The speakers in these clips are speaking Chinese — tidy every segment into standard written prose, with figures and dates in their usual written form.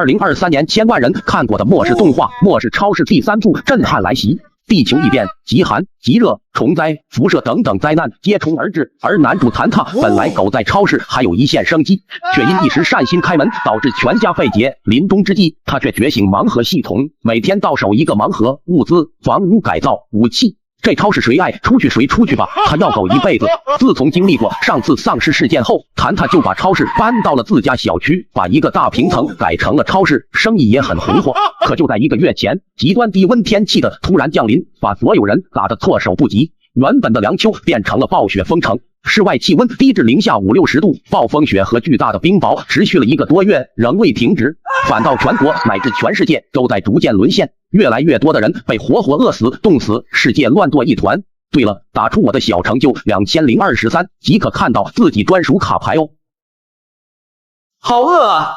2023年千万人看过的末世动画《末世超市》第3部震撼来袭，地球异变、极寒、极热、虫灾、辐射等等灾难接踵而至，而男主谭塔本来苟在超市还有一线生机，却因一时善心开门导致全家被劫。临终之际，他却觉醒盲盒系统，每天到手一个盲盒，物资、房屋改造、武器。这超市谁爱出去谁出去吧，他要狗一辈子。自从经历过上次丧尸事件后，谭塔就把超市搬到了自家小区，把一个大平层改成了超市，生意也很红火。可就在1个月前，极端低温天气的突然降临，把所有人打得措手不及。原本的凉秋变成了暴雪封城，室外气温低至零下50-60度，暴风雪和巨大的冰雹持续了1个多月，仍未停止。反倒全国乃至全世界都在逐渐沦陷，越来越多的人被活活饿死、冻死，世界乱作一团。对了，打出我的小成就2023即可看到自己专属卡牌哦。好饿啊！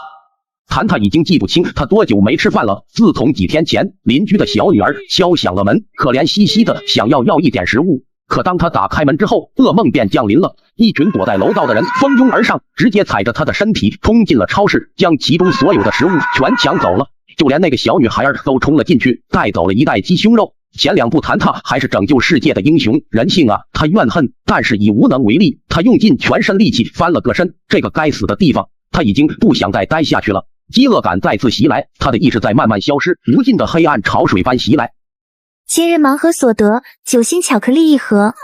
谭塔已经记不清他多久没吃饭了。自从几天前邻居的小女儿敲响了门，可怜兮兮的想要一点食物。可当他打开门之后，噩梦便降临了。一群躲在楼道的人蜂拥而上，直接踩着他的身体冲进了超市，将其中所有的食物全抢走了。就连那个小女孩都冲了进去，带走了1袋鸡胸肉。前2部谭塔还是拯救世界的英雄，人性啊，他怨恨，但是已无能为力。他用尽全身力气翻了个身，这个该死的地方，他已经不想再待下去了。饥饿感再次袭来，他的意识在慢慢消失，无尽的黑暗潮水般袭来。今日盲盒所得9星巧克力1盒。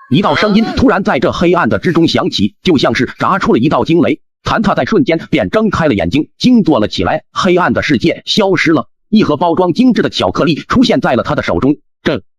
一道声音突然在这黑暗的之中响起，就像是砸出了一道惊雷。谭塔在瞬间便睁开了眼睛，惊坐了起来。黑暗的世界消失了，一盒包装精致的巧克力出现在了他的手中。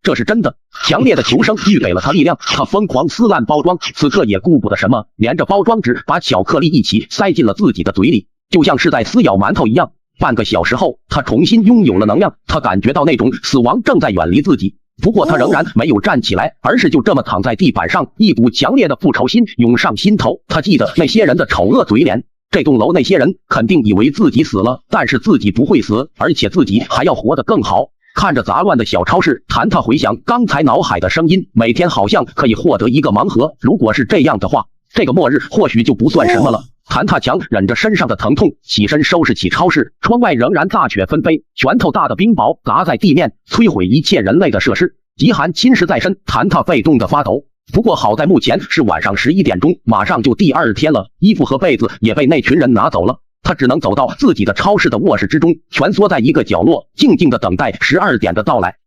这是真的。强烈的求生欲给了他力量，他疯狂撕烂包装，此刻也顾不得什么，连着包装纸把巧克力一起塞进了自己的嘴里，就像是在撕咬馒头一样。半个小时后，他重新拥有了能量，他感觉到那种死亡正在远离自己。不过他仍然没有站起来，而是就这么躺在地板上，一股强烈的复仇心涌上心头。他记得那些人的丑恶嘴脸，这栋楼那些人肯定以为自己死了，但是自己不会死，而且自己还要活得更好。看着杂乱的小超市，谭塔回想刚才脑海的声音，每天好像可以获得1个盲盒。如果是这样的话，这个末日或许就不算什么了。谭塔强忍着身上的疼痛，起身收拾起超市。窗外仍然大雪纷飞，拳头大的冰雹砸在地面，摧毁一切人类的设施。极寒侵蚀在身，谭塔被冻得发抖。不过好在目前是晚上11点钟，马上就第2天了，衣服和被子也被那群人拿走了。他只能走到自己的超市的卧室之中，蜷缩在一个角落，静静的等待12点的到来。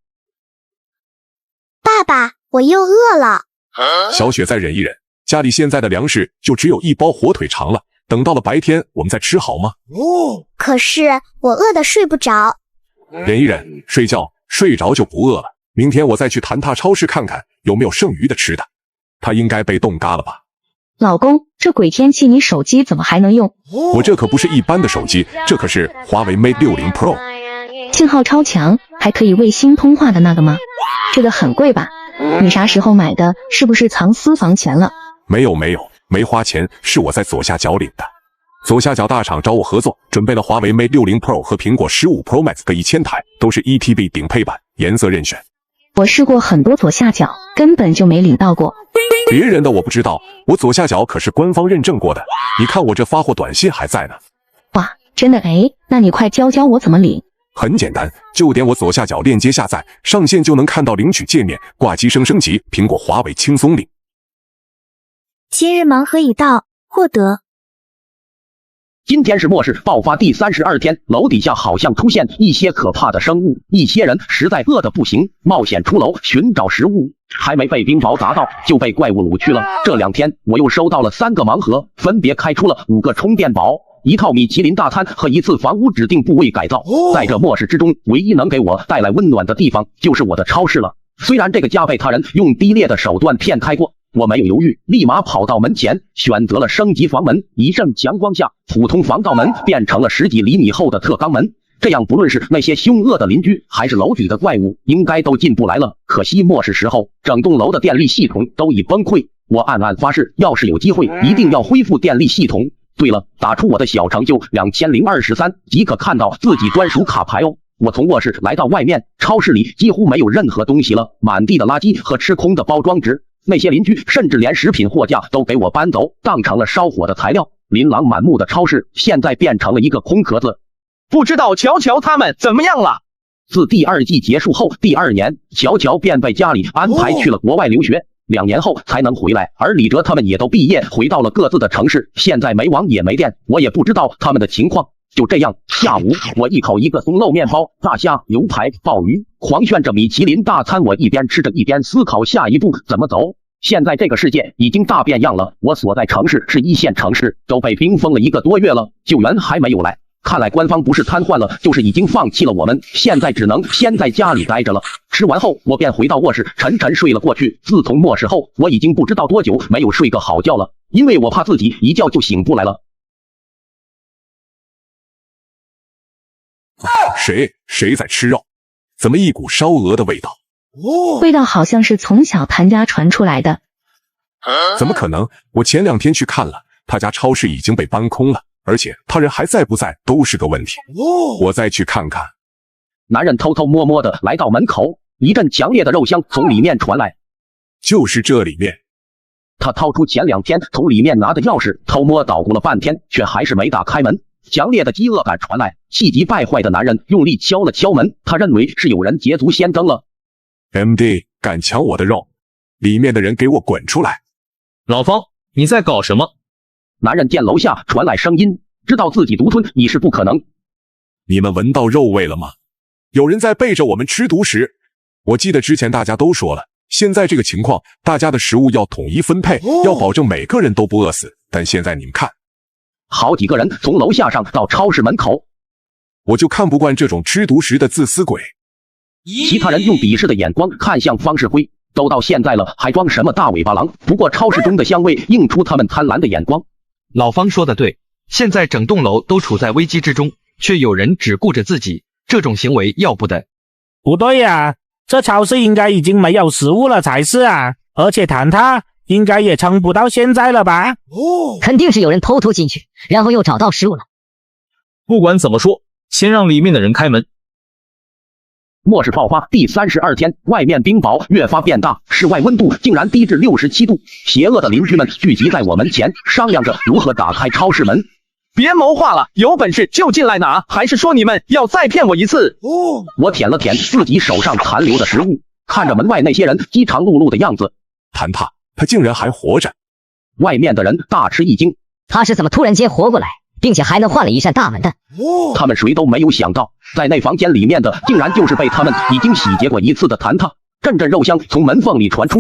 爸爸，我又饿了。小雪再忍一忍，家里现在的粮食就只有1包火腿肠了，等到了白天我们再吃好吗？可是我饿得睡不着。忍一忍，睡觉，睡着就不饿了。明天我再去谭塔超市看看有没有剩余的吃的。他应该被冻嘎了吧？老公，这鬼天气你手机怎么还能用？我这可不是一般的手机，这可是华为 Mate 60 Pro， 信号超强，还可以卫星通话的那个吗？这个很贵吧？你啥时候买的？是不是藏私房钱了？没有，没花钱，是我在左下角领的。左下角大厂找我合作，准备了华为 Mate 60 Pro 和苹果15 Pro Max 各1000台，都是 ETB 顶配版，颜色任选。我试过很多左下角，根本就没领到过。别人的我不知道，我左下角可是官方认证过的。你看我这发货短信还在呢。哇，真的哎？那你快教我怎么领。很简单，就点我左下角链接下载，上线就能看到领取界面，挂机升级，苹果华为轻松领。今日盲盒已到，获得。今天是末世爆发第32天，楼底下好像出现一些可怕的生物，一些人实在饿得不行，冒险出楼寻找食物，还没被冰雹砸到就被怪物掳去了。这2天我又收到了3个盲盒，分别开出了5个充电宝、1套米其林大餐和1次房屋指定部位改造。在这末世之中，唯一能给我带来温暖的地方就是我的超市了。虽然这个家被他人用低劣的手段骗开过，我没有犹豫，立马跑到门前，选择了升级房门。一阵强光下，普通防盗门变成了10几厘米厚的特钢门，这样不论是那些凶恶的邻居，还是楼底的怪物，应该都进不来了。可惜末世时候，整栋楼的电力系统都已崩溃。我暗暗发誓，要是有机会，一定要恢复电力系统。对了，打出我的小成就2023即可看到自己专属卡牌哦。我从卧室来到外面，超市里几乎没有任何东西了，满地的垃圾和吃空的包装纸。那些邻居甚至连食品货架都给我搬走，当成了烧火的材料。琳琅满目的超市现在变成了一个空壳子。不知道乔乔他们怎么样了？自第2季结束后，第2年，乔乔便被家里安排去了国外留学，2年后才能回来。而李哲他们也都毕业，回到了各自的城市，现在没网也没电，我也不知道他们的情况。就这样，下午我一口一个松露面包、炸虾、牛排、鲍鱼，狂炫着米其林大餐。我一边吃着一边思考下一步怎么走。现在这个世界已经大变样了，我所在城市是1线城市，都被冰封了1个多月了，救援还没有来。看来官方不是瘫痪了，就是已经放弃了我们，现在只能先在家里待着了。吃完后，我便回到卧室，沉沉睡了过去。自从末世后，我已经不知道多久没有睡个好觉了，因为我怕自己一觉就醒不来了。谁在吃肉？怎么一股烧鹅的味道？味道好像是从小谭家传出来的。怎么可能？我前2天去看了，他家超市已经被搬空了，而且他人还在不在都是个问题。我再去看看。男人偷偷摸摸的来到门口，一阵强烈的肉香从里面传来。就是这里面。他掏出前2天从里面拿的钥匙，偷摸捣鼓了半天，却还是没打开门。强烈的饥饿感传来，气急败坏的男人用力敲了敲门，他认为是有人捷足先登了。MD， 敢抢我的肉，里面的人给我滚出来！老方，你在搞什么？男人见楼下传来声音，知道自己独吞已是不可能。你们闻到肉味了吗？有人在背着我们吃独食。我记得之前大家都说了，现在这个情况，大家的食物要统一分配，要保证每个人都不饿死。但现在你们看，好几个人从楼下上到超市门口，我就看不惯这种吃独食的自私鬼。其他人用鄙视的眼光看向方世辉，都到现在了还装什么大尾巴狼？不过超市中的香味映出他们贪婪的眼光。老方说的对，现在整栋楼都处在危机之中，却有人只顾着自己，这种行为要不得。不对呀，这超市应该已经没有食物了才是啊，而且谈他应该也撑不到现在了吧？肯定是有人偷渡进去，然后又找到食物了。不管怎么说，先让里面的人开门。末世爆发第32天，外面冰雹越发变大，室外温度竟然低至67度。邪恶的邻居们聚集在我门前，商量着如何打开超市门。别谋划了，有本事就进来拿，还是说你们要再骗我一次？我舔了舔自己手上残留的食物，看着门外那些人饥肠辘辘的样子。谭他竟然还活着！外面的人大吃一惊，他是怎么突然间活过来，并且还能换了一扇大门的？他们谁都没有想到，在那房间里面的竟然就是被他们已经洗劫过一次的谭他。阵阵肉香从门缝里传出。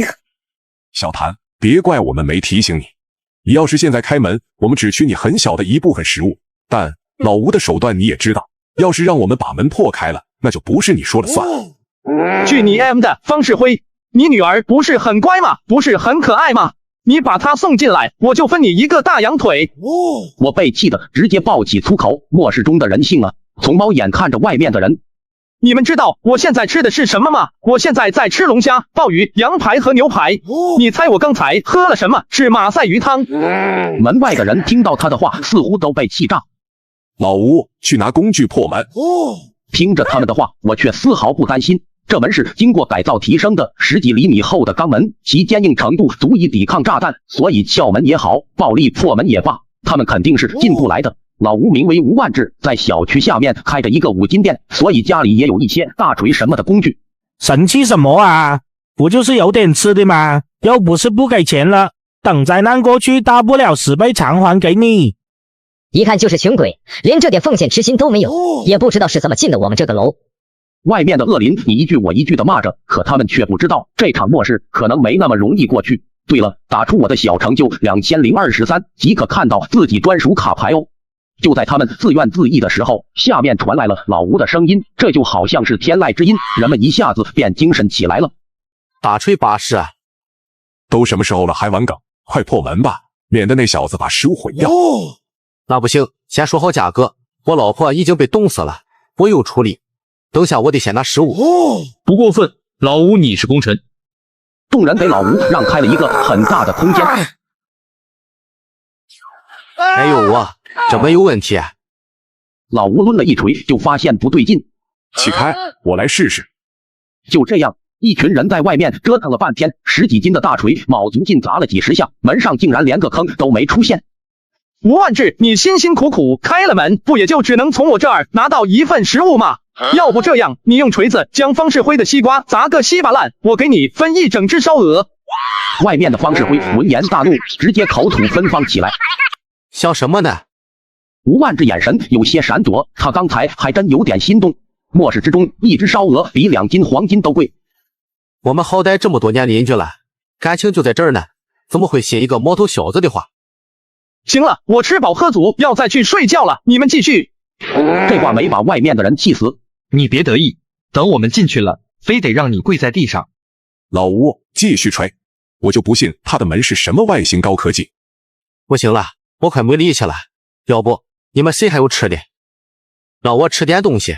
小谭，别怪我们没提醒你，你要是现在开门，我们只取你很小的一部分食物。但老吴的手段你也知道，要是让我们把门破开了，那就不是你说了算。去你 M 的，方世辉，你女儿不是很乖吗？不是很可爱吗？你把她送进来，我就分你一个大羊腿。我被气得直接爆起粗口。末世中的人性啊！从猫眼看着外面的人。你们知道我现在吃的是什么吗？我现在在吃龙虾、鲍鱼、羊排和牛排。你猜我刚才喝了什么？是马赛鱼汤。门外的人听到他的话，似乎都被气炸。老吴，去拿工具破门。听着他们的话，我却丝毫不担心。这门是经过改造提升的10几厘米厚的钢门，其坚硬程度足以抵抗炸弹，所以撬门也好，暴力破门也罢，他们肯定是进不来的。老吴名为吴万志，在小区下面开着一个五金店，所以家里也有一些大锤什么的工具。生气什么啊？不就是有点吃的吗？又不是不给钱了，等灾难过去，大不了10倍偿还给你。一看就是穷鬼，连这点奉献之心都没有，也不知道是怎么进的我们这个楼。外面的恶邻你一句我一句的骂着，可他们却不知道这场末世可能没那么容易过去。对了，打出我的小成就2023即可看到自己专属卡牌哦。就在他们自怨自艾的时候，下面传来了老吴的声音，这就好像是天籁之音，人们一下子便精神起来了。大锤巴士啊！都什么时候了还玩梗？快破门吧，免得那小子把食物毁掉。那不行，先说好价格，我老婆已经被冻死了，我有处理。等下我得先拿食物。不过分，老吴你是功臣。众人给老吴让开了一个很大的空间。哎呦我，这没有问题。老吴抡了一锤就发现不对劲，起开，我来试试。就这样，一群人在外面折腾了半天，10几斤的大锤卯足劲砸了几10下，门上竟然连个坑都没出现。吴万志，你辛辛苦苦开了门，不也就只能从我这儿拿到一份食物吗？要不这样，你用锤子将方世辉的西瓜砸个稀巴烂，我给你分一整只烧鹅。外面的方世辉闻言大怒，直接口吐芬芳起来。笑什么呢？吴万志眼神有些闪躲，他刚才还真有点心动。末世之中，一只烧鹅比2斤黄金都贵。我们好歹这么多年邻居了，感情就在这儿呢，怎么会信一个毛头小子的话？行了，我吃饱喝足，要再去睡觉了，你们继续。这话没把外面的人气死。你别得意，等我们进去了，非得让你跪在地上。老吴继续吹，我就不信他的门是什么外星高科技。不行了，我快没力气了，要不你们谁还有吃的？让我吃点东西。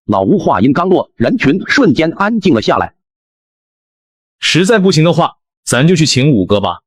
老吴话音刚落，人群瞬间安静了下来。实在不行的话，咱就去请五哥吧。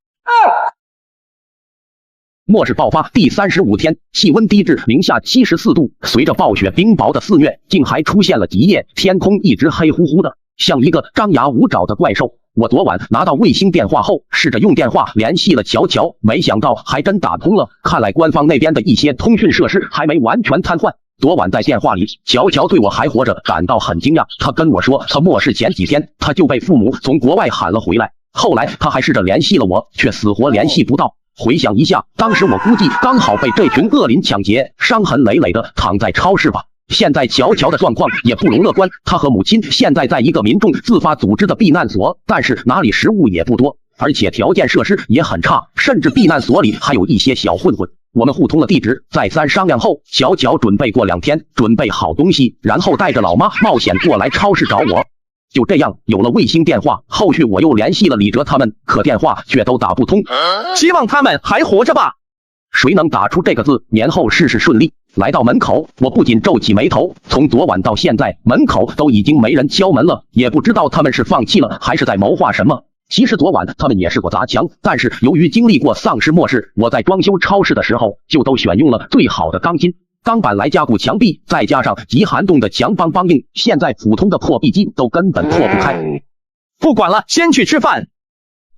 末世爆发第35天，气温低至-74度，随着暴雪冰雹的肆虐，竟还出现了极夜，天空一直黑乎乎的，像一个张牙舞爪的怪兽。我昨晚拿到卫星电话后，试着用电话联系了乔乔，没想到还真打通了，看来官方那边的一些通讯设施还没完全瘫痪。昨晚在电话里，乔乔对我还活着感到很惊讶，他跟我说，他末世前几天他就被父母从国外喊了回来，后来他还试着联系了我，却死活联系不到。回想一下，当时我估计刚好被这群恶灵抢劫，伤痕累累的躺在超市吧。现在乔乔的状况也不容乐观，他和母亲现在在一个民众自发组织的避难所，但是哪里食物也不多，而且条件设施也很差，甚至避难所里还有一些小混混。我们互通了地址，再三商量后，乔乔准备过2天准备好东西，然后带着老妈冒险过来超市找我。就这样有了卫星电话，后续我又联系了李哲他们，可电话却都打不通。希望他们还活着吧。谁能打出这个字，年后事事顺利。来到门口，我不仅皱起眉头，从昨晚到现在，门口都已经没人敲门了，也不知道他们是放弃了还是在谋划什么。其实昨晚他们也试过砸墙，但是由于经历过丧尸末世，我在装修超市的时候就都选用了最好的钢筋、钢板来加固墙壁，再加上极寒冻的墙邦邦硬，现在普通的破壁机都根本破不开。不管了，先去吃饭。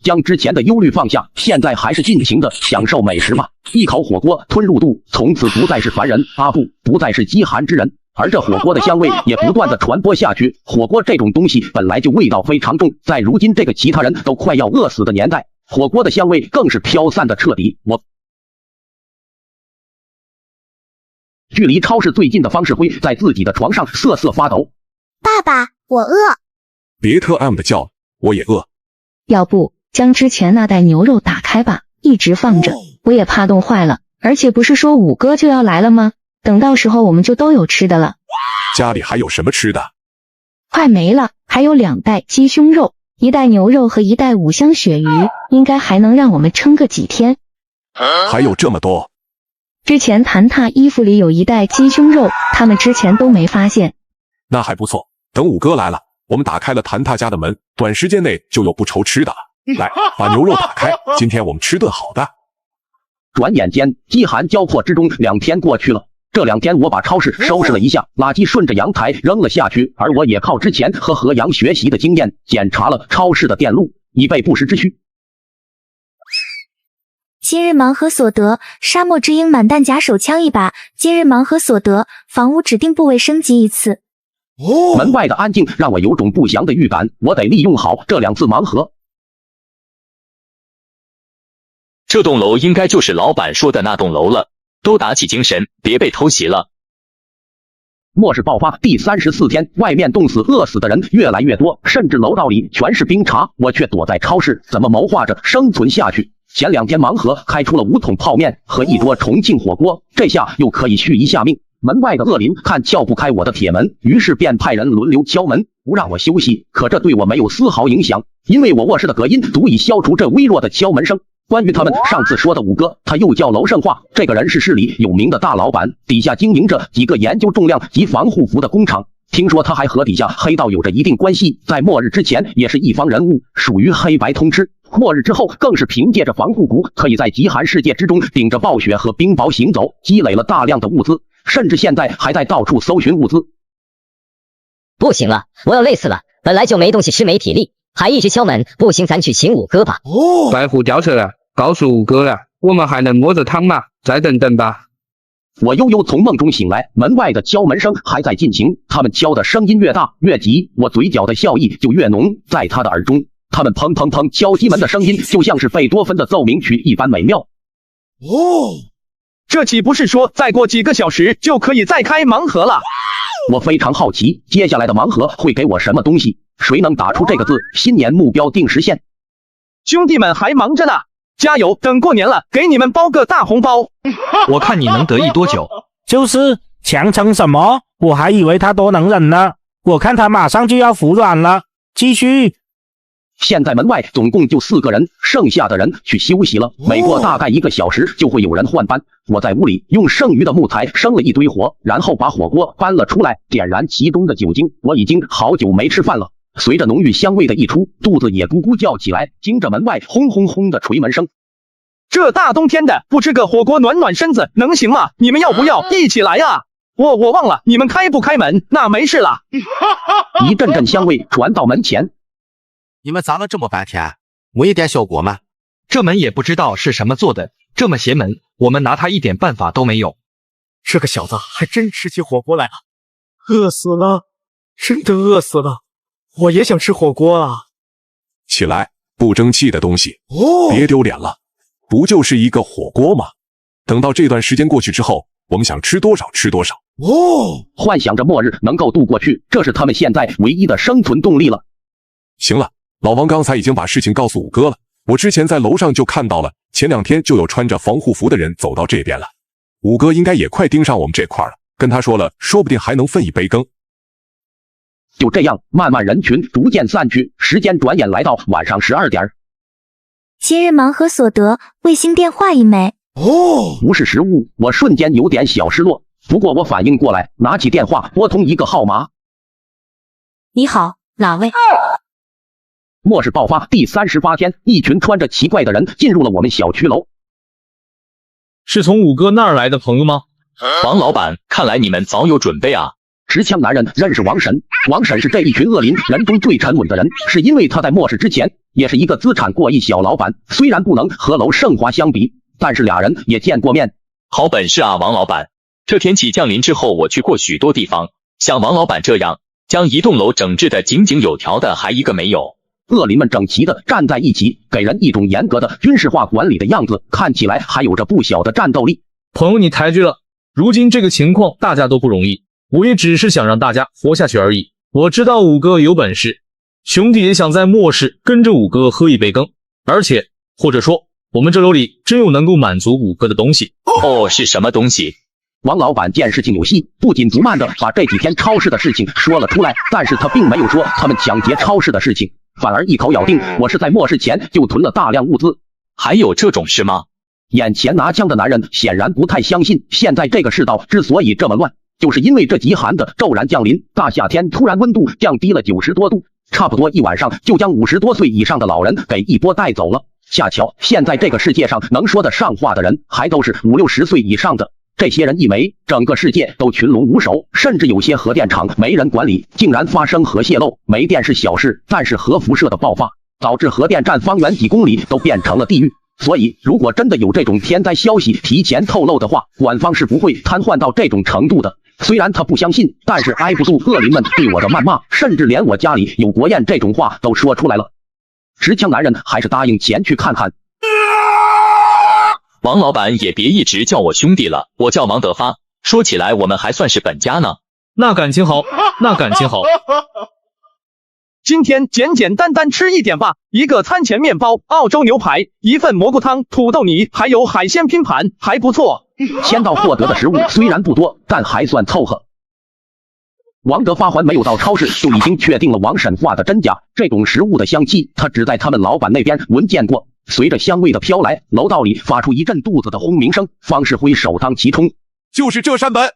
将之前的忧虑放下，现在还是尽情的享受美食吧。一口火锅吞入肚，从此不再是凡人，阿布不再是饥寒之人，而这火锅的香味也不断的传播下去。火锅这种东西本来就味道非常重，在如今这个其他人都快要饿死的年代，火锅的香味更是飘散的彻底。距离超市最近的方世辉在自己的床上瑟瑟发抖。爸爸，我饿。别特 M 的叫，我也饿。要不将之前那袋牛肉打开吧，一直放着，我也怕冻坏了。而且不是说五哥就要来了吗？等到时候我们就都有吃的了。家里还有什么吃的？快没了，还有2袋鸡胸肉，1袋牛肉和1袋5香鳕鱼，应该还能让我们撑个几天。还有这么多？之前谭塔衣服里有1袋鸡胸肉，他们之前都没发现。那还不错，等五哥来了，我们打开了谭塔家的门，短时间内就有不愁吃的了。来，把牛肉打开，今天我们吃顿好的。转眼间，饥寒交迫之中2天过去了。这2天我把超市收拾了一下，垃圾顺着阳台扔了下去，而我也靠之前和何阳学习的经验，检查了超市的电路，以备不时之需。今日盲盒所得，沙漠之鹰满弹夹手枪1把。今日盲盒所得，房屋指定部位升级1次。门外的安静让我有种不祥的预感，我得利用好这2次盲盒。这栋楼应该就是老板说的那栋楼了，都打起精神，别被偷袭了。末世爆发第34天，外面冻死饿死的人越来越多，甚至楼道里全是冰碴，我却躲在超市，怎么谋划着生存下去。前2天盲盒开出了5桶泡面和1桌重庆火锅，这下又可以续一下命。门外的恶灵看撬不开我的铁门，于是便派人轮流敲门，不让我休息。可这对我没有丝毫影响，因为我卧室的隔音足以消除这微弱的敲门声。关于他们上次说的五哥，他又叫娄胜化，这个人是市里有名的大老板，底下经营着几个研究重量级防护服的工厂。听说他还和底下黑道有着一定关系，在末日之前也是一方人物，属于黑白通吃。末日之后更是凭借着防护服，可以在极寒世界之中顶着暴雪和冰雹行走，积累了大量的物资，甚至现在还在到处搜寻物资。不行了，我要累死了，本来就没东西吃没体力，还一直敲门，不行咱去请五哥吧。白虎吊车了，告诉五哥了，我们还能摸着汤吗？再等等吧。我悠悠从梦中醒来，门外的敲门声还在进行，他们敲的声音越大越急，我嘴角的笑意就越浓。在他的耳中，他们砰砰砰敲击门的声音就像是贝多芬的奏鸣曲一般美妙。这岂不是说再过几个小时就可以再开盲盒了？我非常好奇，接下来的盲盒会给我什么东西？谁能打出这个字？新年目标定实现。兄弟们还忙着呢，加油！等过年了，给你们包个大红包。我看你能得意多久？就是强撑什么？我还以为他多能忍呢，我看他马上就要服软了。继续。现在门外总共就4个人，剩下的人去休息了。每过大概1个小时就会有人换班。我在屋里用剩余的木材生了一堆火，然后把火锅搬了出来，点燃其中的酒精。我已经好久没吃饭了，随着浓郁香味的溢出，肚子也咕咕叫起来，惊着门外轰轰轰的锤门声。这大冬天的，不吃个火锅暖暖身子能行吗？你们要不要一起来啊？我忘了，你们开不开门？那没事了。一阵阵香味传到门前。你们砸了这么半天，没一点效果吗？这门也不知道是什么做的，这么邪门，我们拿他一点办法都没有。这个小子还真吃起火锅来了，饿死了，真的饿死了，我也想吃火锅啊！起来，不争气的东西，别丢脸了，不就是一个火锅吗？等到这段时间过去之后，我们想吃多少吃多少。幻想着末日能够度过去，这是他们现在唯一的生存动力了。行了，老王刚才已经把事情告诉五哥了，我之前在楼上就看到了，前2天就有穿着防护服的人走到这边了。五哥应该也快盯上我们这块了，跟他说了，说不定还能分一杯羹。就这样，慢慢人群逐渐散去，时间转眼来到晚上12点。今日盲盒所得，卫星电话一枚。无视失误，我瞬间有点小失落。不过我反应过来，拿起电话拨通一个号码。你好，哪位？末世爆发第38天，一群穿着奇怪的人进入了我们小区楼。是从五哥那儿来的朋友吗？王老板，看来你们早有准备啊。持枪男人认识王神，王神是这一群恶灵人中最沉稳的人，是因为他在末世之前也是一个资产过亿小老板，虽然不能和楼胜华相比，但是俩人也见过面。好本事啊，王老板！这天气降临之后，我去过许多地方，像王老板这样将一栋楼整治得井井有条的还一个没有。恶灵们整齐地站在一起，给人一种严格的军事化管理的样子，看起来还有着不小的战斗力。朋友，你抬举了，如今这个情况大家都不容易，我也只是想让大家活下去而已。我知道五哥有本事，兄弟也想在末世跟着五哥喝一杯羹，而且或者说我们这楼里真有能够满足五哥的东西。哦，是什么东西？王老板见事情有戏，不紧不慢地把这几天超市的事情说了出来，但是他并没有说他们抢劫超市的事情，反而一口咬定我是在末世前就囤了大量物资。还有这种事吗？眼前拿枪的男人显然不太相信，现在这个世道之所以这么乱，就是因为这极寒的骤然降临，大夏天突然温度降低了90多度，差不多一晚上就将50多岁以上的老人给一波带走了。恰巧现在这个世界上能说得上话的人还都是50、60岁以上的，这些人一没，整个世界都群龙无首，甚至有些核电厂没人管理，竟然发生核泄漏。没电是小事，但是核辐射的爆发导致核电站方圆几公里都变成了地狱。所以如果真的有这种天灾消息提前透露的话，官方是不会瘫痪到这种程度的。虽然他不相信，但是挨不住恶灵们对我的谩骂，甚至连我家里有国宴这种话都说出来了。持枪男人还是答应前去看看。王老板也别一直叫我兄弟了，我叫王德发，说起来我们还算是本家呢。那感情好，那感情好。今天简简单单吃一点吧，一个餐前面包，澳洲牛排，一份蘑菇汤，土豆泥，还有海鲜拼盘，还不错。签到获得的食物虽然不多，但还算凑合。王德发还没有到超市，就已经确定了王婶话的真假。这种食物的香气，他只在他们老板那边闻见过。随着香味的飘来，楼道里发出一阵肚子的轰鸣声。方世辉首当其冲，就是这扇门。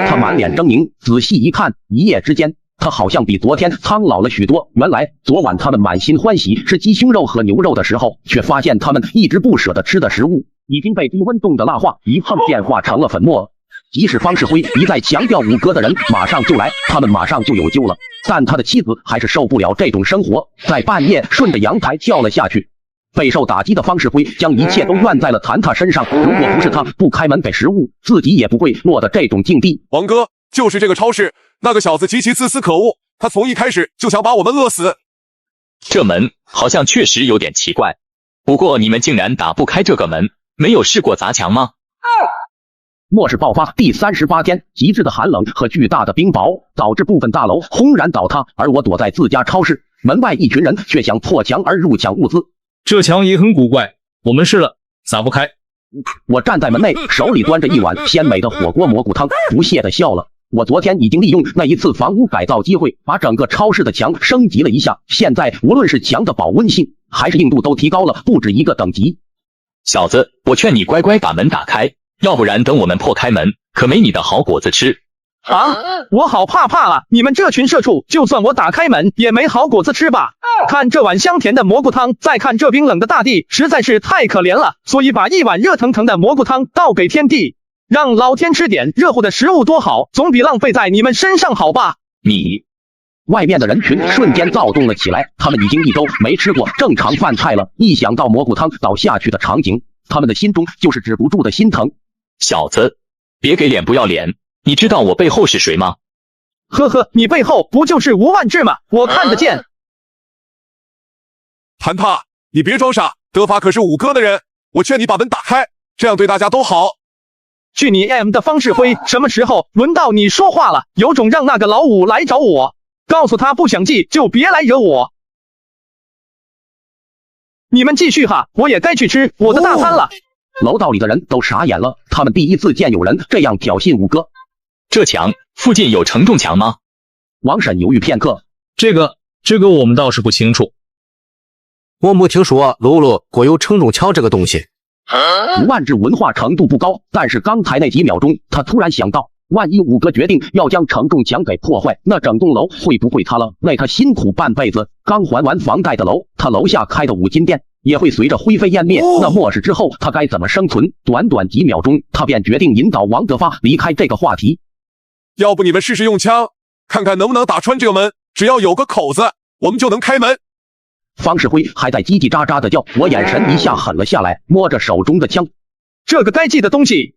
他满脸狰狞，仔细一看，一夜之间，他好像比昨天苍老了许多。原来昨晚他们满心欢喜吃鸡胸肉和牛肉的时候，却发现他们一直不舍得吃的食物已经被低温冻的蜡化一碰变化成了粉末。即使方世辉一再强调五哥的人马上就来，他们马上就有救了，但他的妻子还是受不了这种生活，在半夜顺着阳台跳了下去。备受打击的方世辉将一切都怨在了谭塔身上。如果不是他不开门给食物，自己也不会落得这种境地。王哥，就是这个超市，那个小子极其自私可恶，他从一开始就想把我们饿死。这门好像确实有点奇怪，不过你们竟然打不开这个门，没有试过砸墙吗？末世爆发第38天，极致的寒冷和巨大的冰雹导致部分大楼轰然倒塌，而我躲在自家超市门外，一群人却想破墙而入抢物资。这墙也很古怪，我们试了，砸不开。我站在门内，手里端着一碗鲜美的火锅蘑菇汤，不屑地笑了。我昨天已经利用那一次房屋改造机会，把整个超市的墙升级了一下，现在无论是墙的保温性还是硬度都提高了不止一个等级。小子，我劝你乖乖把门打开，要不然等我们破开门，可没你的好果子吃。啊！我好怕啊！你们这群社畜，就算我打开门，也没好果子吃吧？看这碗香甜的蘑菇汤，再看这冰冷的大地，实在是太可怜了。所以把一碗热腾腾的蘑菇汤倒给天地，让老天吃点热乎的食物多好，总比浪费在你们身上好吧？你……外面的人群瞬间躁动了起来，他们已经1周没吃过正常饭菜了，一想到蘑菇汤倒下去的场景，他们的心中就是止不住的心疼。小子，别给脸不要脸！你知道我背后是谁吗？呵呵，你背后不就是吴万志吗？我看得见。谭塔，你别装傻，德法可是5哥的人，我劝你把门打开，这样对大家都好。去你 M 的方世辉，什么时候轮到你说话了？有种让那个老五来找我，告诉他不想记就别来惹我。你们继续哈，我也该去吃我的大餐了。楼道里的人都傻眼了，他们第一次见有人这样挑衅5哥。这墙附近有承重墙吗？王婶犹豫片刻，这个我们倒是不清楚。我没听说楼楼国有承重墙这个东西。吴万志文化程度不高，但是刚才那几秒钟，他突然想到，万一5哥决定要将承重墙给破坏，那整栋楼会不会塌了？为他辛苦半辈子刚还完房贷的楼，他楼下开的5金店也会随着灰飞烟灭。那末世之后他该怎么生存？短短几秒钟，他便决定引导王德发离开这个话题。要不你们试试用枪，看看能不能打穿这个门，只要有个口子，我们就能开门。方世辉还在叽叽喳喳的叫，我眼神一下狠了下来，摸着手中的枪。这个该记的东西，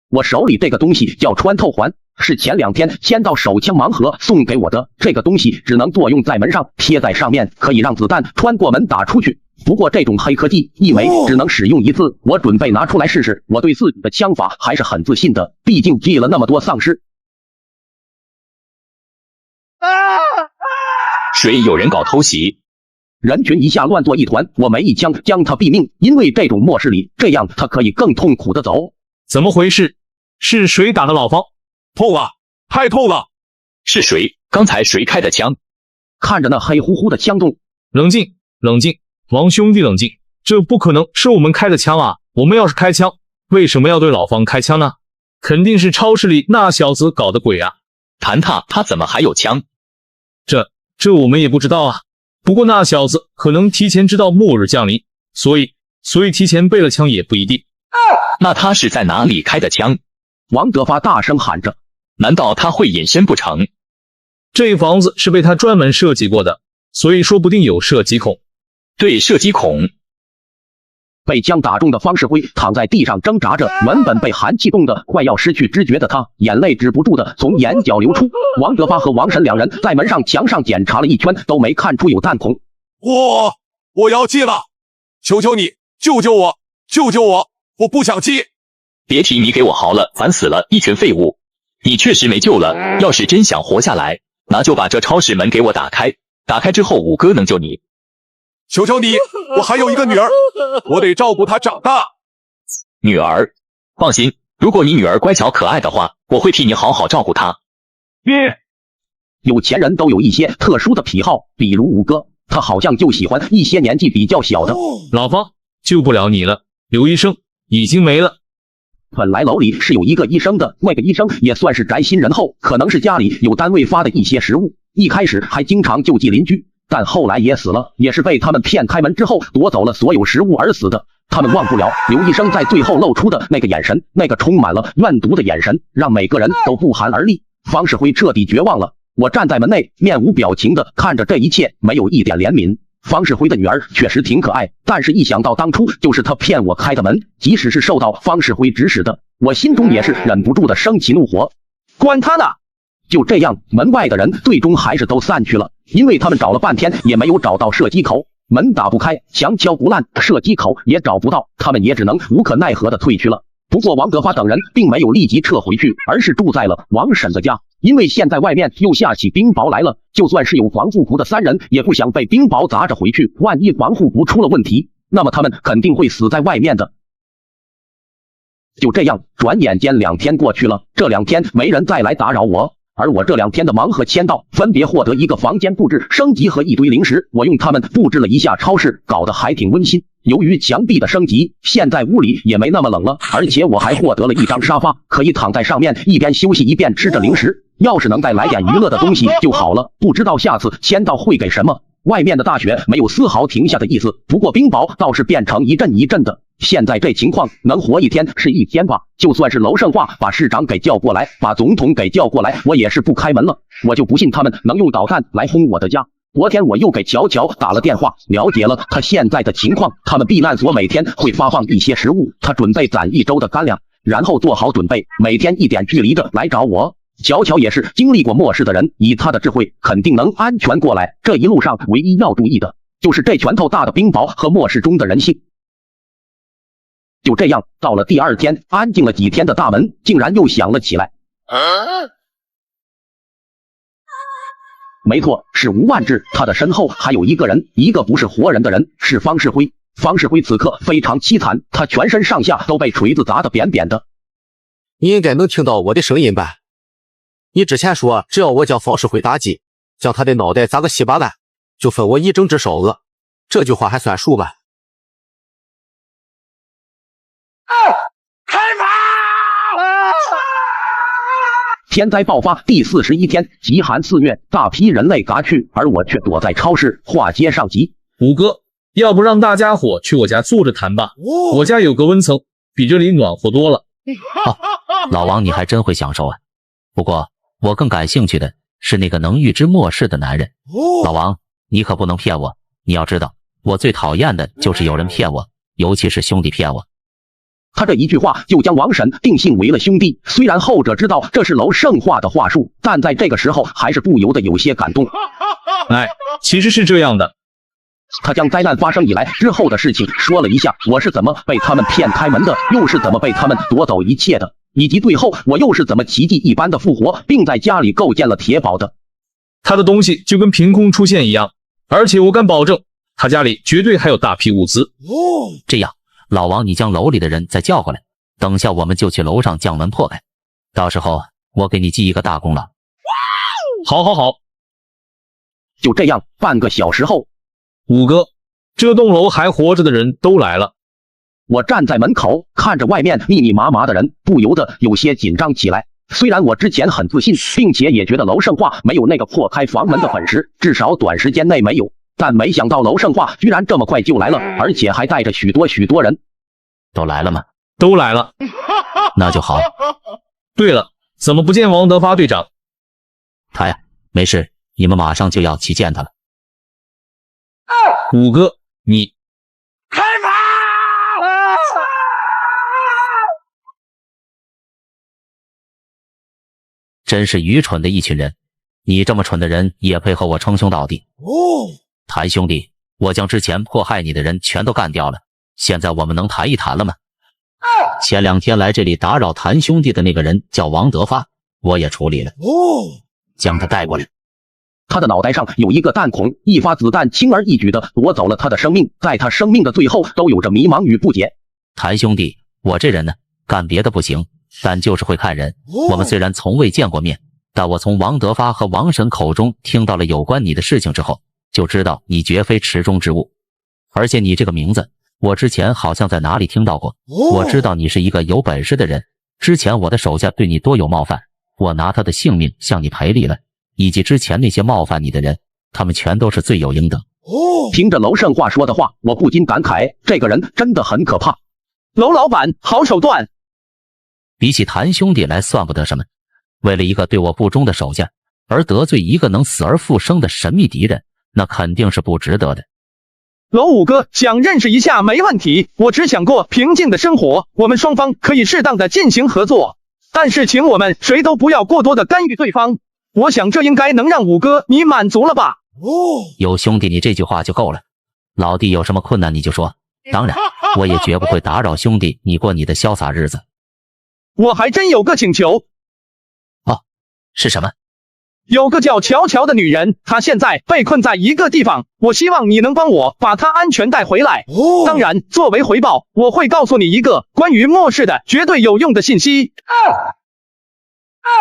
我手里这个东西叫穿透环，是前2天签到手枪盲盒送给我的。这个东西只能作用在门上，贴在上面可以让子弹穿过门打出去。不过这种黑科技一枚只能使用1次，我准备拿出来试试。我对自己的枪法还是很自信的，毕竟击了那么多丧尸。谁有人搞偷袭？人群一下乱作一团，我没一枪将他毙命，因为这种末世里，这样他可以更痛苦的走。怎么回事？是谁打的老方？痛了，太痛了！是谁？刚才谁开的枪？看着那黑乎乎的枪洞，冷静，冷静，王兄弟冷静，这不可能是我们开的枪啊！我们要是开枪，为什么要对老方开枪呢？肯定是超市里那小子搞的鬼啊！谭塔他怎么还有枪？这我们也不知道啊。不过那小子可能提前知道末日降临，所以提前备了枪也不一定。那他是在哪里开的枪？王德发大声喊着，难道他会隐身不成？这房子是被他专门设计过的，所以说不定有射击孔。对，射击孔。被枪打中的方世辉躺在地上挣扎着，原本被寒气冻得快要失去知觉的他，眼泪止不住的从眼角流出。王德发和王婶2人在门上墙上检查了一圈，都没看出有弹孔。我要记了，求求你救救我，救救我，我不想记。别提你给我嚎了，烦死了，一群废物！你确实没救了，要是真想活下来，那就把这超市门给我打开，打开之后5哥能救你。求求你，我还有一个女儿，我得照顾她长大。女儿？放心，如果你女儿乖巧可爱的话，我会替你好好照顾她。有钱人都有一些特殊的癖好，比如5哥，他好像就喜欢一些年纪比较小的。老方，救不了你了，刘医生已经没了。本来楼里是有一个医生的，那个医生也算是宅心仁厚，可能是家里有单位发的一些食物，一开始还经常救济邻居，但后来也死了，也是被他们骗开门之后夺走了所有食物而死的。他们忘不了刘医生在最后露出的那个眼神，那个充满了怨毒的眼神，让每个人都不寒而栗。方世辉彻底绝望了。我站在门内，面无表情的看着这一切，没有一点怜悯。方世辉的女儿确实挺可爱，但是一想到当初就是他骗我开的门，即使是受到方世辉指使的，我心中也是忍不住的升起怒火。关他呢！就这样，门外的人最终还是都散去了，因为他们找了半天也没有找到射击口，门打不开，墙敲不烂，射击口也找不到，他们也只能无可奈何的退去了。不过王德发等人并没有立即撤回去，而是住在了王婶的家，因为现在外面又下起冰雹来了，就算是有防护服的三人也不想被冰雹砸着回去，万一防护服出了问题，那么他们肯定会死在外面的。就这样，转眼间2天过去了，这2天没人再来打扰我，而我这2天的忙和签到分别获得一个房间布置升级和一堆零食，我用它们布置了一下超市，搞得还挺温馨。由于墙壁的升级，现在屋里也没那么冷了，而且我还获得了一张沙发，可以躺在上面一边休息一边吃着零食。要是能再来点娱乐的东西就好了，不知道下次签到会给什么。外面的大雪没有丝毫停下的意思，不过冰雹倒是变成一阵一阵的。现在这情况，能活1天是1天吧。就算是娄胜化把市长给叫过来，把总统给叫过来，我也是不开门了。我就不信他们能用导弹来轰我的家。昨天我又给乔乔打了电话，了解了他现在的情况。他们避难所每天会发放一些食物，他准备攒1周的干粮，然后做好准备，每天1点距离着来找我。乔乔也是经历过末世的人，以他的智慧，肯定能安全过来。这一路上唯一要注意的，就是这拳头大的冰雹和末世中的人性。就这样，到了第2天，安静了几天的大门竟然又响了起来。没错，是吴万志，他的身后还有一个人，一个不是活人的人，是方世辉。方世辉此刻非常凄惨，他全身上下都被锤子砸得扁扁的。你应该能听到我的声音吧？你之前说只要我将方世辉打击，将他的脑袋砸个稀巴烂，就分我1整只烧鹅，这句话还算数吧？开炮！天灾爆发第41天，极寒肆虐，大批人类嘎去，而我却躲在超市化街上集。五哥，要不让大家伙去我家坐着谈吧？我家有个温层，比这里暖和多了。老王，你还真会享受啊！不过我更感兴趣的是那个能预知末世的男人。老王，你可不能骗我！你要知道，我最讨厌的就是有人骗我，尤其是兄弟骗我。他这一句话就将王婶定性为了兄弟，虽然后者知道这是娄胜化的话术，但在这个时候还是不由得有些感动。哎，其实是这样的。他将灾难发生以来之后的事情说了一下，我是怎么被他们骗开门的，又是怎么被他们夺走一切的，以及最后我又是怎么奇迹一般的复活，并在家里构建了铁堡的。他的东西就跟凭空出现一样，而且我敢保证，他家里绝对还有大批物资。这样，老王，你将楼里的人再叫过来，等下我们就去楼上将门破开，到时候我给你记一个大功劳。好好好。就这样，半个小时后，五哥，这栋楼还活着的人都来了。我站在门口，看着外面密密麻麻的人，不由得有些紧张起来。虽然我之前很自信，并且也觉得娄胜化没有那个破开房门的本事，至少短时间内没有，但没想到娄胜化居然这么快就来了，而且还带着许多人。都来了吗？都来了。那就好。对了，怎么不见王德发队长？他呀，没事，你们马上就要去见他了。五哥，你开炮！真是愚蠢的一群人，你这么蠢的人也配和我称兄道弟？谭兄弟，我将之前迫害你的人全都干掉了，现在我们能谈一谈了吗？前2天来这里打扰谭兄弟的那个人叫王德发，我也处理了，将他带过来。他的脑袋上有一个弹孔，一发子弹轻而易举地夺走了他的生命，在他生命的最后都有着迷茫与不解。谭兄弟，我这人呢，干别的不行，但就是会看人。我们虽然从未见过面，但我从王德发和王婶口中听到了有关你的事情之后，就知道你绝非池中之物。而且你这个名字，我之前好像在哪里听到过。我知道你是一个有本事的人，之前我的手下对你多有冒犯，我拿他的性命向你赔礼了，以及之前那些冒犯你的人，他们全都是罪有应得。听着娄胜化说的话，我不禁感慨，这个人真的很可怕。娄老板好手段，比起谭兄弟来算不得什么，为了一个对我不忠的手下而得罪一个能死而复生的神秘敌人，那肯定是不值得的。楼五哥想认识一下没问题，我只想过平静的生活，我们双方可以适当的进行合作，但是请我们谁都不要过多的干预对方。我想这应该能让五哥你满足了吧？有兄弟你这句话就够了，老弟有什么困难你就说，当然我也绝不会打扰兄弟你过你的潇洒日子。我还真有个请求。哦，是什么？有个叫乔乔的女人，她现在被困在一个地方，我希望你能帮我把她安全带回来。当然，作为回报，我会告诉你一个关于末世的绝对有用的信息。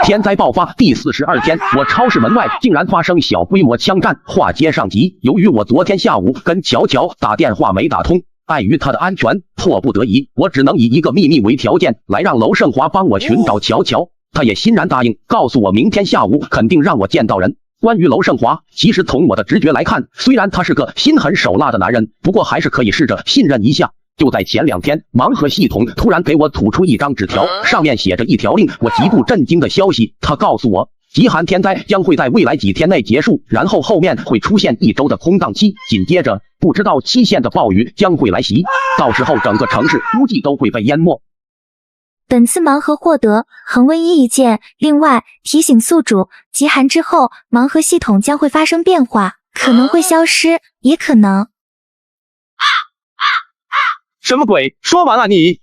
天灾爆发第42天，我超市门外竟然发生小规模枪战。话接上集，由于我昨天下午跟乔乔打电话没打通，碍于她的安全，迫不得已，我只能以一个秘密为条件来让娄胜华帮我寻找乔乔。他也欣然答应，告诉我明天下午肯定让我见到人。关于娄胜华，其实从我的直觉来看，虽然他是个心狠手辣的男人，不过还是可以试着信任一下。就在前2天，盲盒系统突然给我吐出一张纸条，上面写着一条令我极度震惊的消息。他告诉我，极寒天灾将会在未来几天内结束，然后后面会出现1周的空档期，紧接着不知道期限的暴雨将会来袭，到时候整个城市估计都会被淹没。本次盲盒获得恒温衣1件，另外提醒宿主，极寒之后盲盒系统将会发生变化，可能会消失，也可能……什么鬼？说完了你？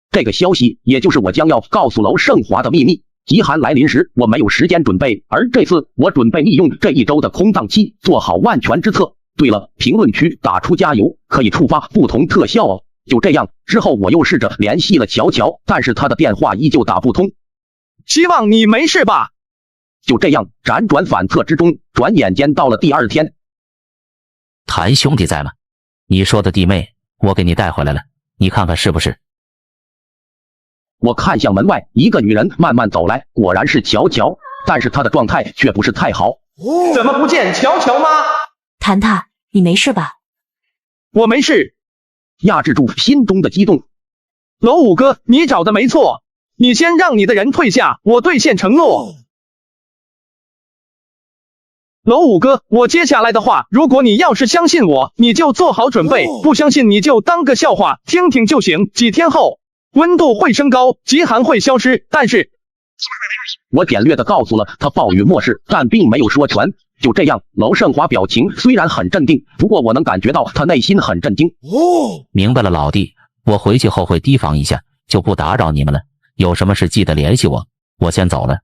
这个消息也就是我将要告诉娄胜华的秘密。极寒来临时，我没有时间准备，而这次我准备利用这1周的空档期，做好万全之策。对了，评论区打出加油，可以触发不同特效哦。就这样，之后我又试着联系了乔乔，但是他的电话依旧打不通。希望你没事吧？就这样，辗转反侧之中，转眼间到了第2天。谭兄弟在吗？你说的弟妹，我给你带回来了，你看看是不是？我看向门外，一个女人慢慢走来，果然是乔乔，但是她的状态却不是太好。怎么不见乔乔吗？谭谭，你没事吧？我没事。压制住心中的激动。娄五哥，你找的没错，你先让你的人退下，我兑现承诺。娄五哥，我接下来的话，如果你要是相信我，你就做好准备；不相信你就当个笑话听听就行。几天后，温度会升高，极寒会消失，但是……我简略的告诉了他暴雨末世，但并没有说全。就这样，娄胜华表情虽然很镇定，不过我能感觉到他内心很震惊。明白了，老弟，我回去后会提防一下，就不打扰你们了。有什么事记得联系我，我先走了。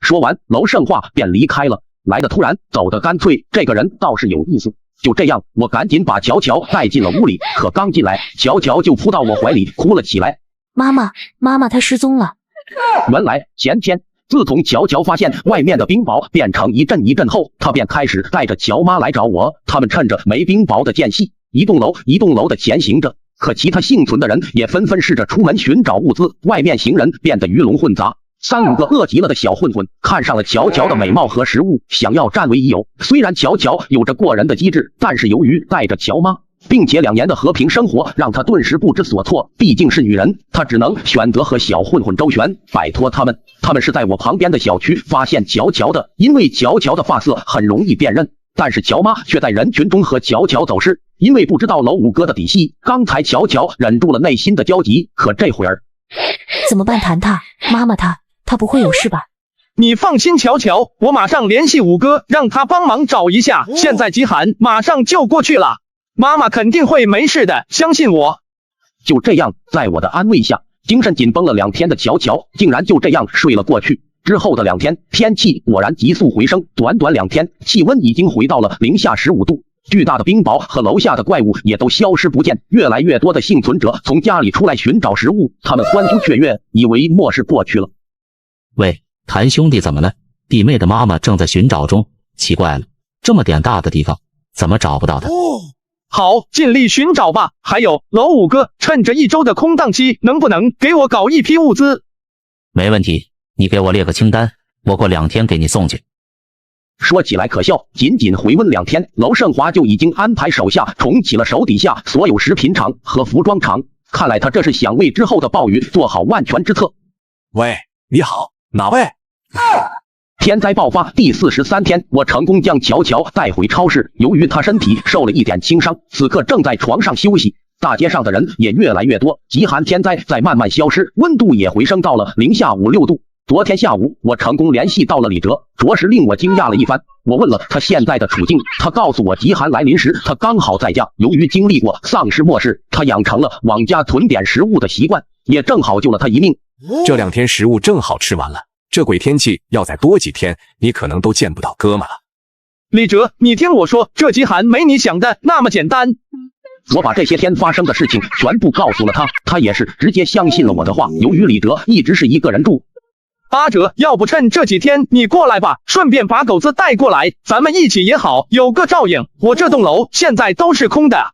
说完，娄胜华便离开了，来得突然，走得干脆，这个人倒是有意思。就这样，我赶紧把乔乔带进了屋里，可刚进来，乔乔就扑到我怀里哭了起来。妈妈，她失踪了。原来前天，自从乔乔发现外面的冰雹变成一阵一阵后，他便开始带着乔妈来找我。他们趁着没冰雹的间隙，一栋楼的前行着。可其他幸存的人也纷纷试着出门寻找物资，外面行人变得鱼龙混杂。3、5个饿极了的小混混看上了乔乔的美貌和食物，想要占为己有。虽然乔乔有着过人的机智，但是由于带着乔妈，并且2年的和平生活让她顿时不知所措。毕竟是女人，她只能选择和小混混周旋，摆脱他们。他们是在我旁边的小区发现乔乔的，因为乔乔的发色很容易辨认。但是乔妈却在人群中和乔乔走失，因为不知道娄五哥的底细。刚才乔乔忍住了内心的焦急，可这会儿怎么办？谭谭，妈妈她不会有事吧？你放心，乔乔，我马上联系五哥，让他帮忙找一下。现在极寒，马上就过去了，妈妈肯定会没事的，相信我。就这样，在我的安慰下，精神紧绷了2天的乔乔竟然就这样睡了过去。之后的2天，天气果然急速回升，短短2天，气温已经回到了零下15度。巨大的冰雹和楼下的怪物也都消失不见，越来越多的幸存者从家里出来寻找食物，他们欢呼雀跃，以为末世过去了。喂，谭兄弟怎么了？弟妹的妈妈正在寻找中。奇怪了，这么点大的地方，怎么找不到她？好，尽力寻找吧。还有，娄五哥，趁着1周的空档期，能不能给我搞一批物资？没问题，你给我列个清单，我过2天给你送去。说起来可笑，仅回温2天，娄胜华就已经安排手下重启了手底下所有食品厂和服装厂。看来他这是想为之后的暴雨做好万全之策。喂，你好，哪位？天灾爆发第43天，我成功将乔乔带回超市。由于他身体受了一点轻伤，此刻正在床上休息。大街上的人也越来越多，极寒天灾在慢慢消失，温度也回升到了零下5、6度。昨天下午，我成功联系到了李哲，着实令我惊讶了一番。我问了他现在的处境，他告诉我极寒来临时，他刚好在家。由于经历过丧尸末世，他养成了往家囤点食物的习惯，也正好救了他一命。这2天食物正好吃完了，这鬼天气要再多几天，你可能都见不到哥们了。李哲，你听我说，这极寒没你想的那么简单。我把这些天发生的事情全部告诉了他，他也是直接相信了我的话。由于李哲一直是一个人住，阿哲，要不趁这几天你过来吧，顺便把狗子带过来，咱们一起也好，有个照应。我这栋楼现在都是空的。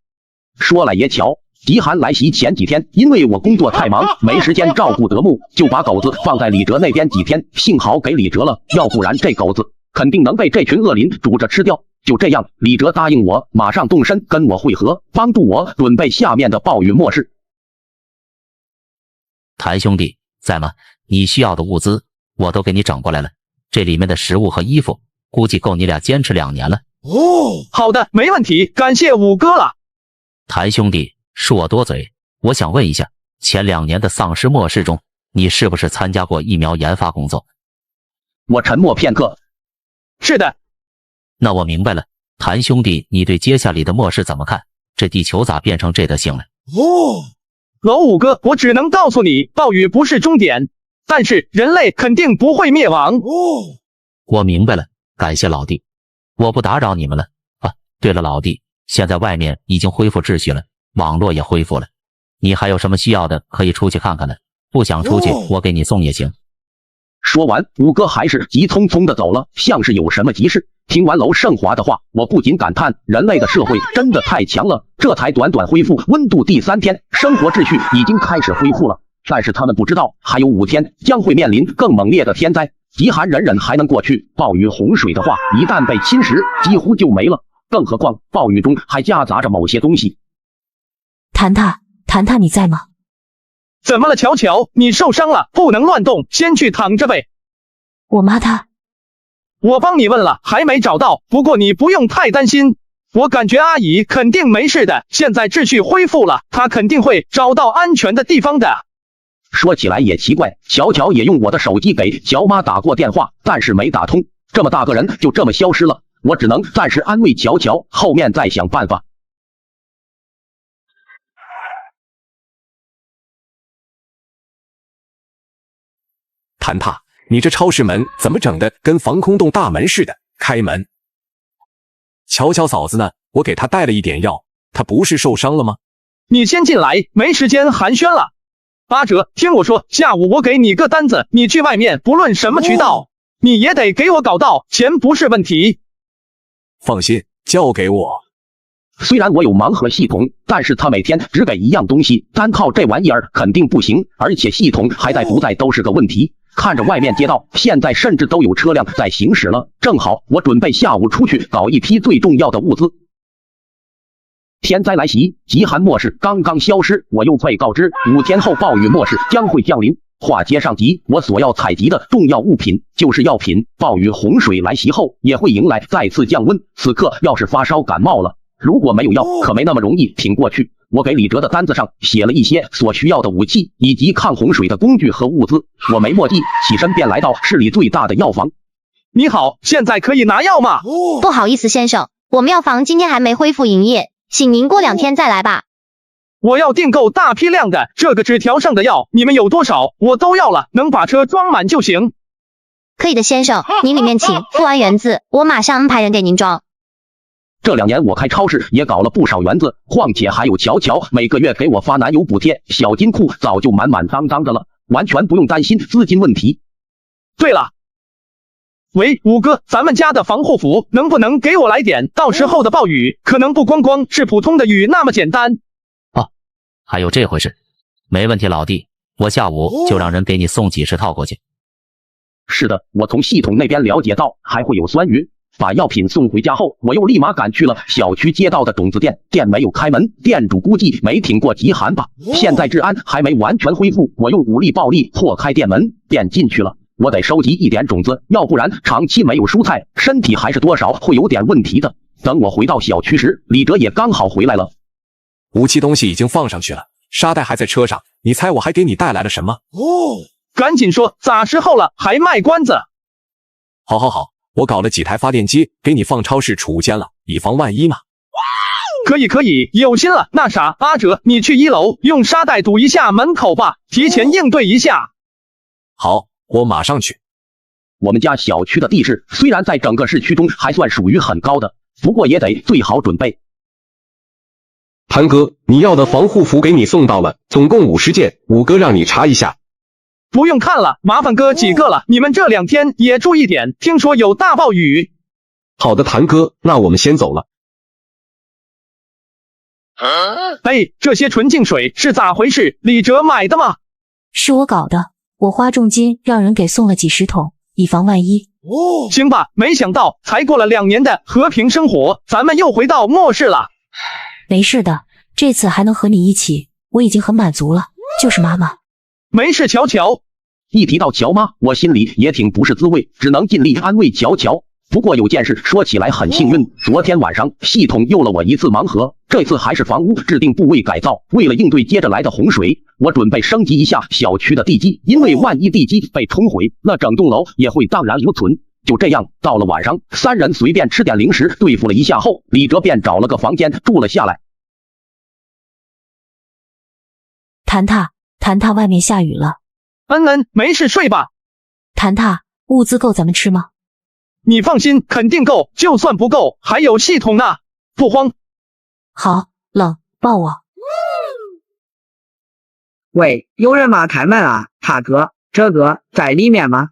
说来也巧，极寒来袭前几天，因为我工作太忙，没时间照顾德牧，就把狗子放在李哲那边几天。幸好给李哲了，要不然这狗子肯定能被这群恶灵煮着吃掉。就这样，李哲答应我马上动身跟我会合，帮助我准备下面的暴雨末世。谭兄弟在吗？你需要的物资我都给你整过来了，这里面的食物和衣服估计够你俩坚持2年了。好的，没问题，感谢五哥了。谭兄弟，恕我多嘴，我想问一下，前2年的丧尸末世中，你是不是参加过疫苗研发工作？我沉默片刻。是的。那我明白了，谭兄弟，你对接下来的末世怎么看？这地球咋变成这德行了？老五哥，我只能告诉你，暴雨不是终点，但是人类肯定不会灭亡。我明白了，感谢老弟，我不打扰你们了。啊，对了，老弟，现在外面已经恢复秩序了，网络也恢复了，你还有什么需要的可以出去看看的，不想出去我给你送也行。说完，五哥还是急匆匆的走了，像是有什么急事。听完娄胜华的话，我不禁感叹，人类的社会真的太强了，这才短短恢复温度第3天，生活秩序已经开始恢复了。但是他们不知道，还有5天将会面临更猛烈的天灾。极寒忍忍还能过去，暴雨洪水的话，一旦被侵蚀，几乎就没了。更何况暴雨中还夹杂着某些东西。谈谈，你在吗？怎么了，乔乔？你受伤了，不能乱动，先去躺着呗。我妈她，我帮你问了，还没找到。不过你不用太担心，我感觉阿姨肯定没事的。现在秩序恢复了，她肯定会找到安全的地方的。说起来也奇怪，乔乔也用我的手机给乔妈打过电话，但是没打通。这么大个人就这么消失了，我只能暂时安慰乔乔，后面再想办法。谭塔，你这超市门怎么整的跟防空洞大门似的？开门。乔乔嫂子呢？我给她带了一点药，她不是受伤了吗？你先进来，没时间寒暄了。阿哲，听我说，下午我给你个单子，你去外面不论什么渠道，你也得给我搞到，钱不是问题。放心，交给我。虽然我有盲盒系统，但是他每天只给一样东西，单靠这玩意儿肯定不行，而且系统还在不在都是个问题。看着外面街道，现在甚至都有车辆在行驶了，正好我准备下午出去搞一批最重要的物资。天灾来袭，极寒末世刚刚消失，我又被告知5天后暴雨末世将会降临。话接上集，我所要采集的重要物品就是药品。暴雨洪水来袭后，也会迎来再次降温。此刻要是发烧感冒了，如果没有药，可没那么容易挺过去。我给李哲的单子上写了一些所需要的武器以及抗洪水的工具和物资。我没墨迹，起身便来到市里最大的药房。你好，现在可以拿药吗？不好意思，先生，我们药房今天还没恢复营业，请您过2天再来吧。我要订购大批量的，这个纸条上的药你们有多少我都要了，能把车装满就行。可以的，先生，您里面请，付完原字，我马上安排人给您装。这2年我开超市也搞了不少园子，况且还有乔乔每个月给我发男友补贴，小金库早就满满当当的了，完全不用担心资金问题。对了，喂，五哥，咱们家的防护服能不能给我来点？到时候的暴雨可能不光光是普通的雨那么简单。哦，还有这回事？没问题，老弟，我下午就让人给你送几10套过去。是的，我从系统那边了解到还会有酸雨。把药品送回家后，我又立马赶去了小区街道的种子店，店没有开门，店主估计没挺过极寒吧。现在治安还没完全恢复，我用武力暴力破开店门便进去了。我得收集一点种子，要不然长期没有蔬菜，身体还是多少会有点问题的。等我回到小区时，李哲也刚好回来了。武器东西已经放上去了，沙袋还在车上，你猜我还给你带来了什么？赶紧说，咋时候了还卖关子？好，我搞了几台发电机，给你放超市储物间了，以防万一嘛。可以，有心了。那啥，阿哲，你去1楼用沙袋堵一下门口吧，提前应对一下。好，我马上去。我们家小区的地势虽然在整个市区中还算属于很高的，不过也得最好准备。谭哥，你要的防护服给你送到了，总共50件，五哥让你查一下。不用看了，麻烦哥几个了，你们这2天也注意点，听说有大暴雨。好的，谭哥，那我们先走了。哎，这些纯净水是咋回事？李哲买的吗？是我搞的，我花重金让人给送了几10桶，以防万一。行吧，没想到才过了2年的和平生活，咱们又回到末世了。没事的，这次还能和你一起，我已经很满足了。就是妈妈，没事，乔。一提到乔妈，我心里也挺不是滋味，只能尽力安慰乔。不过有件事说起来很幸运，昨天晚上系统又了我一次盲盒，这次还是房屋制定部位改造。为了应对接着来的洪水，我准备升级一下小区的地基，因为万一地基被冲毁，那整栋楼也会荡然无存。就这样，到了晚上，3人随便吃点零食对付了一下后，李哲便找了个房间住了下来。谭塔，外面下雨了。没事，睡吧。谭塔，物资够咱们吃吗？你放心，肯定够，就算不够，还有系统呢，不慌。好，冷，抱我。喂，有人吗？开门啊！塔哥，这个在里面吗？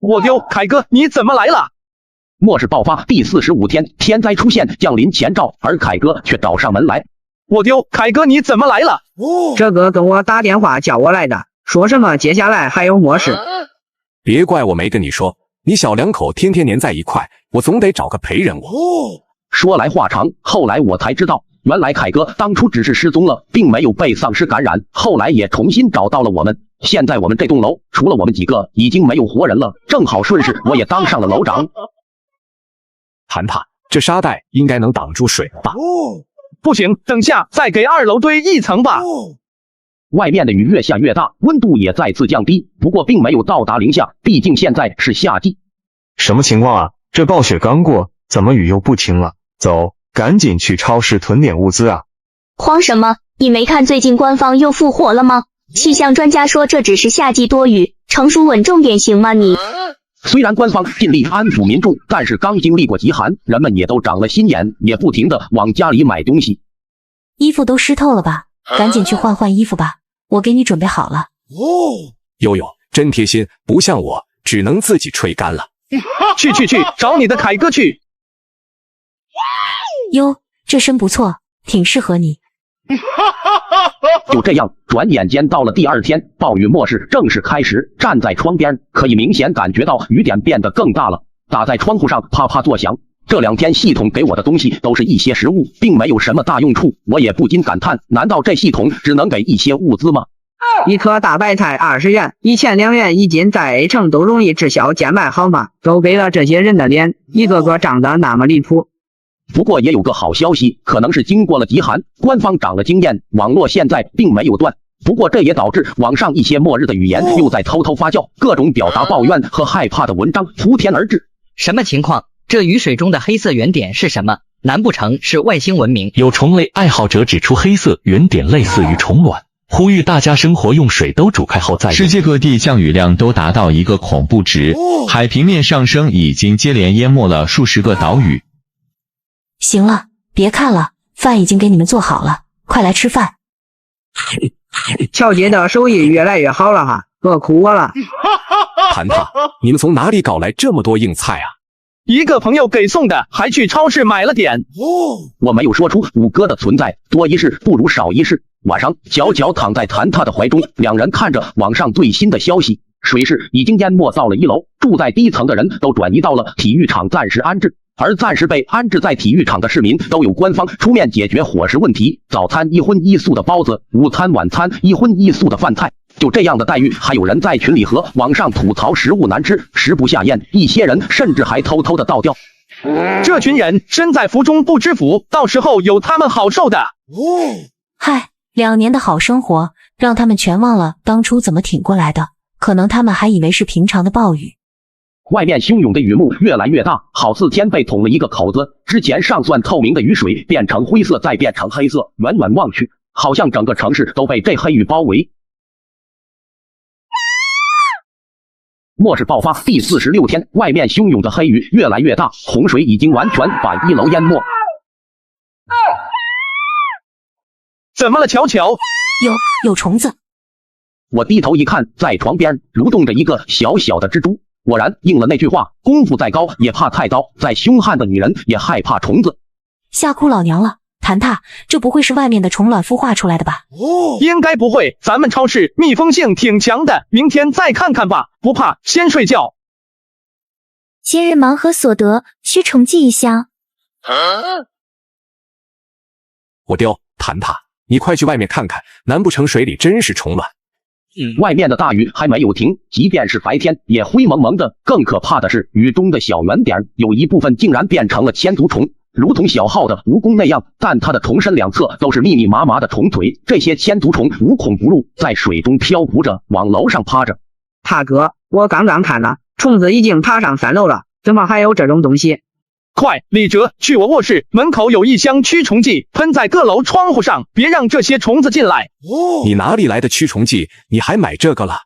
我丢，凯哥，你怎么来了？末世爆发第45天，天灾出现，降临前兆，而凯哥却找上门来。我丢，凯哥，你怎么来了？这个跟我打电话叫我来的，说什么接下来还有末世。别怪我没跟你说，你小两口天天黏在一块，我总得找个陪人我。说来话长，后来我才知道，原来凯哥当初只是失踪了，并没有被丧尸感染，后来也重新找到了我们。现在我们这栋楼除了我们几个，已经没有活人了，正好顺势我也当上了楼长。谭塔，这沙袋应该能挡住水吧？不行，等下再给2楼堆一层吧。外面的雨越下越大，温度也再次降低，不过并没有到达0下，毕竟现在是夏季。什么情况啊？这暴雪刚过，怎么雨又不停了？走，赶紧去超市囤点物资啊！慌什么？你没看最近官方又复活了吗？气象专家说这只是夏季多雨，成熟稳重点行吗你？虽然官方尽力安抚民众，但是刚经历过极寒，人们也都长了心眼，也不停的往家里买东西。衣服都湿透了吧？赶紧去换衣服吧，我给你准备好了。悠悠真贴心，不像我只能自己吹干了。去，找你的凯哥去。哟，这身不错，挺适合你。就这样，转眼间到了第2天，暴雨末世正式开始。站在窗边，可以明显感觉到雨点变得更大了，打在窗户上啪啪作响。这2天系统给我的东西都是一些食物，并没有什么大用处，我也不禁感叹，难道这系统只能给一些物资吗？一颗大白菜20元，以前2元1斤，在 A 城都容易滞销，贱卖好吗？都给了这些人的脸，一个个长得那么离谱。不过也有个好消息，可能是经过了极寒，官方长了经验，网络现在并没有断。不过这也导致网上一些末日的语言又在偷偷发酵，各种表达抱怨和害怕的文章铺天而至。什么情况？这雨水中的黑色圆点是什么？难不成是外星文明？有虫类爱好者指出，黑色圆点类似于虫卵，呼吁大家生活用水都煮开后再用。世界各地降雨量都达到一个恐怖值，海平面上升已经接连淹没了数十个岛屿。行了，别看了，饭已经给你们做好了，快来吃饭。乔姐的手艺越来越好了哈，饿哭我了。谭塔，你们从哪里搞来这么多硬菜啊？一个朋友给送的，还去超市买了点。我没有说出五哥的存在，多一事不如少一事。晚上，小脚躺在谭塔的怀中，两人看着网上最新的消息，水势已经淹没到了1楼，住在低层的人都转移到了体育场暂时安置。而暂时被安置在体育场的市民都有官方出面解决伙食问题，早餐1荤1素的包子，午餐晚餐1荤1素的饭菜，就这样的待遇，还有人在群里和网上吐槽食物难吃，食不下咽，一些人甚至还偷偷的倒掉。这群人身在福中不知福，到时候有他们好受的。嗨，2年的好生活，让他们全忘了当初怎么挺过来的，可能他们还以为是平常的暴雨。外面汹涌的雨幕越来越大，好似天被捅了一个口子。之前尚算透明的雨水变成灰色，再变成黑色，远远望去，好像整个城市都被这黑雨包围。末世爆发第46天，外面汹涌的黑雨越来越大，洪水已经完全把1楼淹没。怎么了，乔乔？有虫子！我低头一看，在床边蠕动着一个小小的蜘蛛。果然应了那句话，功夫再高也怕太刀，再凶悍的女人也害怕虫子。吓哭老娘了！谭塔，这不会是外面的虫卵孵化出来的吧？应该不会，咱们超市密封性挺强的，明天再看看吧。不怕，先睡觉。今日盲盒所得驱虫剂1箱。我丢，谭塔，你快去外面看看，难不成水里真是虫卵？外面的大雨还没有停，即便是白天也灰蒙蒙的。更可怕的是，雨中的小圆点有一部分竟然变成了千足虫，如同小号的蜈蚣那样，但它的虫身两侧都是密密麻麻的虫腿。这些千足虫无孔不入，在水中漂浮着，往楼上趴着。塔哥，我刚刚看了，虫子已经爬上3楼了，怎么还有这种东西？快，李哲，去我卧室门口有1箱驱虫剂，喷在各楼窗户上，别让这些虫子进来。你哪里来的驱虫剂？你还买这个了？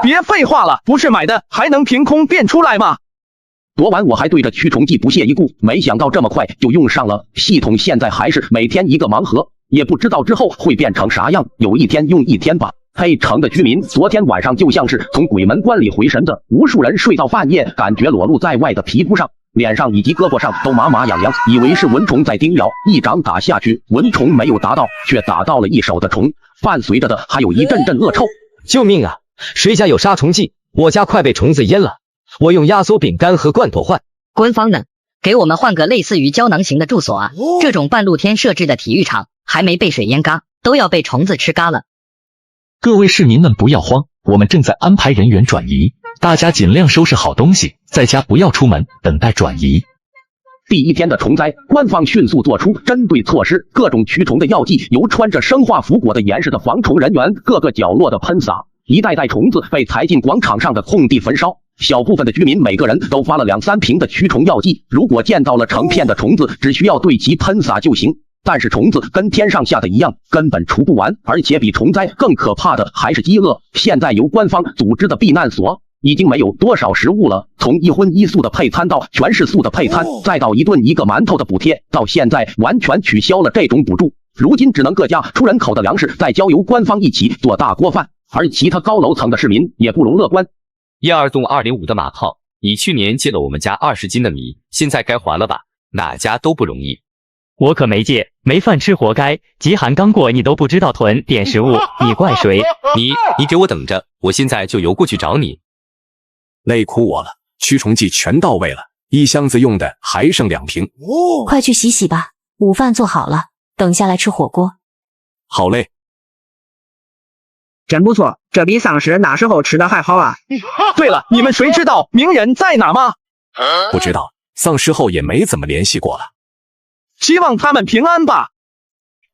别废话了，不是买的还能凭空变出来吗？昨晚我还对着驱虫剂不屑一顾，没想到这么快就用上了。系统现在还是每天一个盲盒，也不知道之后会变成啥样，有一天用一天吧。黑城的居民昨天晚上就像是从鬼门关里回神的，无数人睡到半夜，感觉裸露在外的皮肤上、脸上以及胳膊上都麻麻痒痒，以为是蚊虫在叮咬，一掌打下去，蚊虫没有打到，却打到了一手的虫，伴随着的还有一阵阵恶臭。救命啊！谁家有杀虫剂？我家快被虫子淹了。我用压缩饼干和罐头换。官方呢？给我们换个类似于胶囊型的住所啊！这种半露天设置的体育场还没被水淹嘎，都要被虫子吃嘎了。各位市民们不要慌，我们正在安排人员转移，大家尽量收拾好东西，在家不要出门，等待转移。第一天的虫灾，官方迅速做出针对措施，各种驱虫的药剂由穿着生化服裹的严实的防虫人员各个角落的喷洒，一袋袋虫子被抬进广场上的空地焚烧。小部分的居民每个人都发了2、3瓶的驱虫药剂，如果见到了成片的虫子，只需要对其喷洒就行。但是虫子跟天上下的一样，根本除不完，而且比虫灾更可怕的还是饥饿。现在由官方组织的避难所已经没有多少食物了，从1荤1素的配餐到全是素的配餐，再到1顿1个馒头的补贴，到现在完全取消了这种补助。如今只能各家出人口的粮食再交由官方一起做大锅饭，而其他高楼层的市民也不容乐观。12栋205的马炮，你去年借了我们家20斤的米，现在该还了吧？哪家都不容易。我可没借，没饭吃活该。极寒刚过，你都不知道囤点食物，你怪谁？你给我等着，我现在就游过去找你。累苦我了，驱虫剂全到位了，1箱子用的还剩2瓶。快去洗洗吧，午饭做好了，等下来吃火锅。好嘞。真不错，这比丧尸那时候吃的还好啊。对了，你们谁知道鸣人在哪吗？不知道，丧尸后也没怎么联系过了。希望他们平安吧。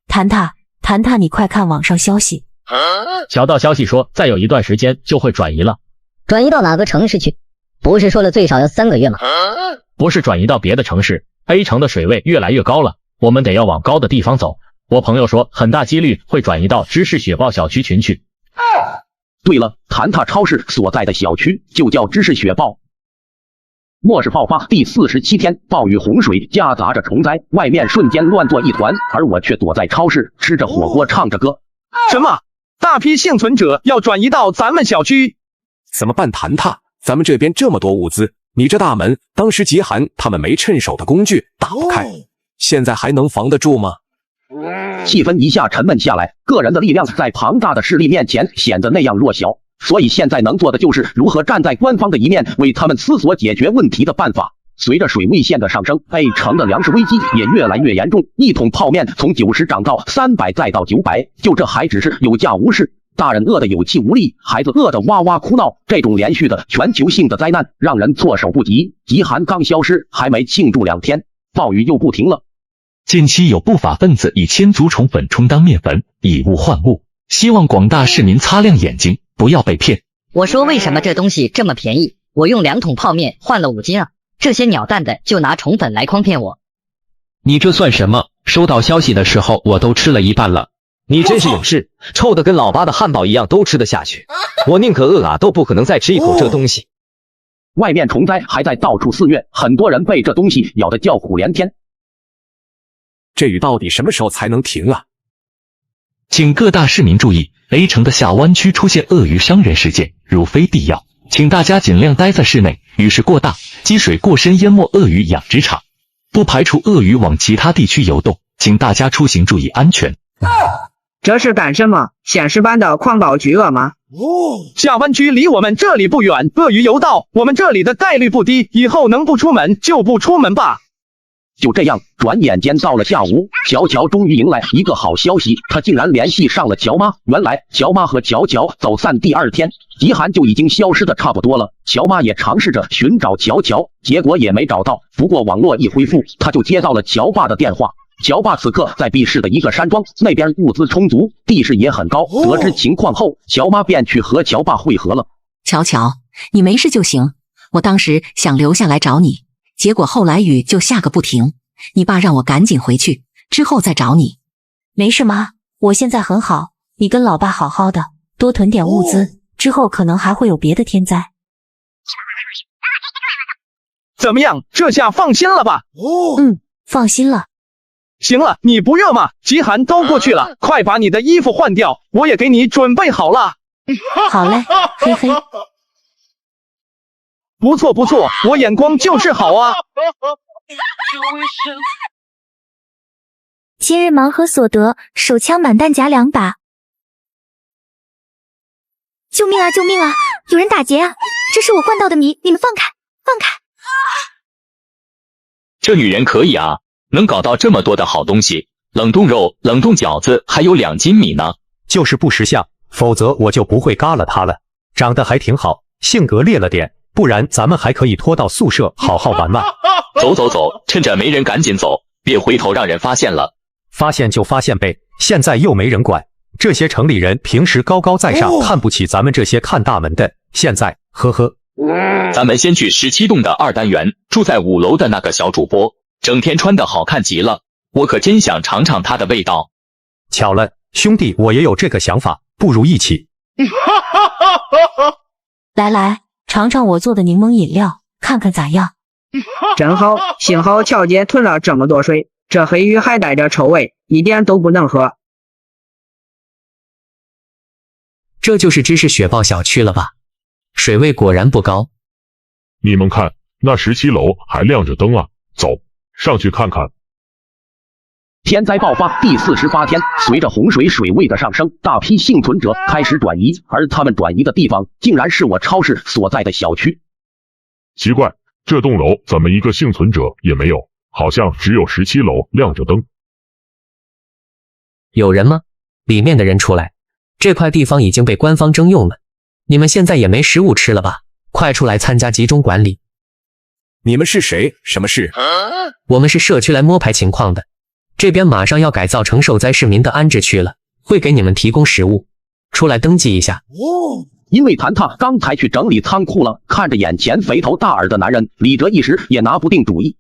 谭塔，你快看网上消息。小道消息说，再有一段时间就会转移了。转移到哪个城市去？不是说了最少要3个月吗？不是转移到别的城市 ，A 城的水位越来越高了，我们得要往高的地方走。我朋友说，很大几率会转移到芝士雪豹小区群去。对了，谭塔超市所在的小区就叫芝士雪豹。末世爆发第47天，暴雨洪水夹杂着虫灾，外面瞬间乱作一团，而我却躲在超市吃着火锅唱着歌。什么？大批幸存者要转移到咱们小区？怎么办？谭塔，咱们这边这么多物资，你这大门当时极寒他们没趁手的工具打不开，现在还能防得住吗？气氛一下沉闷下来，个人的力量在庞大的势力面前显得那样弱小。所以现在能做的就是如何站在官方的一面，为他们思索解决问题的办法。随着水位线的上升，A 城的粮食危机也越来越严重，一桶泡面从90涨到300再到900，就这还只是有价无市。大人饿得有气无力，孩子饿得哇哇哭闹，这种连续的全球性的灾难让人措手不及。极寒刚消失，还没庆祝2天，暴雨又不停了。近期有不法分子以千足虫粉充当面粉，以物换物，希望广大市民擦亮眼睛，不要被骗。我说为什么这东西这么便宜？我用2桶泡面换了5斤啊！这些鸟蛋的就拿虫粉来诓骗我。你这算什么？收到消息的时候我都吃了一半了。你真是有事，臭得跟老八的汉堡一样都吃得下去。我宁可饿啊，都不可能再吃一口这东西。外面虫灾还在到处肆虐，很多人被这东西咬得叫苦连天。这雨到底什么时候才能停啊？请各大市民注意 ，A 城的下湾区出现鳄鱼伤人事件，如非必要，请大家尽量待在室内。雨势过大，积水过深淹没鳄鱼养殖场，不排除鳄鱼往其他地区游动，请大家出行注意安全。这是干什么？现实版的狂暴巨鳄吗？下湾区离我们这里不远，鳄鱼游到我们这里的概率不低，以后能不出门就不出门吧。就这样，转眼间到了下午，乔乔终于迎来一个好消息，他竟然联系上了乔妈。原来乔妈和乔乔走散第2天，极寒就已经消失的差不多了。乔妈也尝试着寻找乔乔，结果也没找到。不过网络一恢复，他就接到了乔爸的电话。乔爸此刻在 B 市的一个山庄，那边物资充足，地势也很高。得知情况后，乔妈便去和乔爸会合了。乔乔，你没事就行。我当时想留下来找你，结果后来雨就下个不停，你爸让我赶紧回去，之后再找你。没事妈，我现在很好，你跟老爸好好的，多囤点物资，之后可能还会有别的天灾。怎么样，这下放心了吧？放心了。行了，你不热吗？极寒都过去了，快把你的衣服换掉，我也给你准备好了。好嘞，嘿嘿。不错不错，我眼光就是好啊。今日盲盒所得，手枪满弹夹2把。救命啊救命啊！有人打劫啊！这是我换到的米，你们放开放开！这女人可以啊，能搞到这么多的好东西，冷冻肉、冷冻饺子，还有2斤米呢。就是不识相，否则我就不会嘎了他了。长得还挺好，性格烈了点，不然咱们还可以拖到宿舍好好玩玩。走走走，趁着没人赶紧走，别回头让人发现了。发现就发现呗，现在又没人管。这些城里人平时高高在上，看不起咱们这些看大门的，现在呵呵。咱们先去17栋的2单元，住在5楼的那个小主播，整天穿的好看极了，我可真想尝尝它的味道。巧了，兄弟，我也有这个想法，不如一起。来来，尝尝我做的柠檬饮料，看看咋样？真好，幸好乔姐囤了这么多水，这黑鱼还带着臭味，一点都不能喝。这就是知识雪豹小区了吧？水位果然不高。你们看，那17楼还亮着灯啊，走，上去看看。天灾爆发第48天，随着洪水水位的上升，大批幸存者开始转移，而他们转移的地方竟然是我超市所在的小区。奇怪，这栋楼怎么一个幸存者也没有？好像只有17楼亮着灯。有人吗？里面的人出来，这块地方已经被官方征用了，你们现在也没食物吃了吧？快出来参加集中管理。你们是谁？什么事？我们是社区来摸排情况的，这边马上要改造成受灾市民的安置区了，会给你们提供食物，出来登记一下。因为谭塔刚才去整理仓库了，看着眼前肥头大耳的男人，李哲一时也拿不定主意。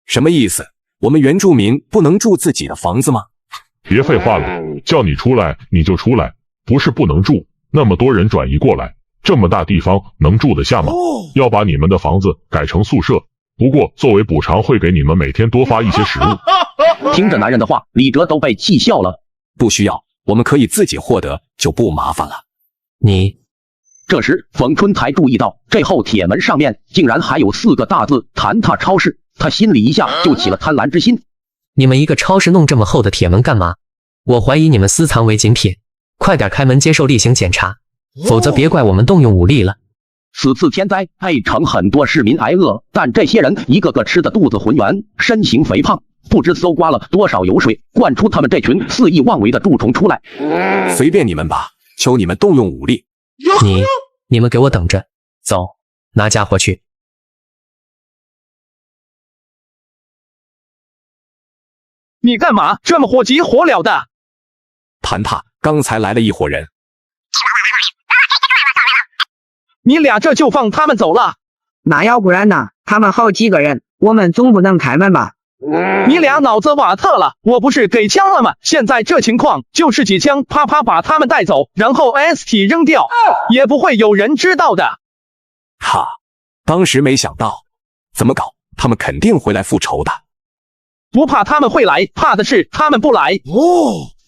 什么意思？我们原住民不能住自己的房子吗？别废话了，叫你出来你就出来，不是不能住，那么多人转移过来，这么大地方能住得下吗？要把你们的房子改成宿舍，不过作为补偿会给你们每天多发一些食物。听着男人的话，李哲都被气笑了。不需要，我们可以自己获得，就不麻烦了。你。这时冯春才注意到这后铁门上面竟然还有4个大字谭塔超市，他心里一下就起了贪婪之心。你们一个超市弄这么厚的铁门干嘛？我怀疑你们私藏违禁品，快点开门接受例行检查，否则别怪我们动用武力了。此次天灾A城很多市民挨饿，但这些人一个个吃的肚子浑圆，身形肥胖，不知搜刮了多少油水，灌出他们这群肆意妄为的蛀虫出来。随便你们吧，求你们动用武力。你们给我等着，走，拿家伙去。你干嘛这么火急火燎的？谭塔，刚才来了一伙人，你俩这就放他们走了？那要不然呢？他们好几个人，我们总不能开门吧？你俩脑子瓦特了！我不是给枪了吗？现在这情况，就是几枪，啪啪把他们带走，然后 ST 扔掉，也不会有人知道的。当时没想到，怎么搞？他们肯定会来复仇的。不怕他们会来，怕的是他们不来。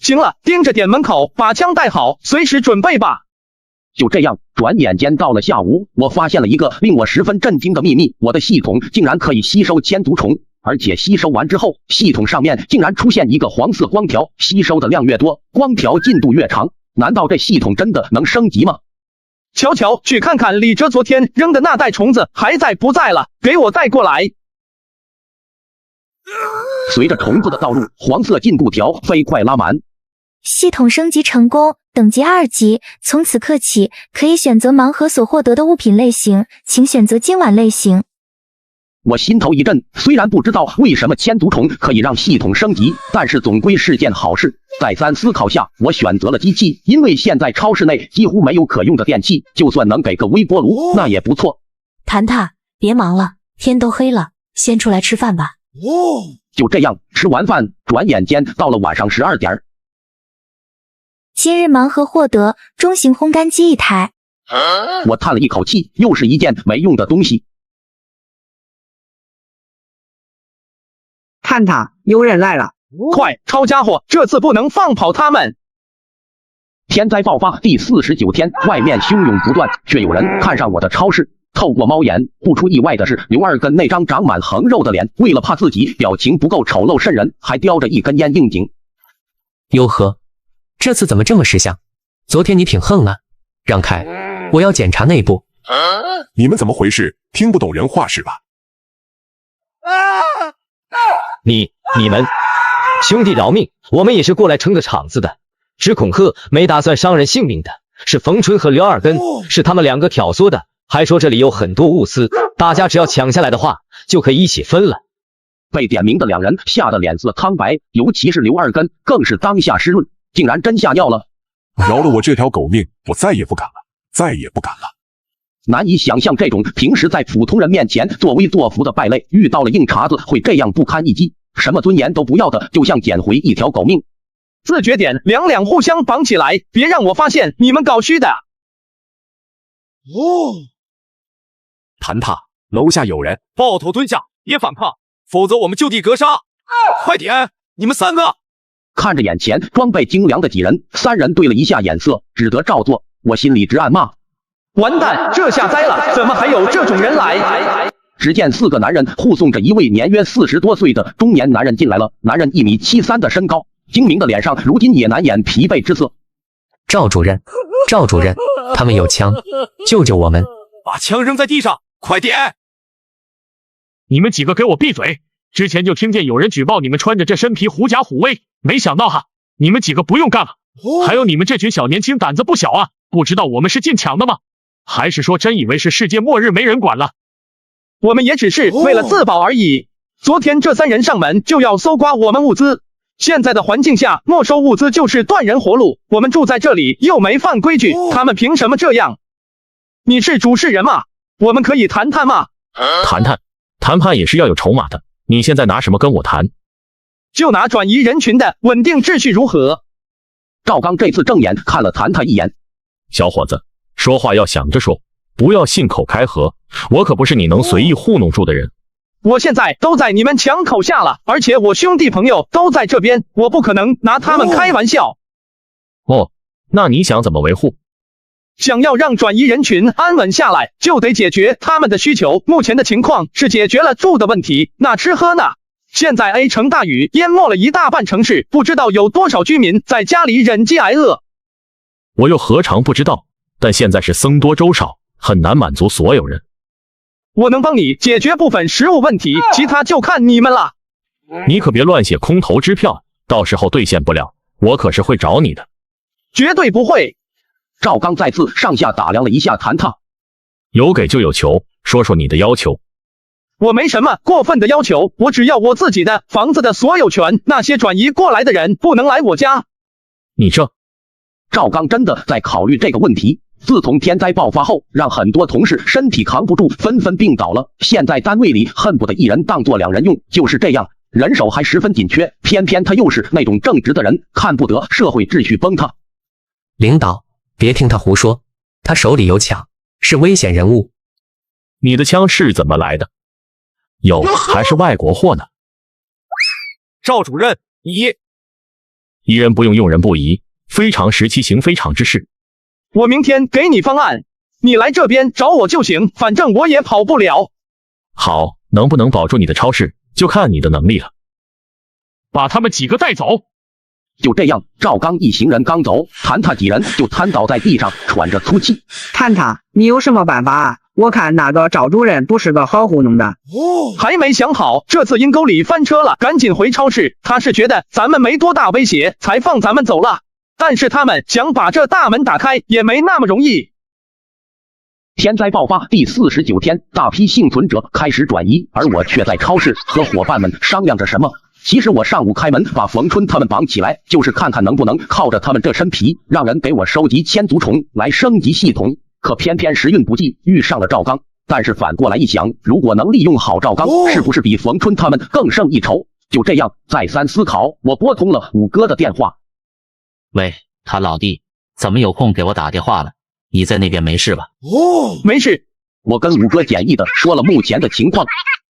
行了，盯着点门口，把枪带好，随时准备吧。就这样，转眼间到了下午，我发现了一个令我十分震惊的秘密：我的系统竟然可以吸收千足虫，而且吸收完之后，系统上面竟然出现一个黄色光条，吸收的量越多，光条进度越长。难道这系统真的能升级吗？乔乔，去看看李哲昨天扔的那袋虫子还在不在了，给我带过来。随着虫子的道路，黄色进度条飞快拉满。系统升级成功，等级2级，从此刻起可以选择盲盒所获得的物品类型，请选择今晚类型。我心头一震，虽然不知道为什么千足虫可以让系统升级，但是总归是件好事。再三思考下，我选择了机器，因为现在超市内几乎没有可用的电器，就算能给个微波炉，那也不错。谭塔，别忙了，天都黑了，先出来吃饭吧。就这样，吃完饭，转眼间到了晚上12点。今日盲盒获得中型烘干机1台。我叹了一口气，又是一件没用的东西。看他，有人来了！快，抄家伙，这次不能放跑他们！天灾爆发第49天，外面汹涌不断，却有人看上我的超市。透过猫眼，不出意外的是，刘二根那张长满横肉的脸，为了怕自己表情不够丑陋瘆人，还叼着一根烟应景。哟呵，这次怎么这么识相？昨天你挺横啊！让开，我要检查内部。你们怎么回事？听不懂人话是吧？你们兄弟饶命，我们也是过来撑个场子的，只恐吓，没打算伤人性命的，是冯春和刘二根，是他们2个挑唆的，还说这里有很多物资，大家只要抢下来的话，就可以一起分了。被点名的2人吓得脸色苍白，尤其是刘二根，更是当下湿润，竟然真吓尿了。饶了我这条狗命，我再也不敢了，再也不敢了。难以想象这种平时在普通人面前作威作福的败类，遇到了硬茬子会这样不堪一击，什么尊严都不要的，就像捡回一条狗命。自觉点，2互相绑起来，别让我发现你们搞虚的。谭塔，楼下有人，抱头蹲下，别反抗，否则我们就地格杀！快点，你们3个！看着眼前装备精良的几人，3人对了一下眼色，只得照做。我心里直暗骂：完蛋，这下栽了！怎么还有这种人来？只见4个男人护送着一位年约40多岁的中年男人进来了。男人1.73米的身高，精明的脸上如今也难掩疲惫之色。赵主任，他们有枪，救救我们！把枪扔在地上，快点！你们几个给我闭嘴！之前就听见有人举报你们穿着这身皮狐假虎威，没想到你们几个不用干了。还有你们这群小年轻胆子不小啊！不知道我们是进抢的吗？还是说真以为是世界末日没人管了？我们也只是为了自保而已。昨天这3人上门就要搜刮我们物资，现在的环境下没收物资就是断人活路。我们住在这里又没犯规矩，他们凭什么这样？你是主事人吗？我们可以谈谈吗？谈判也是要有筹码的。你现在拿什么跟我谈？就拿转移人群的稳定秩序如何？赵刚这次正眼看了谭他一眼。小伙子，说话要想着说，不要信口开河，我可不是你能随意糊弄住的人。我现在都在你们枪口下了，而且我兄弟朋友都在这边，我不可能拿他们开玩笑。那你想怎么维护？想要让转移人群安稳下来，就得解决他们的需求。目前的情况是解决了住的问题，那吃喝呢？现在 A 城大雨淹没了一大半城市，不知道有多少居民在家里忍饥挨饿。我又何尝不知道，但现在是僧多粥少，很难满足所有人。我能帮你解决部分食物问题，其他就看你们了。你可别乱写空头支票，到时候兑现不了，我可是会找你的。绝对不会。赵刚再次上下打量了一下谭踏，有给就有求，说说你的要求。我没什么过分的要求，我只要我自己的房子的所有权，那些转移过来的人不能来我家。你这……赵刚真的在考虑这个问题。自从天灾爆发后，让很多同事身体扛不住，纷纷病倒了。现在单位里恨不得一人当做2人用，就是这样，人手还十分紧缺。偏偏他又是那种正直的人，看不得社会秩序崩塌。领导，别听他胡说，他手里有枪，是危险人物。你的枪是怎么来的？有还是外国货呢？赵主任，你疑人不用，用人不疑，非常时期行非常之事。我明天给你方案，你来这边找我就行，反正我也跑不了。好，能不能保住你的超市，就看你的能力了。把他们几个带走。就这样，赵刚一行人刚走，谭踏几人就瘫倒在地上，喘着粗气。谭踏，你有什么办法啊？我看那个赵主任不是个好糊弄的。还没想好，这次阴沟里翻车了，赶紧回超市。他是觉得咱们没多大威胁，才放咱们走了。但是他们想把这大门打开，也没那么容易。天灾爆发第49天，大批幸存者开始转移，而我却在超市和伙伴们商量着什么。其实我上午开门把冯春他们绑起来，就是看看能不能靠着他们这身皮，让人给我收集千足虫来升级系统。可偏偏时运不济，遇上了赵刚。但是反过来一想，如果能利用好赵刚，是不是比冯春他们更胜一筹？就这样，再三思考，我拨通了五哥的电话。喂，他老弟，怎么有空给我打电话了？你在那边没事吧？没事。我跟五哥简易的说了目前的情况。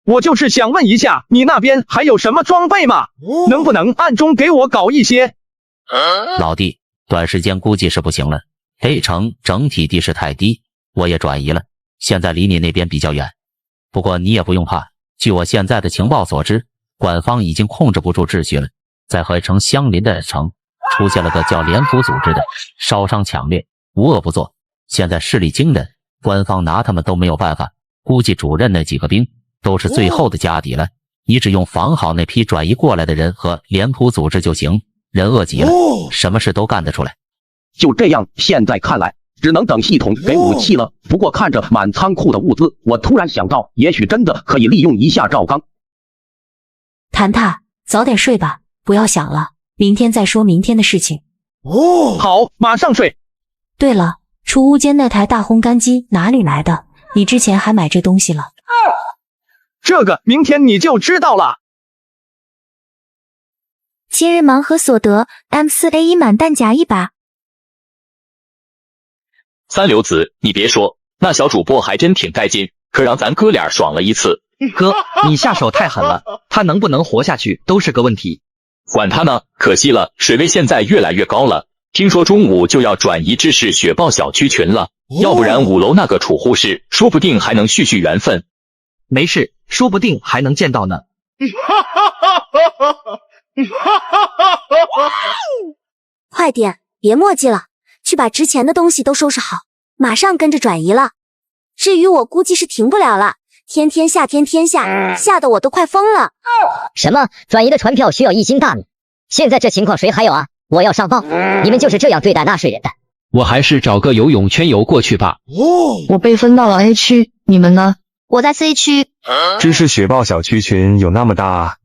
我就是想问一下，你那边还有什么装备吗？能不能暗中给我搞一些？老弟，短时间估计是不行了。A 城整体地势太低，我也转移了，现在离你那边比较远。不过你也不用怕，据我现在的情报所知，官方已经控制不住秩序了。在和城相邻的城出现了个叫联府组织的，烧伤强烈，无恶不作。现在势力惊人，官方拿他们都没有办法。估计主任那几个兵都是最后的家底了，你只用防好那批转移过来的人和联府组织就行。人恶极了，什么事都干得出来。就这样，现在看来只能等系统给武器了。不过看着满仓库的物资，我突然想到，也许真的可以利用一下赵刚。谭踏，早点睡吧，不要想了，明天再说明天的事情。好，马上睡。对了，储物间那台大烘干机哪里来的？你之前还买这东西了？这个明天你就知道了。今日盲盒所得 M4A1 满弹夹1把。三流子，你别说，那小主播还真挺带劲，可让咱哥俩爽了一次。哥，你下手太狠了，他能不能活下去都是个问题。管他呢，可惜了，水位现在越来越高了，听说中午就要转移至是雪豹小区群了，要不然5楼那个储户室说不定还能续续缘分。没事，说不定还能见到呢。快点，别墨迹了，去把值钱的东西都收拾好，马上跟着转移了。至于我估计是停不了了，天天下，吓得我都快疯了。什么转移的船票需要1斤大米？现在这情况谁还有啊？我要上报！你们就是这样对待纳税人的。我还是找个游泳圈游过去吧。我被分到了 A 区，你们呢？我在 C 区。芝士雪豹小区群有那么大啊？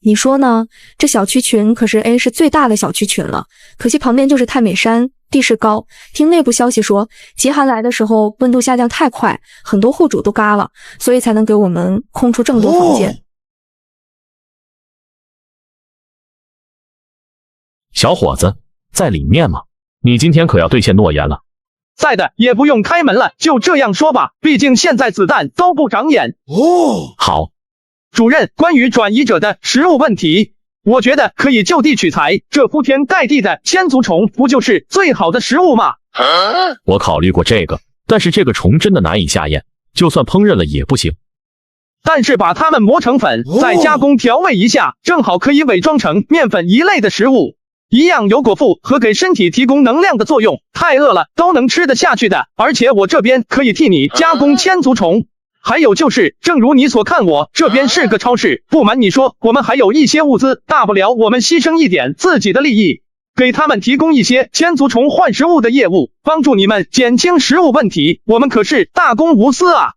你说呢？这小区群可是 A 市最大的小区群了，可惜旁边就是太美山，地势高。听内部消息说，极寒来的时候温度下降太快，很多户主都嘎了，所以才能给我们空出这么多房间。小伙子，在里面吗？你今天可要兑现诺言了。在的，也不用开门了，就这样说吧，毕竟现在子弹都不长眼。好。主任，关于转移者的食物问题，我觉得可以就地取材，这铺天盖地的千足虫不就是最好的食物吗？我考虑过这个，但是这个虫真的难以下咽，就算烹饪了也不行。但是把它们磨成粉，再加工调味一下，正好可以伪装成面粉一类的食物，一样有果腹和给身体提供能量的作用，太饿了都能吃得下去的。而且我这边可以替你加工千足虫。还有就是，正如你所看，我这边是个超市，不瞒你说，我们还有一些物资，大不了我们牺牲一点自己的利益。给他们提供一些千足虫换食物的业务，帮助你们减轻食物问题，我们可是大公无私啊！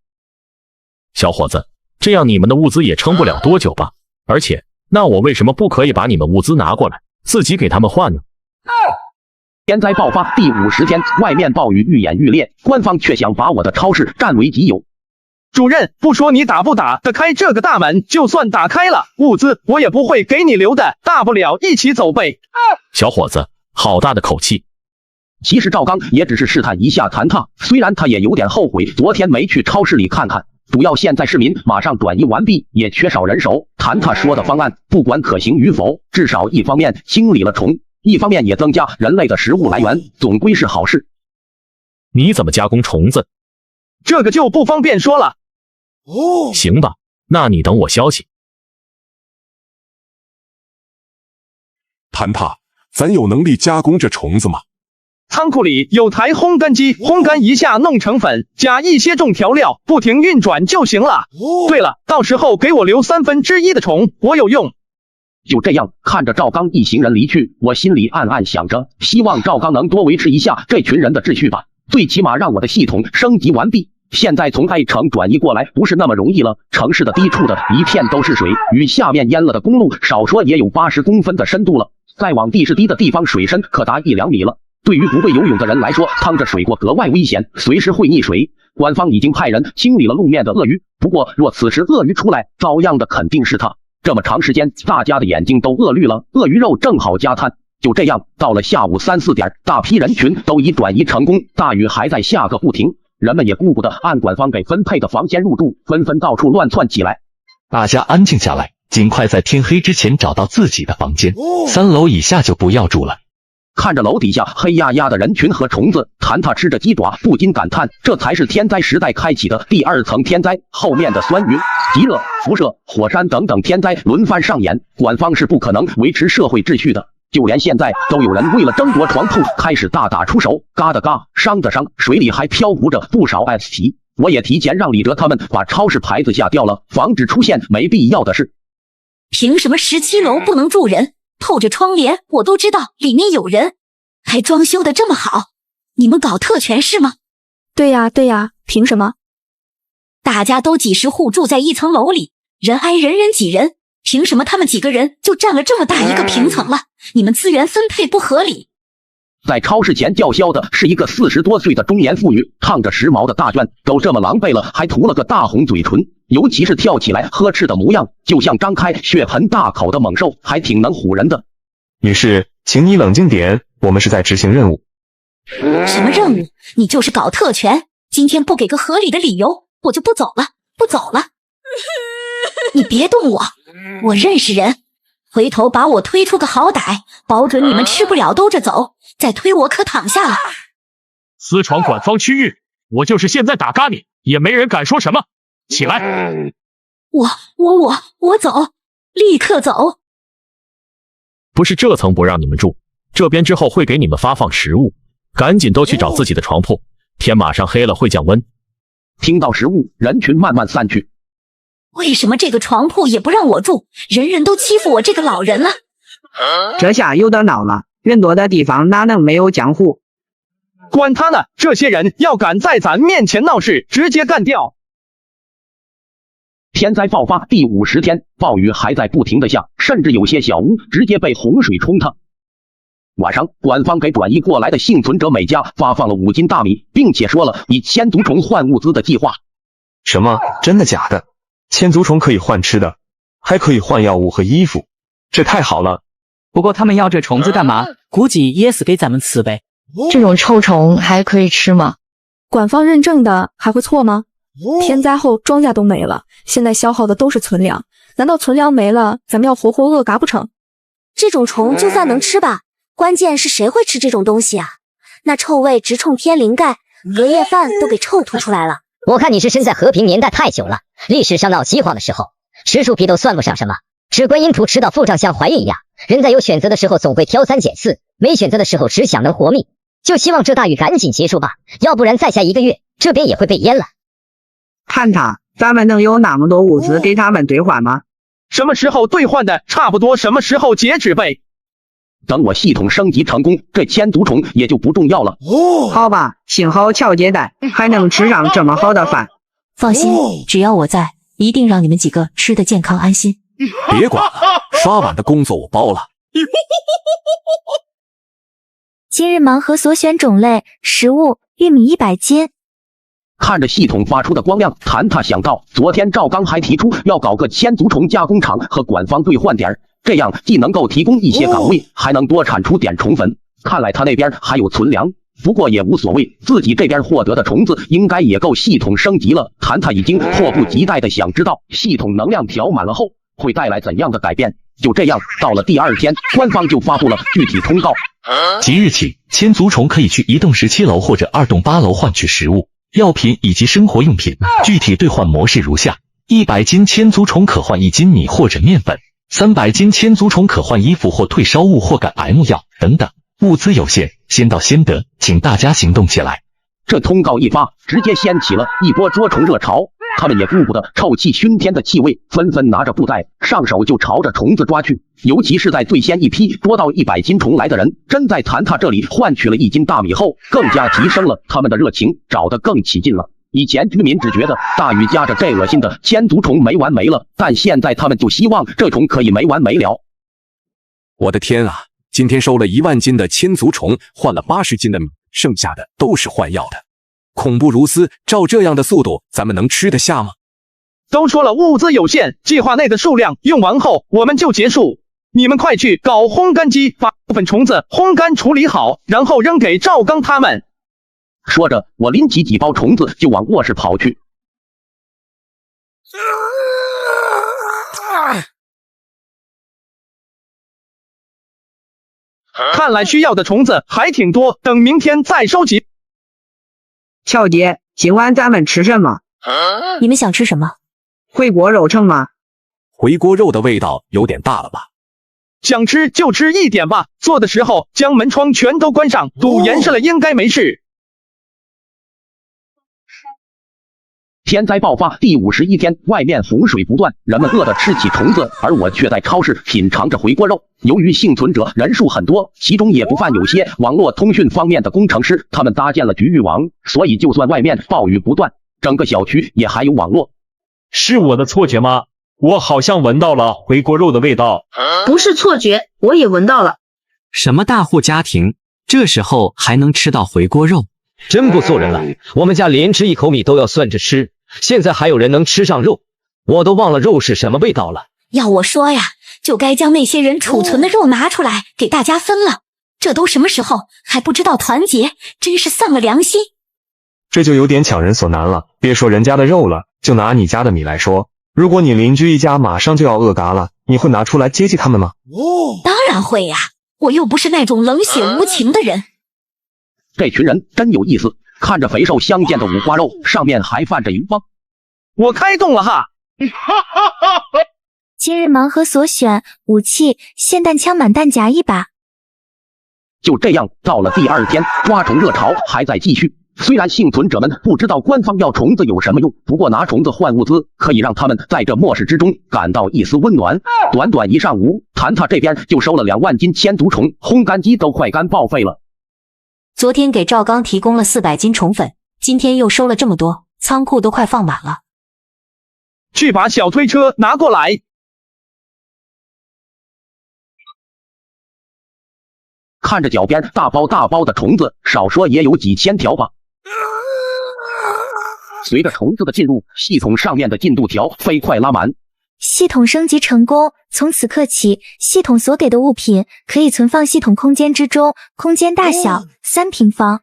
小伙子，这样你们的物资也撑不了多久吧？而且，那我为什么不可以把你们物资拿过来，自己给他们换呢？天灾爆发第50天，外面暴雨愈演愈烈，官方却想把我的超市占为己有。主任，不说你打不打得开这个大门，就算打开了，物资我也不会给你留的，大不了一起走呗。小伙子，好大的口气！其实赵刚也只是试探一下谭踏，虽然他也有点后悔昨天没去超市里看看，主要现在市民马上转移完毕，也缺少人手。谭踏说的方案不管可行与否，至少一方面清理了虫，一方面也增加人类的食物来源，总归是好事。你怎么加工虫子？这个就不方便说了。行吧，那你等我消息。谭踏，咱有能力加工这虫子吗？仓库里有台烘干机，烘干一下弄成粉，加一些重调料，不停运转就行了。对了，到时候给我留1/3的虫，我有用。就这样，看着赵刚一行人离去，我心里暗暗想着，希望赵刚能多维持一下这群人的秩序吧，最起码让我的系统升级完毕。现在从 A 城转移过来不是那么容易了，城市的低处的一片都是水，与下面淹了的公路少说也有80公分的深度了，再往地势低的地方水深可达1-2米了。对于不会游泳的人来说，趟着水过格外危险，随时会溺水。官方已经派人清理了路面的鳄鱼，不过若此时鳄鱼出来，遭殃的肯定是他。这么长时间，大家的眼睛都鳄绿了，鳄鱼肉正好加餐。就这样，到了下午3-4点，大批人群都已转移成功，大雨还在下个不停。人们也顾不得按官方给分配的房间入住，纷纷到处乱窜起来。大家安静下来，尽快在天黑之前找到自己的房间，3楼以下就不要住了。看着楼底下黑压压的人群和虫子，谭踏吃着鸡爪，不禁感叹，这才是天灾时代开启的第2层天灾，后面的酸雨、极热、辐射、火山等等天灾轮番上演，官方是不可能维持社会秩序的。就连现在都有人为了争夺床铺开始大打出手，嘎的嘎，伤的伤，水里还漂浮着不少 S 级。我也提前让李哲他们把超市牌子下掉了，防止出现没必要的事。凭什么17楼不能住人？透着窗帘我都知道里面有人，还装修的这么好，你们搞特权是吗？对呀对呀，凭什么？大家都几十户住在一层楼里，人挨人人挤人，凭什么他们几个人就占了这么大一个平层了？你们资源分配不合理。在超市前叫嚣的是一个40多岁的中年妇女，烫着时髦的大卷，都这么狼狈了，还涂了个大红嘴唇，尤其是跳起来呵斥的模样，就像张开血盆大口的猛兽，还挺能唬人的。女士，请你冷静点，我们是在执行任务。什么任务？你就是搞特权，今天不给个合理的理由，我就不走了，不走了。你别动我，我认识人，回头把我推出个好歹，保准你们吃不了兜着走，再推我可躺下了。私闯管方区域，我就是现在打嘎你，也没人敢说什么。起来！我走，立刻走。不是这层不让你们住，这边之后会给你们发放食物，赶紧都去找自己的床铺，天马上黑了会降温。听到食物，人群慢慢散去。为什么这个床铺也不让我住？人人都欺负我这个老人了。这下有点恼了，人多的地方哪能没有江湖？管他呢，这些人要敢在咱面前闹事，直接干掉。天灾爆发第50天，暴雨还在不停的下，甚至有些小屋直接被洪水冲塌。晚上，官方给转移过来的幸存者每家发放了5斤大米，并且说了以千足虫换物资的计划。什么？真的假的？千足虫可以换吃的，还可以换药物和衣服，这太好了。不过他们要这虫子干嘛？估计也是给咱们吃呗。这种臭虫还可以吃吗？官方认证的还会错吗？天灾后庄稼都没了，现在消耗的都是存粮，难道存粮没了，咱们要活活饿嘎不成？这种虫就算能吃吧，关键是谁会吃这种东西啊？那臭味直冲天灵盖，隔夜饭都给臭吐出来了。我看你是身在和平年代太久了，历史上闹饥荒的时候，吃树皮都算不上什么，吃观音土吃到腹胀像怀孕一样。人在有选择的时候总会挑3拣4，没选择的时候只想能活命。就希望这大雨赶紧结束吧，要不然再下1个月，这边也会被淹了。看他，咱们能有那么多物资给他们兑换吗？什么时候兑换的差不多什么时候截止呗。等我系统升级成功，这千足虫也就不重要了。好吧，幸好乔接待，还能吃上这么好的饭。放心，只要我在，一定让你们几个吃得健康安心。别管了，刷碗的工作我包了。今日盲盒所选种类：食物，玉米100斤。看着系统发出的光亮，谭他想到，昨天赵刚还提出要搞个千足虫加工厂和官方兑换点，这样既能够提供一些岗位，还能多产出点虫粉。看来他那边还有存粮，不过也无所谓，自己这边获得的虫子应该也够系统升级了。谭他已经迫不及待的想知道系统能量调满了后会带来怎样的改变。就这样，到了第2天，官方就发布了具体通告。即日起，千足虫可以去1栋17楼或者2栋8楼换取食物、药品以及生活用品。具体兑换模式如下：100斤千足虫可换1斤米或者面粉，300斤千足虫可换衣服或退烧物或感 M 药等等。物资有限，先到先得，请大家行动起来。这通告一发，直接掀起了一波捉虫热潮。他们也顾不得臭气熏天的气味，纷纷拿着布袋上手就朝着虫子抓去。尤其是在最先一批捉到100斤虫来的人，真在谭他这里换取了1斤大米后，更加提升了他们的热情，找得更起劲了。以前居民只觉得大雨夹着这恶心的千足虫没完没了，但现在他们就希望这虫可以没完没了。我的天啊！今天收了1万斤的千足虫，换了80斤的米，剩下的都是换药的。恐怖如斯，照这样的速度，咱们能吃得下吗？都说了物资有限，计划内的数量用完后我们就结束。你们快去搞烘干机，把部分虫子烘干处理好，然后扔给赵刚他们。说着，我拎起几包虫子就往卧室跑去。看来需要的虫子还挺多，等明天再收集。乔姐，今晚咱们吃什么？你们想吃什么？回锅肉成吗？回锅肉的味道有点大了吧？想吃就吃一点吧，做的时候将门窗全都关上，堵严实了应该没事。天灾爆发第51天，外面洪水不断，人们饿得吃起虫子，而我却在超市品尝着回锅肉。由于幸存者人数很多，其中也不乏有些网络通讯方面的工程师，他们搭建了局域网，所以就算外面暴雨不断，整个小区也还有网络。是我的错觉吗？我好像闻到了回锅肉的味道。不是错觉，我也闻到了。什么大户家庭，这时候还能吃到回锅肉？真不做人了！我们家连吃一口米都要算着吃，现在还有人能吃上肉，我都忘了肉是什么味道了。要我说呀，就该将那些人储存的肉拿出来给大家分了。这都什么时候，还不知道团结，真是丧了良心。这就有点强人所难了。别说人家的肉了，就拿你家的米来说，如果你邻居一家马上就要饿嘎了，你会拿出来接济他们吗？当然会呀，我又不是那种冷血无情的人。这群人真有意思，看着肥瘦相间的五花肉，上面还泛着荧光。我开动了哈！今日盲盒所选武器：霰弹枪满弹夹1把。就这样，到了第2天，抓虫热潮还在继续。虽然幸存者们不知道官方要虫子有什么用，不过拿虫子换物资，可以让他们在这末世之中感到一丝温暖。短短一上午，谭他这边就收了2万斤千足虫，烘干机都快干报废了。昨天给赵刚提供了400斤虫粉，今天又收了这么多，仓库都快放满了。去把小推车拿过来。看着脚边大包大包的虫子，少说也有几千条吧。随着虫子的进入，系统上面的进度条飞快拉满。系统升级成功，从此刻起，系统所给的物品可以存放系统空间之中，空间大小3平方。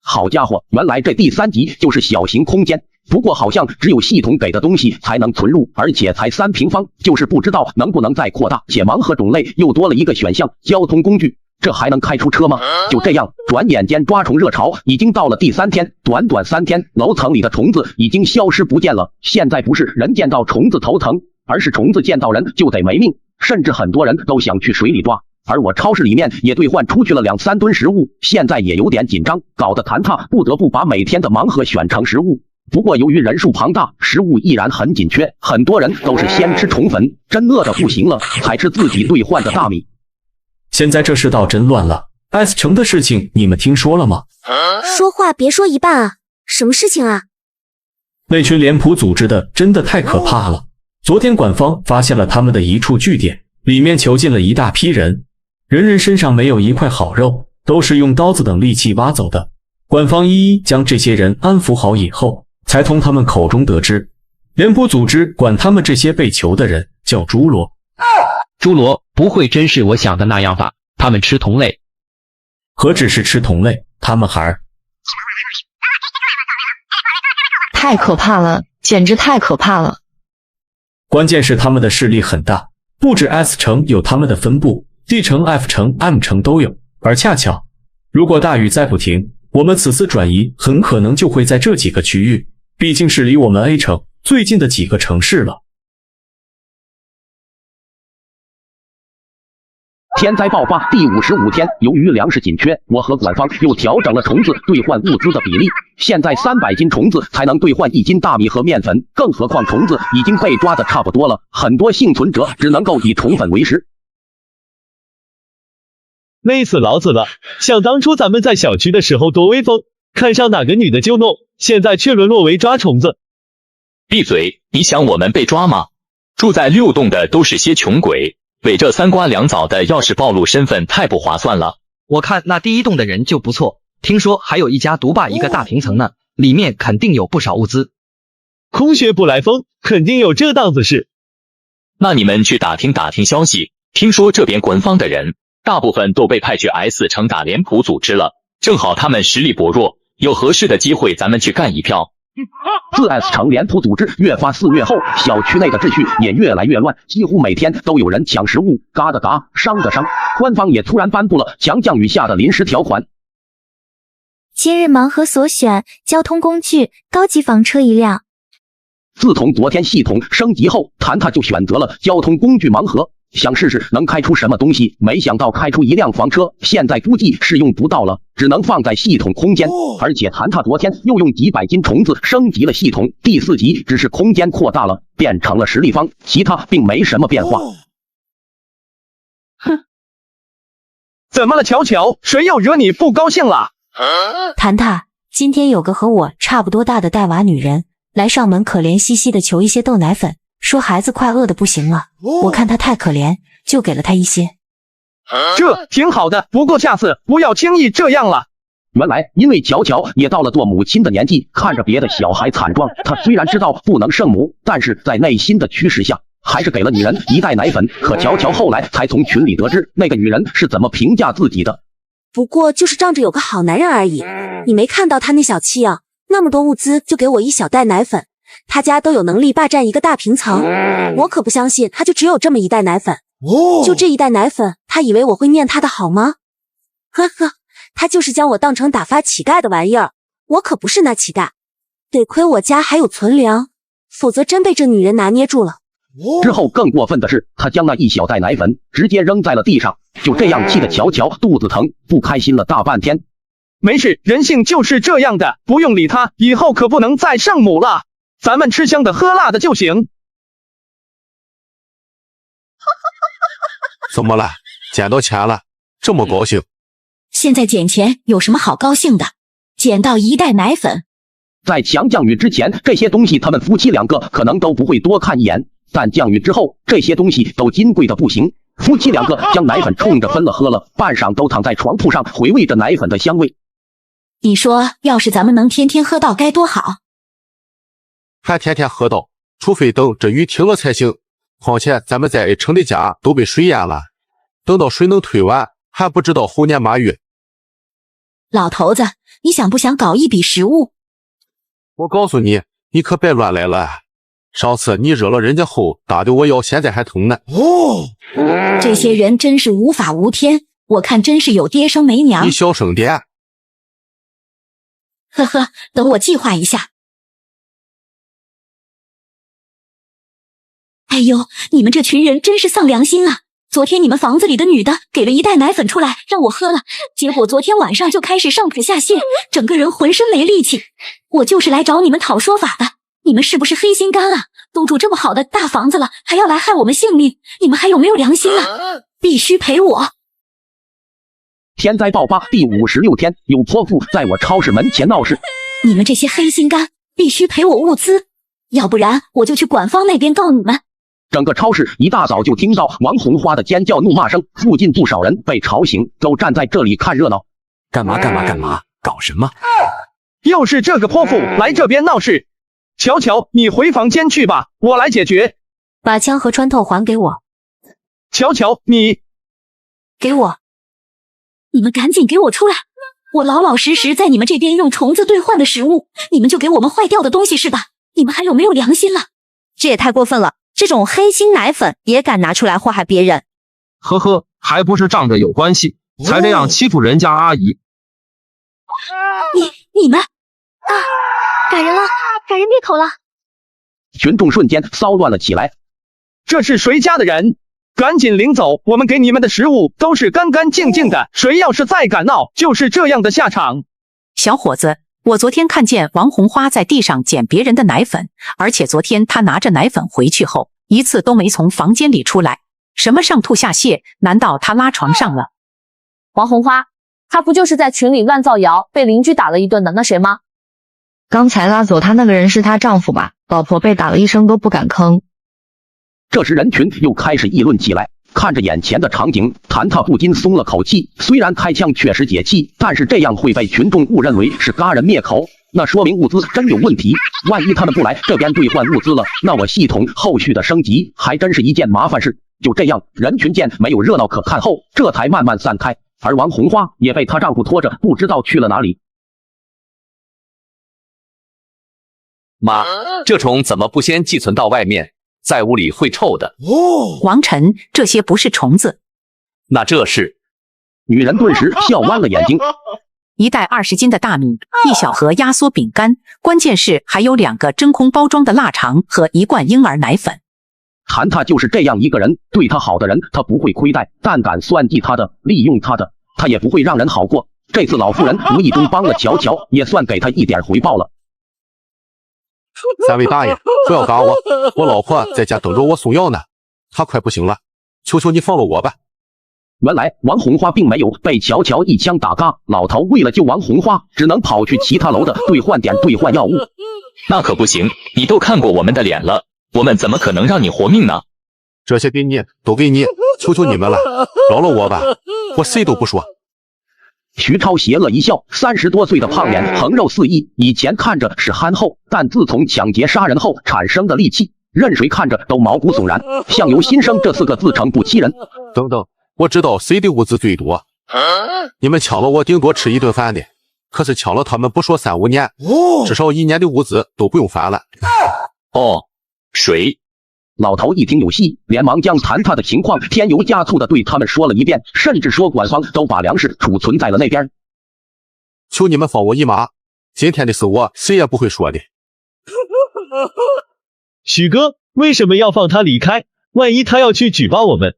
好家伙，原来这第3级就是小型空间。不过好像只有系统给的东西才能存入，而且才3平方，就是不知道能不能再扩大。且盲盒种类又多了一个选项，交通工具。这还能开出车吗？就这样，转眼间抓虫热潮已经到了第3天，短短3天，楼层里的虫子已经消失不见了。现在不是人见到虫子头疼，而是虫子见到人就得没命，甚至很多人都想去水里抓。而我超市里面也兑换出去了2-3吨食物，现在也有点紧张，搞得谭他不得不把每天的盲盒选成食物。不过由于人数庞大，食物依然很紧缺，很多人都是先吃虫粉，真饿得不行了才吃自己兑换的大米。现在这世道真乱了。S 城的事情你们听说了吗？说话别说一半啊！什么事情啊？那群脸谱组织的真的太可怕了。昨天管方发现了他们的一处据点，里面囚禁了一大批人，人人身上没有一块好肉，都是用刀子等利器挖走的。管方一一将这些人安抚好以后，才从他们口中得知，脸谱组织管他们这些被囚的人叫侏罗。侏罗不会真是我想的那样吧？他们吃同类？何止是吃同类，他们还……太可怕了，简直太可怕了！关键是他们的势力很大，不止 S 城有他们的分部， D 城、F 城、M 城都有。而恰巧，如果大雨再不停，我们此次转移很可能就会在这几个区域，毕竟是离我们 A 城最近的几个城市了。天灾爆发第55天，由于粮食紧缺，我和管方又调整了虫子兑换物资的比例。现在300斤虫子才能兑换1斤大米和面粉，更何况虫子已经被抓的差不多了，很多幸存者只能够以虫粉为食。累死老子了！想当初咱们在小区的时候多威风，看上哪个女的就弄，现在却沦落为抓虫子。闭嘴！你想我们被抓吗？住在6栋的都是些穷鬼。为这3瓜2枣的，要是暴露身份，太不划算了。我看那第1栋的人就不错，听说还有一家独霸一个大平层呢，里面肯定有不少物资。空穴不来风，肯定有这档子事。那你们去打听打听消息，听说这边官方的人大部分都被派去 S 城打脸谱组织了，正好他们实力薄弱，有合适的机会咱们去干一票。自 S 城脸谱组织越发肆虐后，小区内的秩序也越来越乱，几乎每天都有人抢食物，嘎的嘎，伤的伤。官方也突然颁布了强降雨下的临时条款。今日盲盒所选交通工具高级房车1辆。自从昨天系统升级后，谭塔就选择了交通工具盲盒，想试试能开出什么东西，没想到开出一辆房车，现在估计是用不到了，只能放在系统空间。而且谭塔昨天又用几百斤虫子升级了系统，第4级只是空间扩大了，变成了实立方，其他并没什么变化。哼，怎么了乔乔？谁又惹你不高兴了？谭塔，今天有个和我差不多大的带娃女人来上门，可怜兮兮的求一些豆奶粉，说孩子快饿得不行了，我看他太可怜，就给了他一些。这挺好的，不过下次不要轻易这样了。原来因为乔乔也到了做母亲的年纪，看着别的小孩惨状，她虽然知道不能圣母，但是在内心的驱使下，还是给了女人一袋奶粉。可乔乔后来才从群里得知，那个女人是怎么评价自己的。不过就是仗着有个好男人而已，你没看到他那小气啊？那么多物资就给我一小袋奶粉，他家都有能力霸占一个大平层，我可不相信他就只有这么一袋奶粉。就这一袋奶粉，他以为我会念他的好吗？呵呵，他就是将我当成打发乞丐的玩意儿，我可不是那乞丐，得亏我家还有存粮，否则真被这女人拿捏住了。之后更过分的是，他将那一小袋奶粉直接扔在了地上，就这样气得乔乔肚子疼，不开心了大半天。没事，人性就是这样的，不用理他，以后可不能再圣母了，咱们吃香的喝辣的就行。怎么了？捡到钱了，这么高兴？现在捡钱有什么好高兴的？捡到一袋奶粉。在强降雨之前，这些东西他们夫妻2个可能都不会多看一眼，但降雨之后，这些东西都金贵的不行。夫妻2个将奶粉冲着分了喝了，半晌都躺在床铺上回味着奶粉的香味。你说，要是咱们能天天喝到该多好！还天天喝到，除非等这雨停了才行。况且咱们在 A 城的家都被水淹了，等到水能退完，还不知道猴年马月。老头子，你想不想搞一笔实物？我告诉你，你可别乱来了。上次你惹了人家后，打的我腰现在还疼呢。这些人真是无法无天，我看真是有爹生没娘。你小声点。呵呵，等我计划一下。哎呦，你们这群人真是丧良心啊！昨天你们房子里的女的给了一袋奶粉出来让我喝了，结果昨天晚上就开始上吐下泻，整个人浑身没力气。我就是来找你们讨说法的，你们是不是黑心肝啊？都住这么好的大房子了，还要来害我们性命，你们还有没有良心啊？必须赔我！天灾爆发第56天，有泼妇在我超市门前闹事。你们这些黑心肝，必须赔我物资，要不然我就去管方那边告你们。整个超市一大早就听到王红花的尖叫怒骂声，附近不少人被吵醒，都站在这里看热闹。干嘛？搞什么？又是这个泼妇来这边闹事。乔乔，你回房间去吧，我来解决。把枪和穿透还给我。乔乔，你给我。你们赶紧给我出来！我老老实实在你们这边用虫子兑换的食物，你们就给我们坏掉的东西是吧？你们还有没有良心了？这也太过分了，这种黑心奶粉也敢拿出来祸害别人。呵呵，还不是仗着有关系，才这样欺负人家阿姨。你们啊，赶人了，赶人灭口了！群众瞬间骚乱了起来。这是谁家的人？赶紧领走，我们给你们的食物都是干干净净的，谁要是再敢闹，就是这样的下场。小伙子，我昨天看见王红花在地上捡别人的奶粉，而且昨天她拿着奶粉回去后，一次都没从房间里出来。什么上吐下泻？难道她拉床上了？王红花，她不就是在群里乱造谣，被邻居打了一顿的那谁吗？刚才拉走她那个人是她丈夫吧？老婆被打了一声都不敢吭。这时人群又开始议论起来，看着眼前的场景，谭塔不禁松了口气。虽然开枪确实解气，但是这样会被群众误认为是嘎人灭口，那说明物资真有问题。万一他们不来这边兑换物资了，那我系统后续的升级还真是一件麻烦事。就这样，人群见没有热闹可看后，这才慢慢散开。而王红花也被她丈夫拖着，不知道去了哪里。妈，这虫怎么不先寄存到外面？在屋里会臭的。王晨，这些不是虫子。那这是？女人顿时笑弯了眼睛。1袋20斤的大米，1小盒压缩饼干，关键是还有2个真空包装的腊肠和1罐婴儿奶粉。谭塔就是这样一个人，对他好的人他不会亏待，但敢算计他的、利用他的，他也不会让人好过。这次老妇人无意中帮了乔乔，也算给他一点回报了。三位大爷，不要打我，我老婆在家等着我送药呢，她快不行了，求求你放了我吧。原来王红花并没有被乔乔一枪打嘎，老头为了救王红花，只能跑去其他楼的兑换点兑换药物。那可不行，你都看过我们的脸了，我们怎么可能让你活命呢？这些给你，都给你，求求你们了，饶了我吧，我谁都不说。徐超邪恶一笑，30多岁的胖脸横肉4亿，以前看着是憨厚，但自从抢劫杀人后产生的戾气，任谁看着都毛骨悚然。相由心生这4个字诚不欺人。等等，我知道谁的物资最多。你们抢了我顶多吃一顿饭的，可是抢了他们不说3、5年，至少1年的物资都不用发了。哦，谁？老头一听有戏，连忙将谭塔的情况添油加醋的对他们说了一遍，甚至说官方都把粮食储存在了那边。求你们放我一马，今天的事我谁也不会说的。许哥，为什么要放他离开？万一他要去举报我们？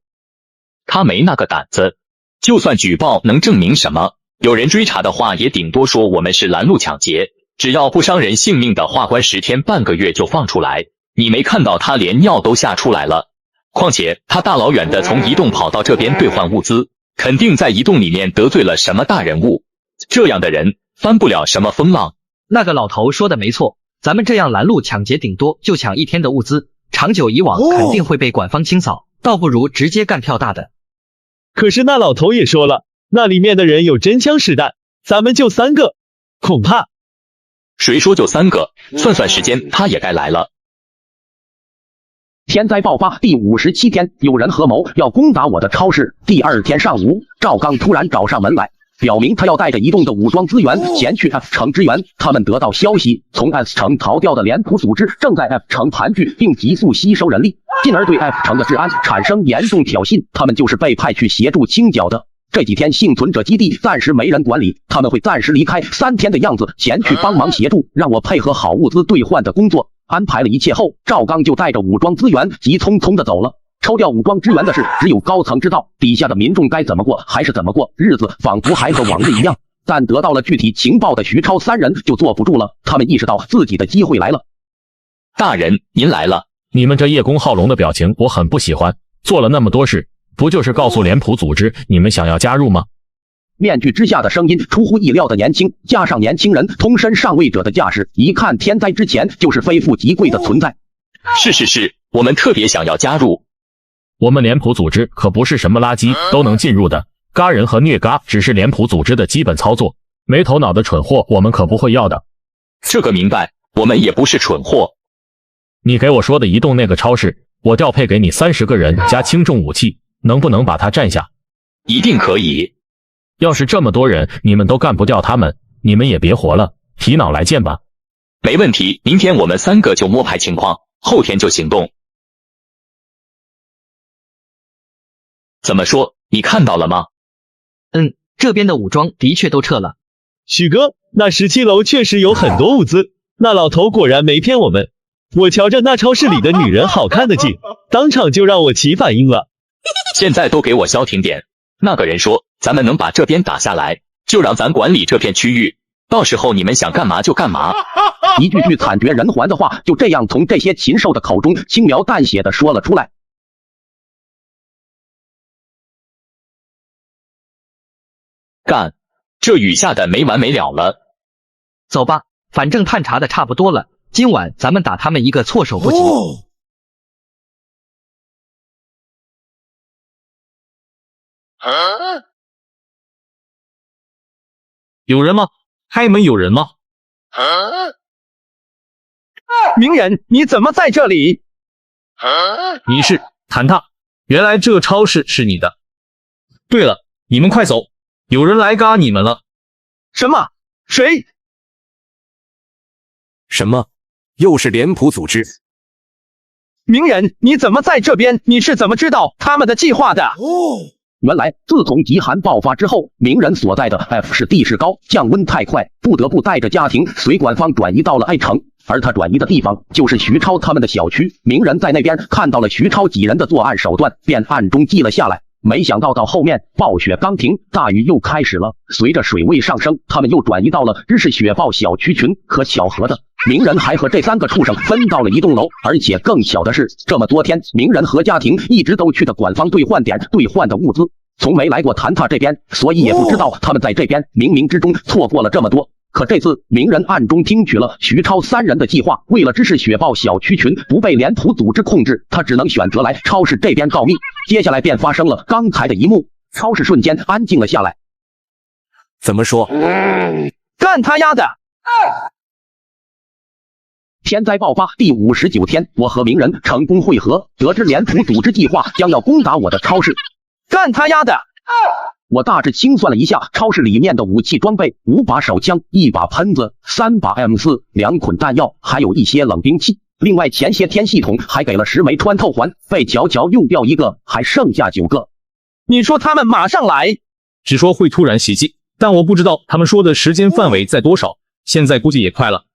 他没那个胆子，就算举报能证明什么？有人追查的话，也顶多说我们是拦路抢劫，只要不伤人性命的话，关10天半个月就放出来。你没看到他连尿都吓出来了？况且他大老远的从移动跑到这边兑换物资，肯定在移动里面得罪了什么大人物。这样的人翻不了什么风浪。那个老头说的没错，咱们这样拦路抢劫，顶多就抢1天的物资，长久以往肯定会被官方清扫，倒不如直接干票大的。可是那老头也说了，那里面的人有真枪实弹，咱们就3个，恐怕……谁说就3个？算算时间，他也该来了。天灾爆发第57天，有人合谋要攻打我的超市。第2天上午，赵刚突然找上门来，表明他要带着移动的武装资源前去 F 城支援。他们得到消息，从 F 城逃掉的脸谱组织正在 F 城盘踞，并急速吸收人力，进而对 F 城的治安产生严重挑衅。他们就是被派去协助清剿的。这几天幸存者基地暂时没人管理，他们会暂时离开，3天的样子前去帮忙协助，让我配合好物资兑换的工作。安排了一切后，赵刚就带着武装资源急匆匆的走了。抽调武装支援的事只有高层知道，底下的民众该怎么过还是怎么过，日子仿佛还和往日一样。但得到了具体情报的徐超3人就坐不住了，他们意识到自己的机会来了。大人，您来了。你们这叶公好龙的表情我很不喜欢，做了那么多事，不就是告诉脸谱组织你们想要加入吗？面具之下的声音出乎意料的年轻，加上年轻人通身上位者的架势，一看天灾之前就是非富即贵的存在。是，我们特别想要加入。我们脸谱组织可不是什么垃圾都能进入的，嘎人和虐嘎只是脸谱组织的基本操作，没头脑的蠢货我们可不会要的。这个明白，我们也不是蠢货。你给我说的移动那个超市，我调配给你30个人加轻重武器，能不能把它占下？一定可以。要是这么多人你们都干不掉他们，你们也别活了，提脑来见吧。没问题，明天我们3个就摸排情况，后天就行动。怎么说，你看到了吗？这边的武装的确都撤了。许哥，那17楼确实有很多物资，那老头果然没骗我们。我瞧着那超市里的女人好看的紧，当场就让我起反应了。现在都给我消停点。那个人说咱们能把这边打下来，就让咱管理这片区域，到时候你们想干嘛就干嘛。一句句惨绝人寰的话就这样从这些禽兽的口中轻描淡写的说了出来。干，这雨下的没完没了了。走吧，反正探查的差不多了，今晚咱们打他们一个措手不及。有人吗？开门有人吗？鸣人，你怎么在这里？你是谭塔，原来这超市是你的。对了，你们快走，有人来嘎你们了。什么？谁？什么？又是脸谱组织？鸣人，你怎么在这边？你是怎么知道他们的计划的？原来自从极寒爆发之后，鸣人所在的 F 市地势高，降温太快，不得不带着家庭随官方转移到了 A 城，而他转移的地方就是徐超他们的小区。鸣人在那边看到了徐超几人的作案手段，便暗中记了下来。没想到到后面暴雪刚停，大雨又开始了，随着水位上升，他们又转移到了知识雪豹小区群。可巧合的，鸣人还和这3个畜生分到了一栋楼，而且更巧的是，这么多天，鸣人和家庭一直都去的管方兑换点兑换的物资，从没来过谭塔这边，所以也不知道他们在这边冥冥之中错过了这么多。可这次鸣人暗中听取了徐超3人的计划，为了知识雪豹小区群不被脸谱组织控制，他只能选择来超市这边告密。接下来便发生了刚才的一幕，超市瞬间安静了下来。怎么说？干他丫的！天灾爆发第59天，我和鸣人成功会合，得知脸谱组织计划将要攻打我的超市。干他丫的！我大致清算了一下超市里面的武器装备：5把手枪、1把喷子、3把 M4、2捆弹药，还有一些冷兵器。另外前些天系统还给了10枚穿透环，被乔乔用掉1个，还剩下9个。你说他们马上来？只说会突然袭击，但我不知道他们说的时间范围在多少，现在估计也快了。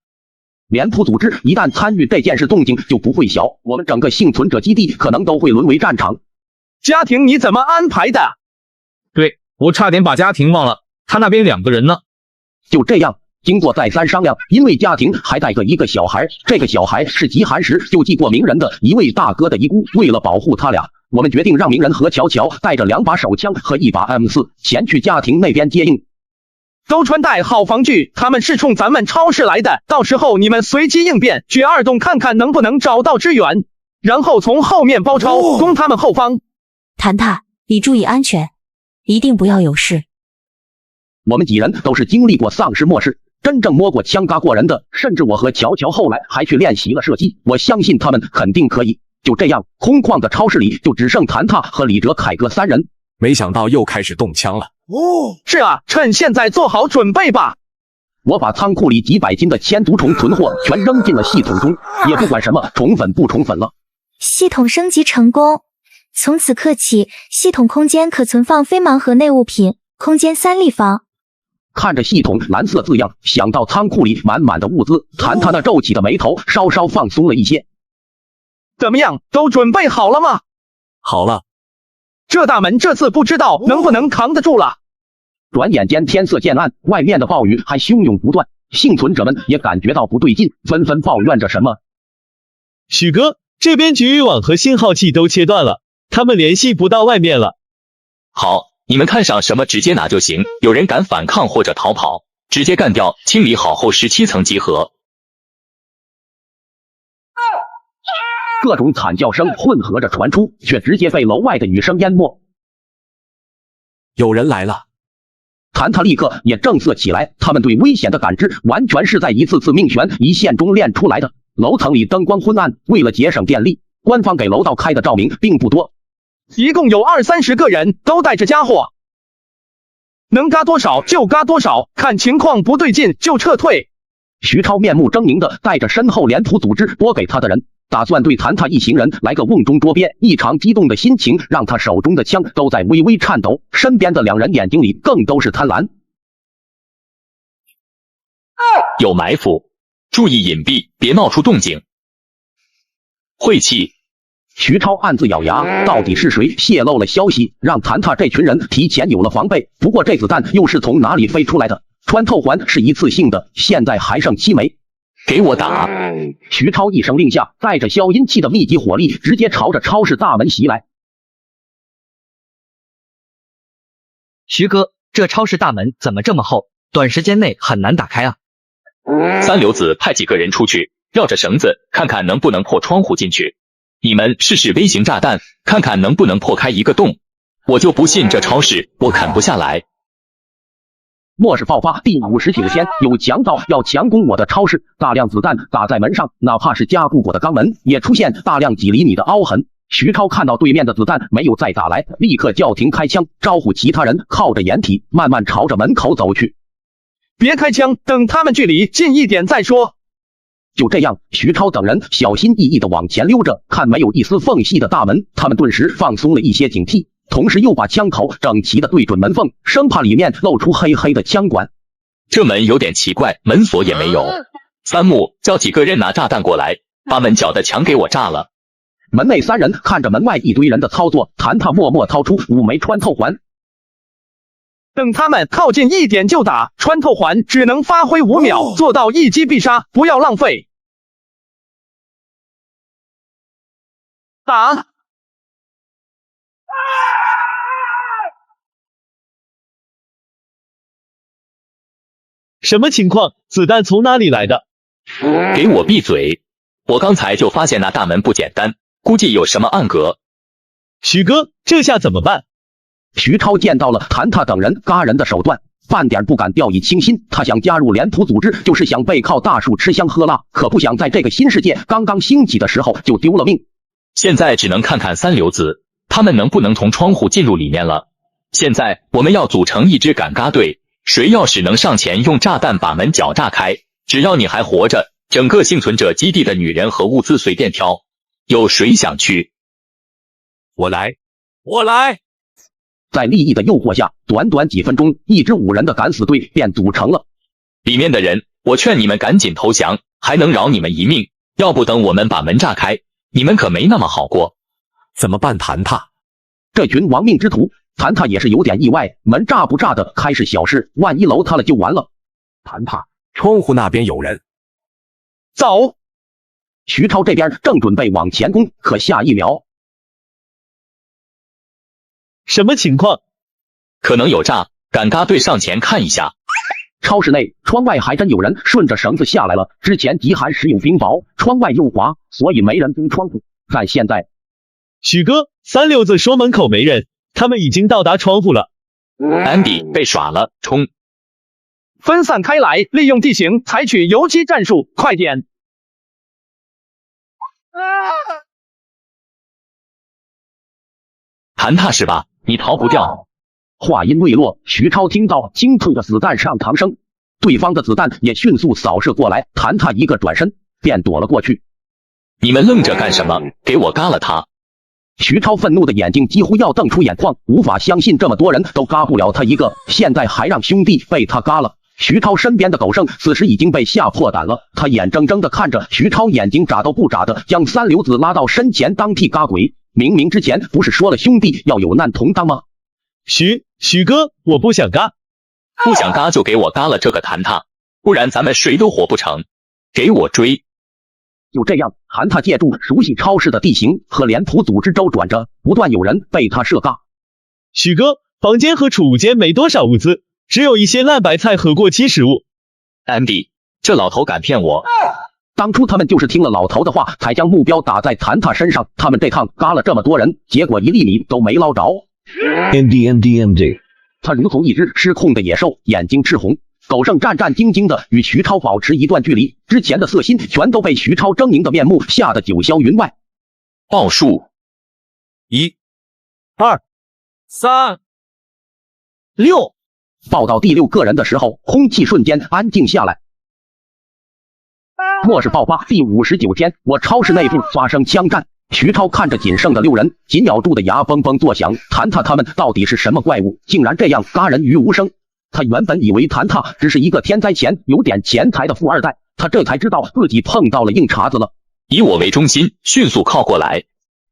脸谱组织一旦参与这件事，动静就不会小，我们整个幸存者基地可能都会沦为战场。家庭你怎么安排的？对，我差点把家庭忘了，他那边2个人呢。就这样，经过再三商量，因为家庭还带着一个小孩，这个小孩是极寒时就继过鸣人的一位大哥的遗孤，为了保护他俩，我们决定让鸣人和乔乔带着2把手枪和1把 M4前去家庭那边接应。都穿戴好防具，他们是冲咱们超市来的，到时候你们随机应变，去2栋看看能不能找到支援，然后从后面包抄，攻他们后方。谭塔，你注意安全，一定不要有事。我们几人都是经历过丧尸末世，真正摸过枪嘎过人的，甚至我和乔乔后来还去练习了射击，我相信他们肯定可以。就这样，空旷的超市里就只剩谭塔和李哲、凯哥3人。没想到又开始动枪了。是啊，趁现在做好准备吧。我把仓库里几百斤的千足虫存货全扔进了系统中，也不管什么宠粉不宠粉了。系统升级成功，从此刻起，系统空间可存放非盲盒内物品，空间3立方。看着系统蓝色字样，想到仓库里满满的物资，谭塔那皱起的眉头稍稍放松了一些。怎么样，都准备好了吗？好了。这大门这次不知道能不能扛得住了。转眼间天色渐暗，外面的暴雨还汹涌不断，幸存者们也感觉到不对劲，纷纷抱怨着什么。许哥，这边局域网和信号器都切断了，他们联系不到外面了。好，你们看上什么直接拿就行，有人敢反抗或者逃跑，直接干掉，清理好后17层集合。各种惨叫声混合着传出，却直接被楼外的雨声淹没。有人来了！谭塔立刻也正色起来，他们对危险的感知完全是在一次次命悬一线中练出来的。楼层里灯光昏暗，为了节省电力，官方给楼道开的照明并不多，一共有20-30个人都带着家伙，能嘎多少就嘎多少，看情况不对劲就撤退。徐超面目狰狞的带着身后脸谱组织拨给他的人，打算对谭塔一行人来个瓮中捉鳖。异常激动的心情让他手中的枪都在微微颤抖，身边的2人眼睛里更都是贪婪。有埋伏，注意隐蔽，别闹出动静。晦气！徐超暗自咬牙，到底是谁泄露了消息，让谭塔这群人提前有了防备？不过这子弹又是从哪里飞出来的？穿透环是一次性的，现在还剩7枚。给我打！徐超一声令下，带着消音器的密集火力直接朝着超市大门袭来。徐哥，这超市大门怎么这么厚，短时间内很难打开啊。三流子派几个人出去，绕着绳子看看能不能破窗户进去。你们试试微型炸弹，看看能不能破开一个洞。我就不信这超市我啃不下来。末世爆发第59天，有强盗要强攻我的超市，大量子弹打在门上，哪怕是加固过的钢门也出现大量几厘米的凹痕。徐超看到对面的子弹没有再打来，立刻叫停开枪，招呼其他人靠着掩体慢慢朝着门口走去。别开枪，等他们距离近一点再说。就这样，徐超等人小心翼翼地往前溜着，看没有一丝缝隙的大门，他们顿时放松了一些警惕，同时又把枪口整齐地对准门缝，生怕里面露出黑黑的枪管。这门有点奇怪，门锁也没有。三木，叫几个人拿炸弹过来，把门角的墙给我炸了。门内3人看着门外一堆人的操作，谭塔默默掏出5枚穿透环。等他们靠近一点就打，穿透环只能发挥5秒，做到一击必杀，不要浪费。打！什么情况？子弹从哪里来的？给我闭嘴！我刚才就发现那大门不简单，估计有什么暗格。徐哥，这下怎么办？徐超见到了谭塔等人嘎人的手段，半点不敢掉以轻心。他想加入脸谱组织，就是想背靠大树吃香喝辣，可不想在这个新世界刚刚兴起的时候就丢了命。现在只能看看三流子他们能不能从窗户进入里面了。现在我们要组成一支赶嘎队，谁要是能上前用炸弹把门角炸开，只要你还活着，整个幸存者基地的女人和物资随便挑。有谁想去？我来，我来！在利益的诱惑下，短短几分钟，一支5人的敢死队便组成了。里面的人，我劝你们赶紧投降，还能饶你们一命。要不等我们把门炸开，你们可没那么好过。怎么办？谭塔，这群亡命之徒，谭塔也是有点意外。门炸不炸的开是小事，万一楼塌了就完了。谭塔，窗户那边有人。走！徐超这边正准备往前攻，可下一秒，什么情况？可能有诈，赶嘎队上前看一下。超市内窗外还真有人顺着绳子下来了。之前极寒时有冰雹，窗外又滑，所以没人盯窗户。但现在，许哥，三流子说门口没人，他们已经到达窗户了。Andy 被耍了，冲！分散开来，利用地形采取游击战术，快点！谭塔是吧？你逃不掉。话音未落，徐超听到清脆的子弹上膛声，对方的子弹也迅速扫射过来，谭塔一个转身便躲了过去。你们愣着干什么？给我嘎了他！徐超愤怒的眼睛几乎要瞪出眼眶，无法相信这么多人都嘎不了他一个，现在还让兄弟被他嘎了。徐超身边的狗剩此时已经被吓破胆了，他眼睁睁的看着徐超眼睛眨都不眨的将三流子拉到身前当替嘎鬼。明明之前不是说了兄弟要有难同当吗？许哥，我不想嘎，不想嘎就给我嘎了这个谭塔，不然咱们谁都活不成。给我追！就这样，谭塔借助熟悉超市的地形和脸谱组织周转着，不断有人被他射嘎。许哥，房间和储物间没多少物资，只有一些烂白菜和过期食物。MD， 这老头敢骗我！当初他们就是听了老头的话，才将目标打在谭塔身上。他们这趟嘎了这么多人，结果1粒米都没捞着。MD， 他如同一只失控的野兽，眼睛赤红。狗剩战战兢兢的与徐超保持一段距离，之前的色心全都被徐超狰狞的面目吓得九霄云外。报数，1、2、3、6。报到第6个人的时候，空气瞬间安静下来。末世爆发第59天，我超市内部发生枪战。徐超看着仅剩的6人，紧咬住的牙嘣嘣作响。谭塔他们到底是什么怪物，竟然这样嘎人于无声？他原本以为谭塔只是一个天灾前有点钱财的富二代，他这才知道自己碰到了硬茬子了。以我为中心，迅速靠过来。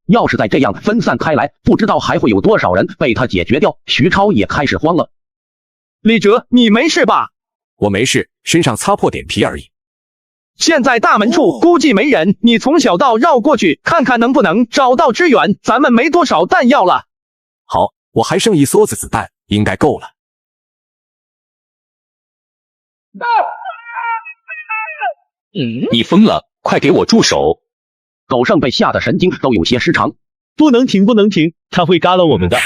要是再这样分散开来，不知道还会有多少人被他解决掉。徐超也开始慌了。李哲，你没事吧？我没事，身上擦破点皮而已。现在大门处估计没人，你从小道绕过去，看看能不能找到支援。咱们没多少弹药了。好，我还剩1梭子子弹，应该够了。你疯了，快给我住手！狗剩被吓得神经都有些失常。不能停，不能停，他会嘎了我们的。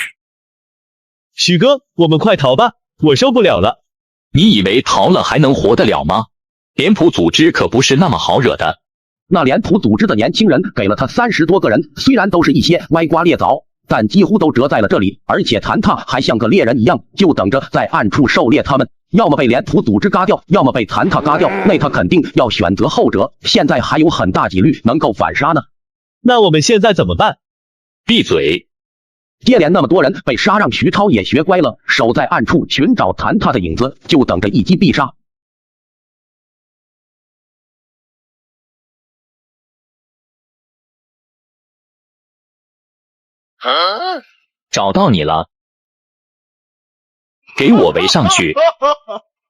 许哥，我们快逃吧，我受不了了。你以为逃了还能活得了吗？脸谱组织可不是那么好惹的。那脸谱组织的年轻人给了他30多个人，虽然都是一些歪瓜裂枣，但几乎都折在了这里。而且谭塔还像个猎人一样，就等着在暗处狩猎他们。要么被脸谱组织嘎掉，要么被谭塔嘎掉，那他肯定要选择后者。现在还有很大几率能够反杀呢。那我们现在怎么办？闭嘴！接连那么多人被杀，让徐超也学乖了，守在暗处寻找谭塔的影子，就等着一击必杀。找到你了，给我围上去！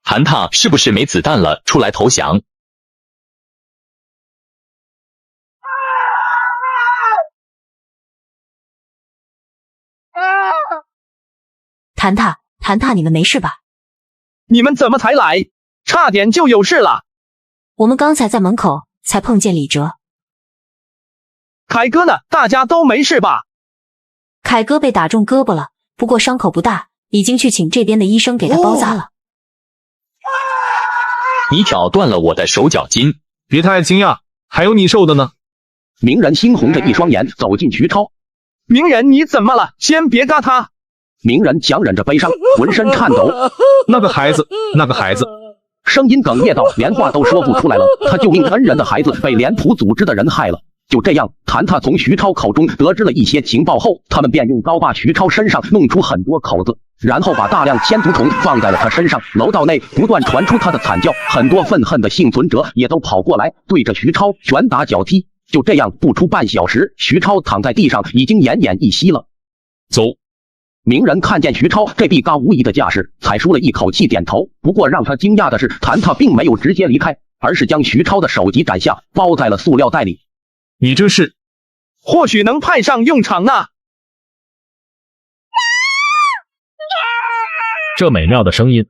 谭塔是不是没子弹了？出来投降！谭塔，你们没事吧？你们怎么才来？差点就有事了。我们刚才在门口才碰见李哲。凯哥呢？大家都没事吧？凯哥被打中胳膊了，不过伤口不大，已经去请这边的医生给他包扎了。你挑断了我的手脚筋，别太惊讶，还有你受的呢。鸣人猩红着一双眼走进徐超。鸣人，你怎么了？先别嘎他。鸣人强忍着悲伤，浑身颤抖。那个孩子，声音哽咽到连话都说不出来了。他救命恩人的孩子被脸谱组织的人害了。就这样，谭塔从徐超口中得知了一些情报后，他们便用刀把徐超身上弄出很多口子，然后把大量千足虫放在了他身上。楼道内不断传出他的惨叫，很多愤恨的幸存者也都跑过来，对着徐超拳打脚踢。就这样，不出半小时，徐超躺在地上，已经奄奄一息了。走。鸣人看见徐超这必嘎无疑的架势，才舒了一口气，点头。不过让他惊讶的是，谭塔并没有直接离开，而是将徐超的首级斩下，包在了塑料袋里。你这是，或许能派上用场呢。这美妙的声音。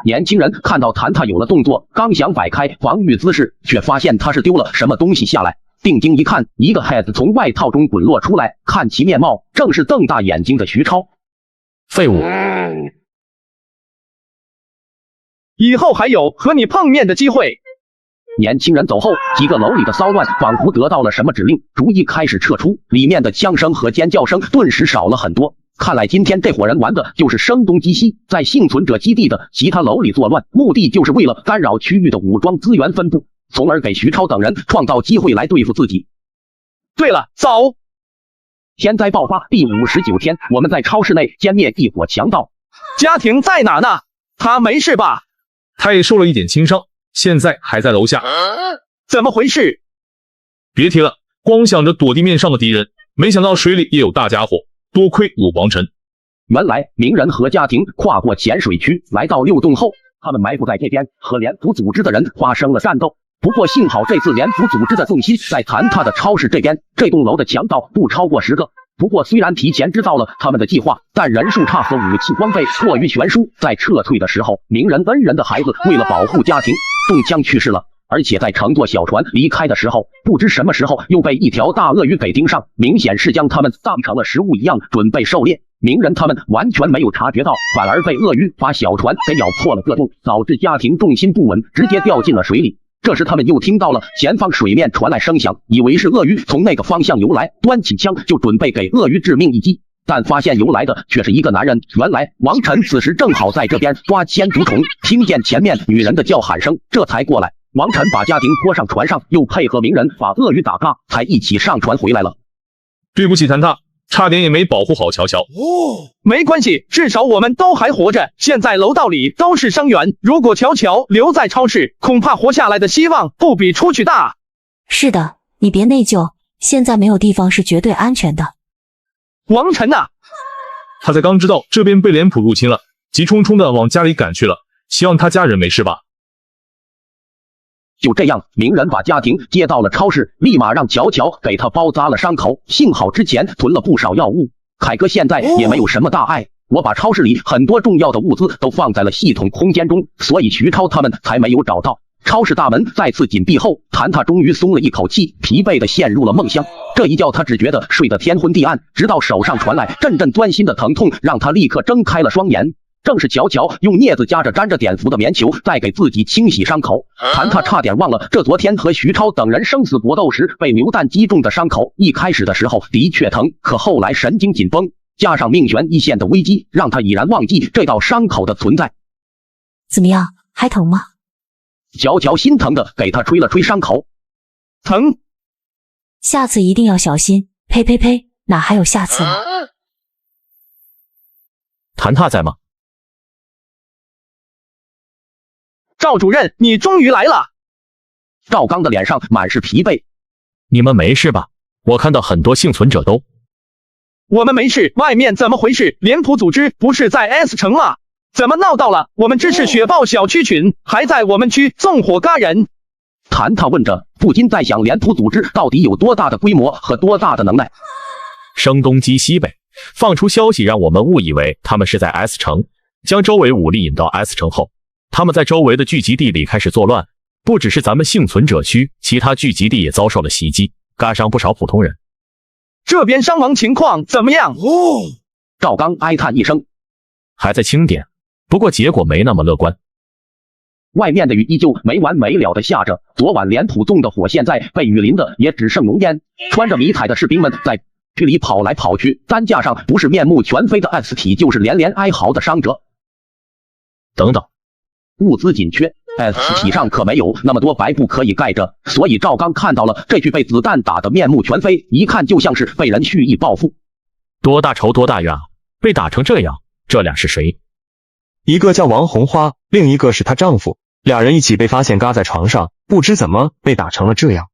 年轻人看到谭塔有了动作，刚想摆开防御姿势，却发现他是丢了什么东西下来。定睛一看，一个孩子从外套中滚落出来，看其面貌，正是瞪大眼睛的徐超。废物！以后还有和你碰面的机会。年轻人走后，几个楼里的骚乱仿佛得到了什么指令，逐一开始撤出，里面的枪声和尖叫声顿时少了很多。看来今天这伙人玩的就是声东击西，在幸存者基地的其他楼里作乱，目的就是为了干扰区域的武装资源分布，从而给徐超等人创造机会来对付自己。对了，走！天灾爆发第59天，我们在超市内歼灭一伙强盗。家庭在哪呢？他没事吧？他也受了一点轻伤，现在还在楼下。怎么回事？别提了，光想着躲地面上的敌人，没想到水里也有大家伙。多亏鲁王臣。原来鸣人和家庭跨过浅水区来到6洞后，他们埋伏在这边，和联族组织的人发生了战斗。不过幸好这次联府组织的重心在谭塔的超市这边，这栋楼的强盗不超过10个。不过虽然提前知道了他们的计划，但人数差和武器装备过于悬殊，在撤退的时候，名人恩人的孩子为了保护家庭，中枪去世了。而且在乘坐小船离开的时候，不知什么时候又被一条大鳄鱼给盯上，明显是将他们当成了食物一样准备狩猎。名人他们完全没有察觉到，反而被鳄鱼把小船给咬破了个洞，导致家庭重心不稳，直接掉进了水里。这时他们又听到了前方水面传来声响，以为是鳄鱼从那个方向游来，端起枪就准备给鳄鱼致命一击，但发现游来的却是一个男人。原来王晨此时正好在这边抓千足虫，听见前面女人的叫喊声，这才过来。王晨把家庭拖上船上，又配合鸣人把鳄鱼打嘎，才一起上船回来了。对不起，谭塔，差点也没保护好乔乔。没关系，至少我们都还活着。现在楼道里都是伤员，如果乔乔留在超市，恐怕活下来的希望不比出去大。是的，你别内疚，现在没有地方是绝对安全的。王晨啊，他才刚知道这边被脸谱入侵了，急冲冲的往家里赶去了，希望他家人没事吧。就这样，鸣人把家庭接到了超市，立马让乔乔给他包扎了伤口。幸好之前囤了不少药物，凯哥现在也没有什么大碍。我把超市里很多重要的物资都放在了系统空间中，所以徐超他们才没有找到。超市大门再次紧闭后，谭塔终于松了一口气，疲惫的陷入了梦乡。这一觉他只觉得睡得天昏地暗，直到手上传来阵阵钻心的疼痛，让他立刻睁开了双眼。正是乔乔用镊子夹着沾着碘伏的棉球在给自己清洗伤口，谭塔差点忘了这昨天和徐超等人生死搏斗时被榴弹击中的伤口。一开始的时候的确疼，可后来神经紧绷，加上命悬一线的危机，让他已然忘记这道伤口的存在。怎么样，还疼吗？乔乔心疼的给他吹了吹伤口，疼，下次一定要小心。呸呸呸，哪还有下次了？谭塔在吗？赵主任，你终于来了。赵刚的脸上满是疲惫。你们没事吧？我看到很多幸存者都……我们没事，外面怎么回事？脸谱组织不是在 S 城吗？怎么闹到了我们支持雪豹小区群，还在我们区纵火嘎人？谭塔问着，不禁在想脸谱组织到底有多大的规模和多大的能耐。声东击西呗，放出消息让我们误以为他们是在 S 城，将周围武力引到 S 城后，他们在周围的聚集地里开始作乱，不只是咱们幸存者区，其他聚集地也遭受了袭击，嘎伤不少普通人。这边伤亡情况怎么样？赵刚哀叹一声，还在清点，不过结果没那么乐观。外面的雨依旧没完没了的下着，昨晚脸谱纵的火现在被雨淋的也只剩浓烟。穿着迷彩的士兵们在区里跑来跑去，担架上不是面目全非的 S 体，就是连连哀嚎的伤者。等等，物资紧缺， S 体上可没有那么多白布可以盖着，所以赵刚看到了这具被子弹打得面目全非，一看就像是被人蓄意报复。多大仇多大怨啊！被打成这样，这俩是谁？一个叫王红花，另一个是她丈夫，俩人一起被发现嘎在床上，不知怎么被打成了这样。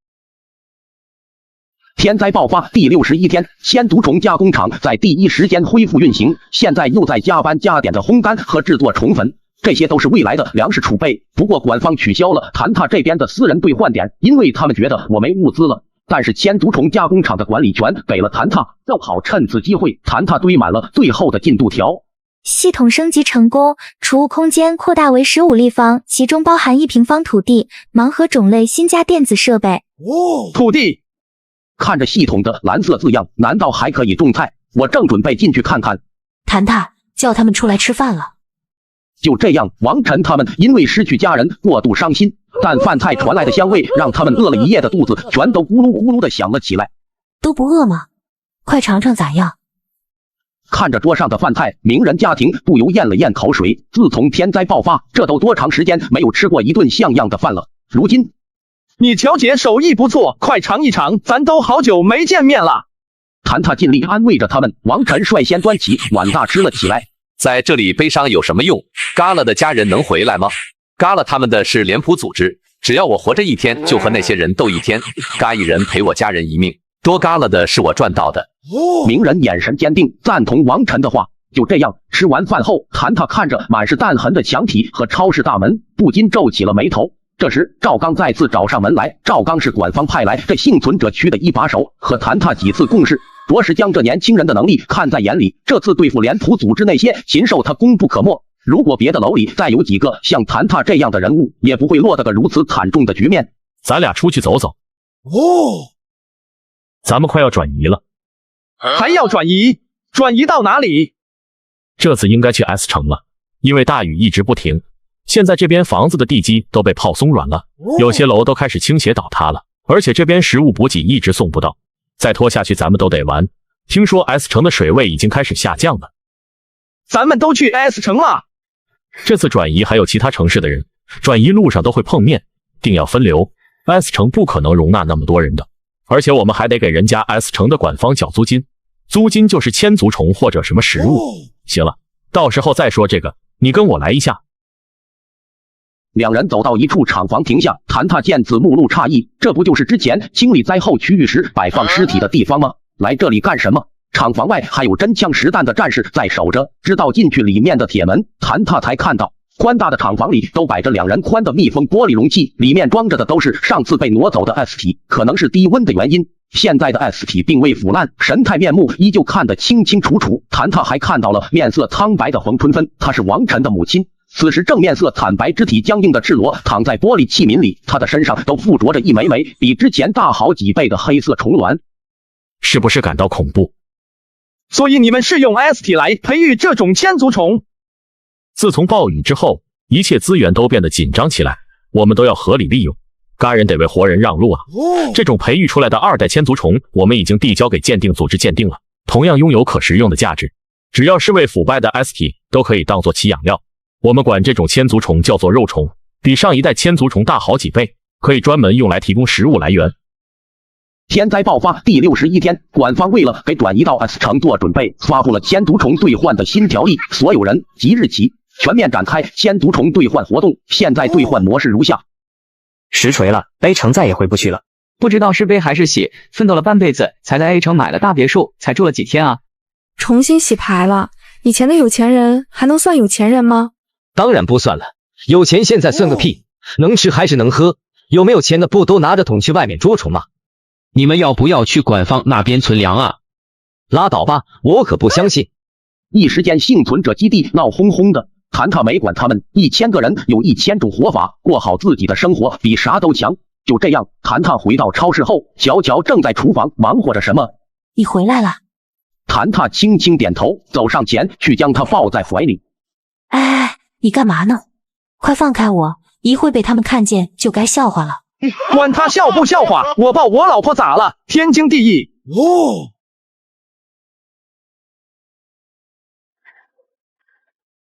天灾爆发第61天，鲜毒虫加工厂在第一时间恢复运行，现在又在加班加点的烘干和制作虫粉，这些都是未来的粮食储备。不过官方取消了谭塔这边的私人兑换点，因为他们觉得我没物资了。但是鲜毒虫加工厂的管理权给了谭塔，正好趁此机会，谭塔堆满了最后的进度条。系统升级成功，储物空间扩大为15立方，其中包含1平方土地、盲盒种类新加电子设备。土地。看着系统的蓝色字样，难道还可以种菜？我正准备进去看看。谭塔，叫他们出来吃饭了。就这样，王晨他们因为失去家人过度伤心，但饭菜传来的香味让他们饿了一夜的肚子全都咕噜咕噜的响了起来。都不饿吗？快尝尝咋样？看着桌上的饭菜，名人家庭不由咽了咽口水。自从天灾爆发，这都多长时间没有吃过一顿像样的饭了？如今，你乔姐手艺不错，快尝一尝，咱都好久没见面了。谭塔尽力安慰着他们，王晨率先端起碗大吃了起来。在这里悲伤有什么用？嘎了的家人能回来吗？嘎了他们的是脸谱组织，只要我活着一天，就和那些人斗一天，嘎一人赔我家人一命，多嘎了的是我赚到的。名人眼神坚定，赞同王晨的话。就这样，吃完饭后，谭塔看着满是弹痕的墙体和超市大门，不禁皱起了眉头。这时赵刚再次找上门来。赵刚是管方派来这幸存者区的一把手，和谭塔几次共事，着实将这年轻人的能力看在眼里。这次对付廉颇组织那些禽兽，他功不可没。如果别的楼里再有几个像谭塔这样的人物，也不会落得个如此惨重的局面。咱俩出去走走。咱们快要转移了。还要转移？转移到哪里？这次应该去 S 城了，因为大雨一直不停，现在这边房子的地基都被泡松软了，有些楼都开始倾斜倒塌了，而且这边食物补给一直送不到，再拖下去咱们都得完。听说 S 城的水位已经开始下降了。咱们都去 S 城了。这次转移还有其他城市的人，转移路上都会碰面，定要分流。S 城不可能容纳那么多人的，而且我们还得给人家 S 城的管方缴租金，租金就是千足虫或者什么食物。行了，到时候再说这个，你跟我来一下。两人走到一处厂房停下，谭塔见此目露诧异，这不就是之前清理灾后区域时摆放尸体的地方吗？来这里干什么？厂房外还有真枪实弹的战士在守着，直到进去里面的铁门，谭塔才看到宽大的厂房里都摆着2人宽的密封玻璃容器，里面装着的都是上次被挪走的 S 体，可能是低温的原因，现在的 S 体并未腐烂，神态面目依旧看得清清楚楚。谭塔还看到了面色苍白的冯春芬，她是王晨的母亲。此时正面色惨白、肢体僵硬的赤裸躺在玻璃器皿里，她的身上都附着着一枚枚比之前大好几倍的黑色虫卵。是不是感到恐怖？所以你们是用 S 体来培育这种千足虫？自从暴雨之后，一切资源都变得紧张起来，我们都要合理利用。嘎人得为活人让路啊！这种培育出来的2代千足虫，我们已经递交给鉴定组织鉴定了，同样拥有可食用的价值。只要是未腐败的 S 体，都可以当作其养料。我们管这种千足虫叫做肉虫，比上一代千足虫大好几倍，可以专门用来提供食物来源。天灾爆发第61天，管方为了给转移到 S 城做准备，发布了千足虫兑换的新条例，所有人即日起全面展开千足虫兑换活动。现在兑换模式如下：实锤了， A 城再也回不去了。不知道是悲还是喜，奋斗了半辈子才在 A 城买了大别墅，才住了几天啊？重新洗牌了，以前的有钱人还能算有钱人吗？当然不算了，有钱现在算个屁，能吃还是能喝，有没有钱的不都拿着桶去外面捉虫吗？你们要不要去管方那边存粮啊？拉倒吧，我可不相信。一时间幸存者基地闹哄哄的，谭塔没管他们，1000个人有1000种活法，过好自己的生活比啥都强。就这样，谭塔回到超市后，乔乔正在厨房忙活着什么。你回来了。谭塔轻轻点头，走上前去将他抱在怀里。哎，你干嘛呢？快放开我，一会被他们看见就该笑话了。管他笑不笑话，我抱我老婆咋了？天经地义。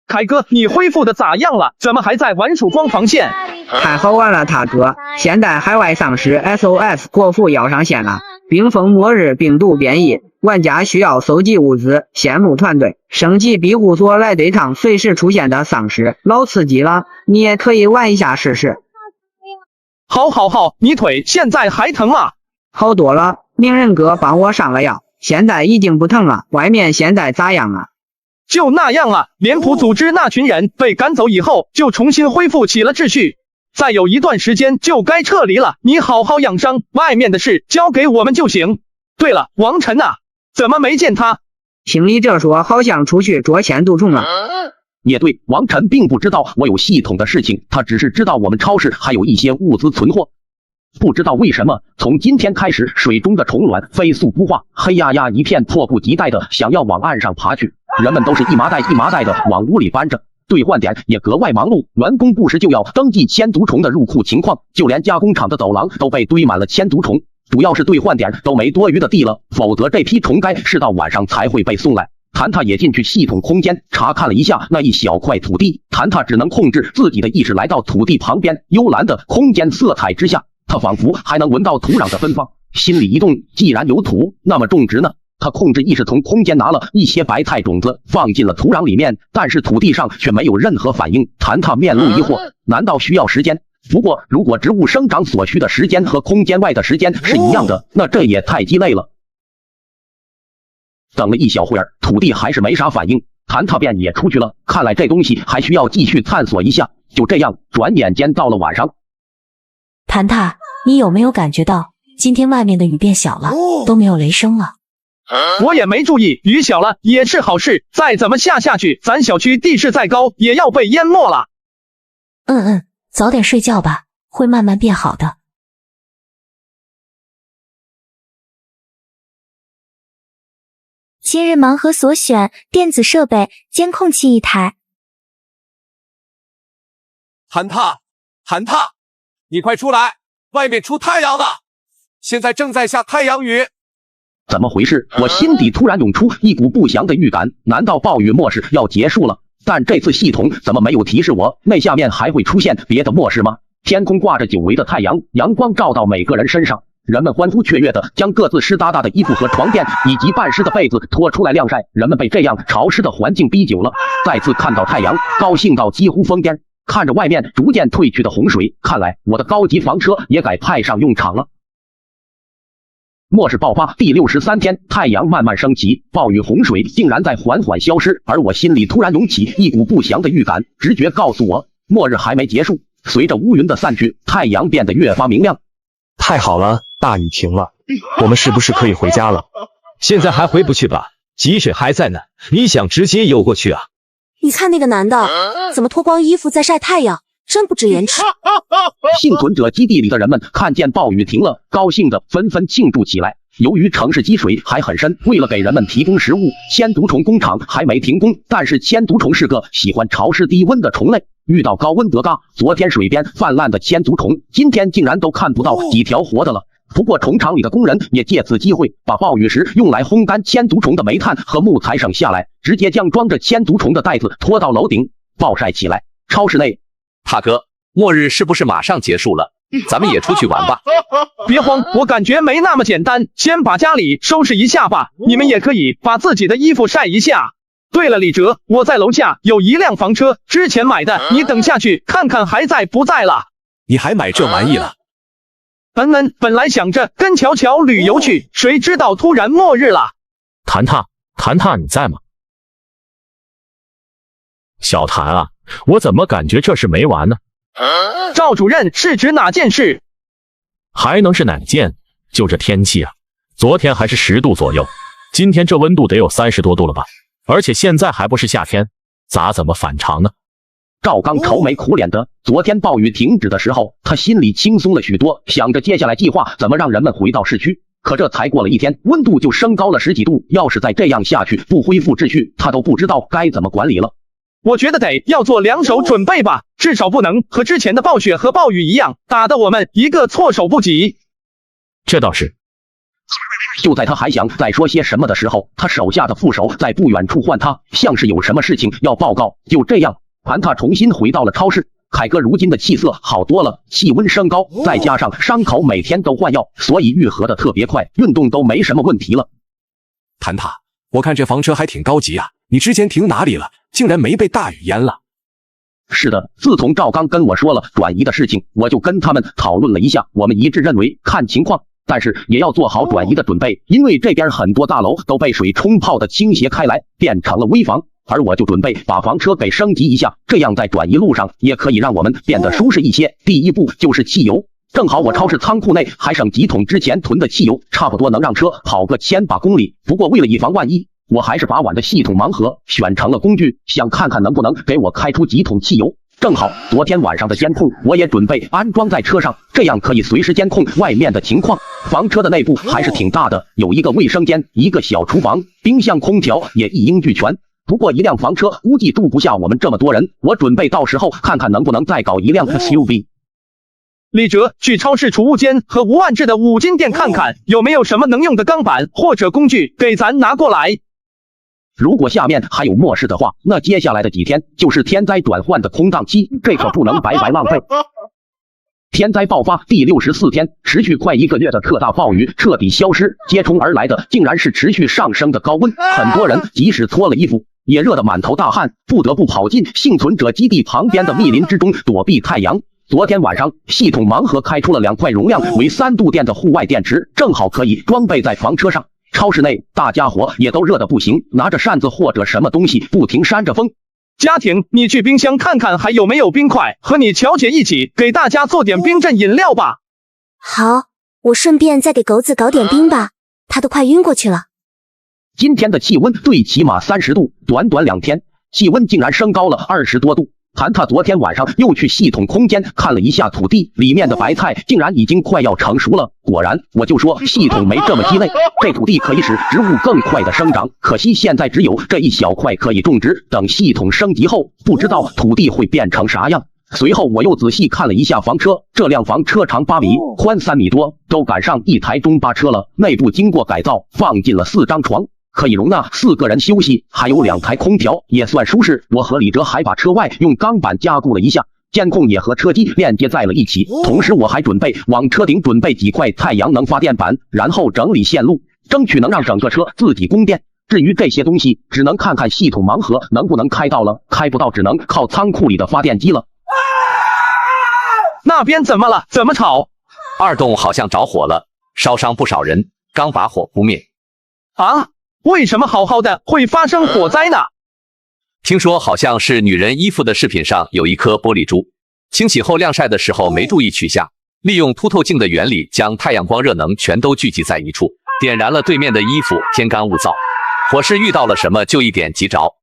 凯哥，你恢复的咋样了？怎么还在玩曙光防线？太好玩了，塔哥！现在海外丧尸 SOS 国服要上线了，冰封末日病毒变异，玩家需要搜集物资，羡慕团队，升级庇护所来对抗随时出现的丧尸，老刺激了！你也可以玩一下试试。好，你腿现在还疼吗？好多了，鸣人哥帮我上了药，现在已经不疼了。外面现在咋样啊？就那样啊，廉颇组织那群人被赶走以后，就重新恢复起了秩序。再有一段时间就该撤离了，你好好养伤，外面的事交给我们就行。对了，王晨啊，怎么没见他？听你这说，好像出去捉千足虫了。也对，王晨并不知道我有系统的事情，他只是知道我们超市还有一些物资存货。不知道为什么，从今天开始，水中的虫卵飞速孵化，黑压压一片，迫不及待的想要往岸上爬去。人们都是一麻袋一麻袋的往屋里搬着，兑换点也格外忙碌，员工不时就要登记千足虫的入库情况，就连加工厂的走廊都被堆满了千足虫。主要是兑换点都没多余的地了，否则这批虫该是到晚上才会被送来。谭塔也进去系统空间查看了一下那一小块土地，谭塔只能控制自己的意识来到土地旁边，幽蓝的空间色彩之下，他仿佛还能闻到土壤的芬芳，心里一动，既然有土，那么种植呢？他控制意识从空间拿了一些白菜种子放进了土壤里面，但是土地上却没有任何反应。谭塔面露疑惑，难道需要时间？不过如果植物生长所需的时间和空间外的时间是一样的，那这也太鸡肋了。等了一小会儿，土地还是没啥反应，谭塔便也出去了。看来这东西还需要继续探索一下。就这样，转眼间到了晚上。谭塔，你有没有感觉到今天外面的雨变小了，都没有雷声了？我也没注意，雨小了也是好事，再怎么下去，咱小区地势再高也要被淹没了。早点睡觉吧，会慢慢变好的。今日盲盒所选电子设备监控器1台。韩踏，韩踏，你快出来，外面出太阳了，现在正在下太阳雨。怎么回事？我心底突然涌出一股不祥的预感，难道暴雨末世要结束了？但这次系统怎么没有提示我，那下面还会出现别的末世吗？天空挂着久违的太阳，阳光照到每个人身上，人们欢呼雀跃地将各自湿哒哒的衣服和床垫以及半湿的被子拖出来晾晒。人们被这样潮湿的环境逼久了，再次看到太阳，高兴到几乎疯癫。看着外面逐渐退去的洪水，看来我的高级房车也该派上用场了。末世爆发第63天，太阳慢慢升起，暴雨洪水竟然在缓缓消失，而我心里突然涌起一股不祥的预感，直觉告诉我，末日还没结束。随着乌云的散去，太阳变得越发明亮。太好了，大雨停了，我们是不是可以回家了？现在还回不去吧？积水还在呢，你想直接游过去啊？你看那个男的，怎么脱光衣服在晒太阳，真不知廉耻。幸存者基地里的人们看见暴雨停了，高兴的纷纷庆祝起来。由于城市积水还很深，为了给人们提供食物，千足虫工厂还没停工。但是千足虫是个喜欢潮湿低温的虫类，遇到高温得嘎。昨天水边泛滥的千足虫，今天竟然都看不到几条活的了。不过虫场里的工人也借此机会把暴雨时用来烘干千足虫的煤炭和木材省下来，直接将装着千足虫的袋子拖到楼顶暴晒起来。超市内，大哥，末日是不是马上结束了？咱们也出去玩吧。别慌，我感觉没那么简单，先把家里收拾一下吧。你们也可以把自己的衣服晒一下。对了，李哲，我在楼下有一辆房车，之前买的，你等下去看看还在不在了。你还买这玩意了？本来想着跟乔乔旅游去，谁知道突然末日了。谭踏你在吗？小谭啊，我怎么感觉这事没完呢？赵主任是指哪件事？还能是哪件？就这天气啊，昨天还是10度左右，今天这温度得有30多度了吧？而且现在还不是夏天，咋怎么反常呢？赵刚愁眉苦脸的，昨天暴雨停止的时候，他心里轻松了许多，想着接下来计划怎么让人们回到市区。可这才过了1天，温度就升高了10几度，要是再这样下去，不恢复秩序，他都不知道该怎么管理了。我觉得得要做2手准备吧，至少不能和之前的暴雪和暴雨一样，打得我们一个措手不及。这倒是。就在他还想再说些什么的时候，他手下的副手在不远处唤他，像是有什么事情要报告。就这样，谭踏重新回到了超市。凯哥如今的气色好多了，气温升高，再加上伤口每天都换药，所以愈合的特别快，运动都没什么问题了。谭踏，我看这房车还挺高级啊，你之前停哪里了？竟然没被大雨淹了。是的，自从赵刚跟我说了转移的事情，我就跟他们讨论了一下，我们一致认为看情况，但是也要做好转移的准备，因为这边很多大楼都被水冲泡的倾斜开来，变成了危房，而我就准备把房车给升级一下，这样在转移路上也可以让我们变得舒适一些。第一步就是汽油，正好我超市仓库内还剩几桶之前囤的汽油，差不多能让车跑个1000把公里。不过为了以防万一，我还是把碗的系统盲盒选成了工具，想看看能不能给我开出几桶汽油。正好昨天晚上的监控我也准备安装在车上，这样可以随时监控外面的情况。房车的内部还是挺大的，有一个卫生间，一个小厨房，冰箱空调也一应俱全。不过一辆房车估计住不下我们这么多人，我准备到时候看看能不能再搞一辆 SUV。李哲，去超市储物间和吴万志的五金店看看，有没有什么能用的钢板或者工具给咱拿过来。如果下面还有末世的话，那接下来的几天就是天灾转换的空档期，这可不能白白浪费。天灾爆发第64天，持续快1个月的特大暴雨彻底消失，接踵而来的竟然是持续上升的高温，很多人即使脱了衣服，也热得满头大汗，不得不跑进幸存者基地旁边的密林之中躲避太阳。昨天晚上，系统盲盒开出了2块容量为3度电的户外电池，正好可以装备在房车上。超市内大家伙也都热得不行，拿着扇子或者什么东西不停扇着风。家庭，你去冰箱看看还有没有冰块，和你乔姐一起给大家做点冰镇饮料吧。好，我顺便再给狗子搞点冰吧，它都快晕过去了。今天的气温最起码30度，短短2天，气温竟然升高了20多度。谭塔昨天晚上又去系统空间看了一下土地，里面的白菜竟然已经快要成熟了。果然，我就说系统没这么鸡肋，这土地可以使植物更快的生长。可惜现在只有这一小块可以种植，等系统升级后，不知道土地会变成啥样。随后我又仔细看了一下房车，这辆房车长8米，宽3米多，都赶上一台中巴车了。内部经过改造，放进了4张床，可以容纳4个人休息，还有2台空调，也算舒适。我和李哲还把车外用钢板加固了一下，监控也和车机链接在了一起。同时我还准备往车顶准备几块太阳能发电板，然后整理线路，争取能让整个车自己供电。至于这些东西，只能看看系统盲盒能不能开到了，开不到只能靠仓库里的发电机了。那边怎么了？怎么吵？2栋好像着火了，烧伤不少人，刚把火扑灭。啊？为什么好好的会发生火灾呢？听说好像是女人衣服的饰品上有一颗玻璃珠，清洗后晾晒的时候没注意取下，利用凸透镜的原理将太阳光热能全都聚集在一处，点燃了对面的衣服，天干物燥。火势遇到了什么就一点即着。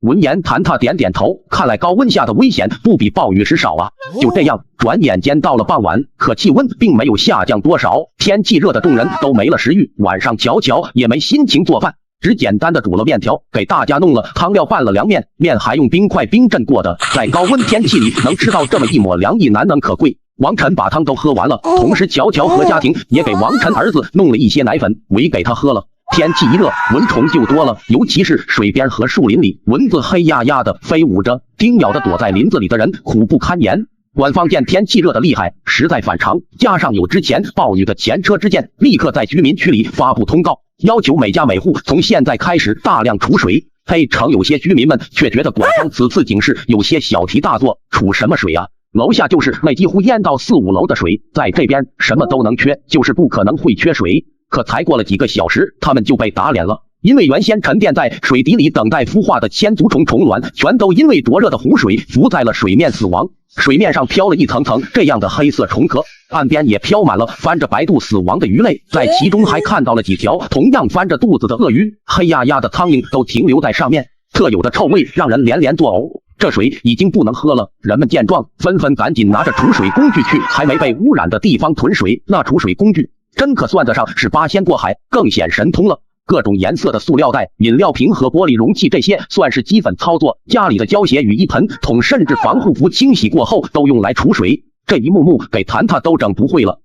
闻言，谭塔点点头，看来高温下的危险不比暴雨时少啊。就这样，转眼间到了傍晚，可气温并没有下降多少，天气热的众人都没了食欲，晚上巧巧也没心情做饭，只简单的煮了面条，给大家弄了汤料，拌了凉面，面还用冰块冰镇过的，在高温天气里能吃到这么一抹凉意，难能可贵。王晨把汤都喝完了，同时巧巧和家庭也给王晨儿子弄了一些奶粉，喂给他喝了。天气一热，蚊虫就多了，尤其是水边和树林里，蚊子黑压压的飞舞着，叮咬的躲在林子里的人苦不堪言。官方见天气热的厉害，实在反常，加上有之前暴雨的前车之鉴，立刻在居民区里发布通告，要求每家每户从现在开始大量储水。嘿，城有些居民们却觉得官方此次警示有些小题大做，储什么水啊？楼下就是那几乎淹到4、5楼的水，在这边什么都能缺，就是不可能会缺水。可才过了几个小时，他们就被打脸了，因为原先沉淀在水底里等待孵化的千足虫虫卵，全都因为灼热的湖水浮在了水面死亡。水面上飘了一层层这样的黑色虫壳，岸边也飘满了翻着白肚死亡的鱼类，在其中还看到了几条同样翻着肚子的鳄鱼，黑压压的苍蝇都停留在上面，特有的臭味让人连连作呕。这水已经不能喝了，人们见状纷纷赶紧拿着储水工具去还没被污染的地方囤水。那储水工具真可算得上是8仙过海，更显神通了。各种颜色的塑料袋、饮料瓶和玻璃容器，这些算是基本操作。家里的胶鞋、雨衣、盆桶，甚至防护服清洗过后都用来储水。这一幕幕给谭塔都整不会了。